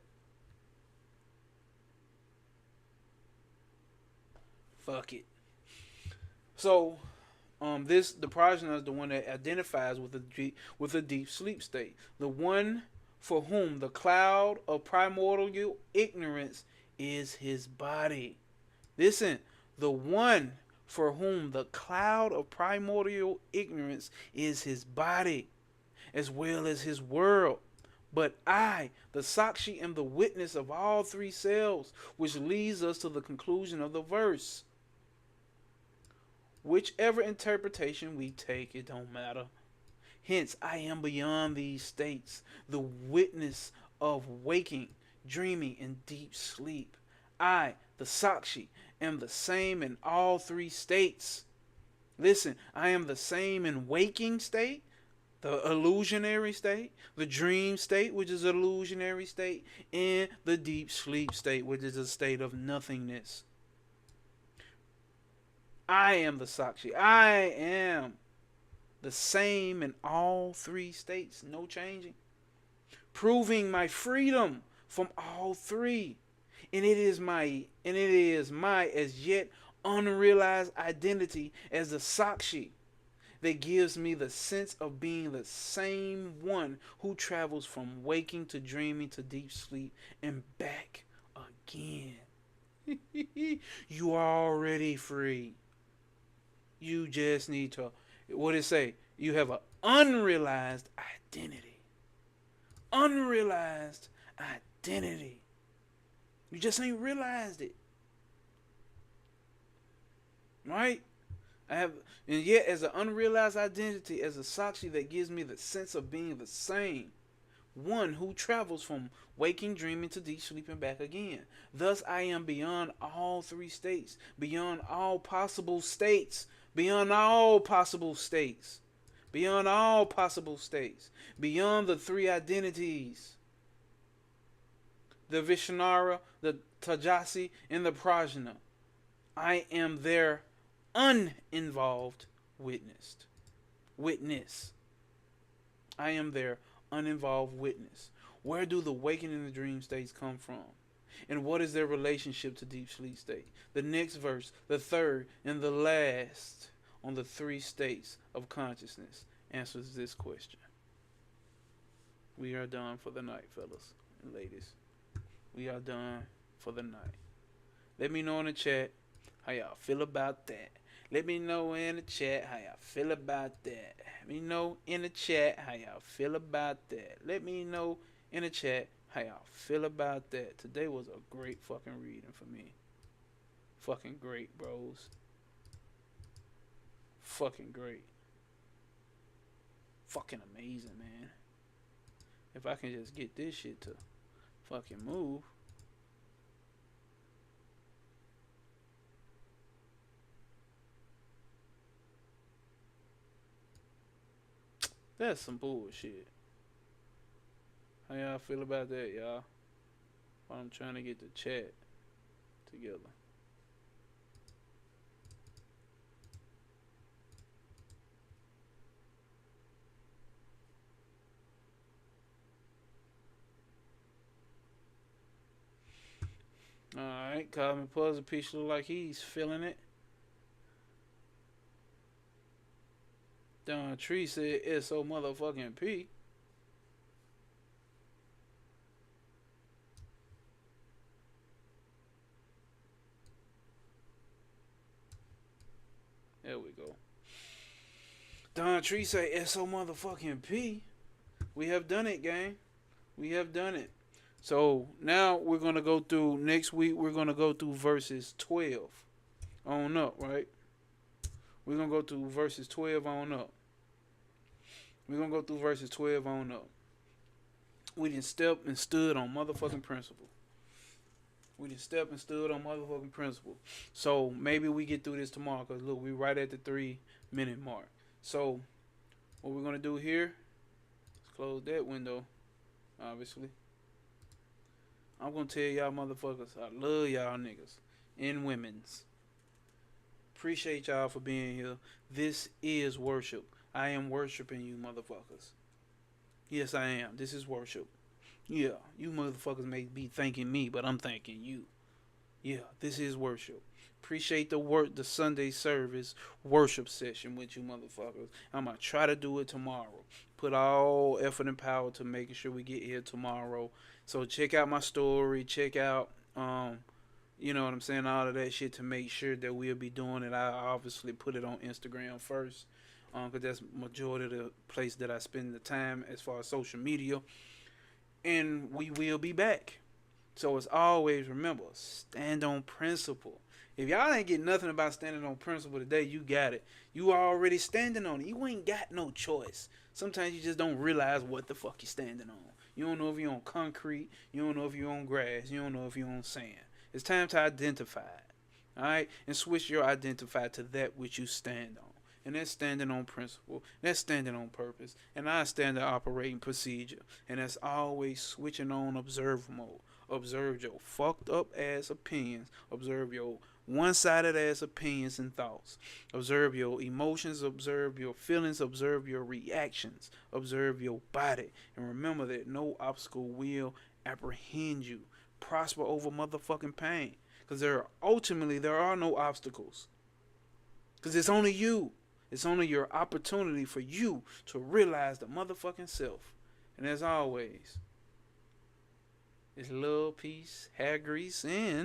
Fuck it. So, the prajna is the one that identifies with the deep sleep state, the one for whom the cloud of primordial ignorance is his body. Listen, the one for whom the cloud of primordial ignorance is his body, as well as his world. But I, the Sakshi, am the witness of all three selves, which leads us to the conclusion of the verse. Whichever interpretation we take, it don't matter. Hence, I am beyond these states, the witness of waking, dreaming, and deep sleep. I, the Sakshi, am the same in all three states. Listen, I am the same in waking state, the illusionary state, the dream state, which is an illusionary state, and the deep sleep state, which is a state of nothingness. I am the Sakshi. I am the same in all three states, no changing, proving my freedom from all three. And it is my as yet unrealized identity as the Sakshi that gives me the sense of being the same one who travels from waking to dreaming to deep sleep and back again. You are already free. You just need to, what it say? You have an unrealized identity. Unrealized identity. You just ain't realized it. Right? And yet, as an unrealized identity, as a Sakshi that gives me the sense of being the same one who travels from waking, dreaming to deep sleep and back again. Thus, I am beyond all three states, beyond all possible states, beyond all possible states, beyond the three identities, the Vishnara, the Tajasi, and the Prajna. I am their uninvolved witness. I am their uninvolved witness. Where do the waking and the dream states come from? And what is their relationship to deep sleep state? The next verse, the third and the last on the three states of consciousness, answers this question. We are done for the night, fellas and ladies. We are done for the night. Let me know in the chat how y'all feel about that. Let me know in the chat how y'all feel about that. Let me know in the chat how y'all feel about that. Let me know in the chat how y'all feel about that. Today was a great fucking reading for me. Fucking great, bros. Fucking great. Fucking amazing, man. If I can just get this shit to fucking move. That's some bullshit. How y'all feel about that, y'all? While I'm trying to get the chat together. Alright, Cosmic Puzzle Piece look like he's feeling it. Don Tree said it's so motherfucking P. There we go. Don Tree say it's so motherfucking P. We have done it, gang. We have done it. So now we're gonna go through next week. We're gonna go through verses 12 on up, right? We're gonna go through verses 12 on up. We're gonna go through verses 12 on up. We done stepped and stood on motherfucking principle. We done stepped and stood on motherfucking principle. So maybe we get through this tomorrow. Cause look, we right at the 3-minute mark. So what we're gonna do here is close that window. Obviously, I'm gonna tell y'all motherfuckers, I love y'all niggas and women's. Appreciate y'all for being here. This is worship. I am worshiping you motherfuckers. Yes, I am. This is worship. Yeah, you motherfuckers may be thanking me, but I'm thanking you. Yeah, this is worship. Appreciate the Sunday service worship session with you motherfuckers. I'm gonna try to do it tomorrow. Put all effort and power to making sure we get here tomorrow. So check out my story. Check out you know what I'm saying, all of that shit to make sure that we'll be doing it. I obviously put it on Instagram first. Because that's majority of the place that I spend the time as far as social media. And we will be back. So as always, remember, stand on principle. If y'all ain't get nothing about standing on principle today, you got it. You already standing on it. You ain't got no choice. Sometimes you just don't realize what the fuck you're standing on. You don't know if you're on concrete. You don't know if you're on grass. You don't know if you're on sand. It's time to identify it. Alright? And switch your identify to that which you stand on. And that's standing on principle. That's standing on purpose. And I stand on operating procedure. And that's always switching on observe mode. Observe your fucked up ass opinions. Observe your one-sided ass opinions and thoughts. Observe your emotions. Observe your feelings. Observe your reactions. Observe your body. And remember that no obstacle will apprehend you. Prosper over motherfucking pain. Because there are no obstacles. Because it's only you. It's only your opportunity for you to realize the motherfucking self. And as always, it's love, peace, hair grease, and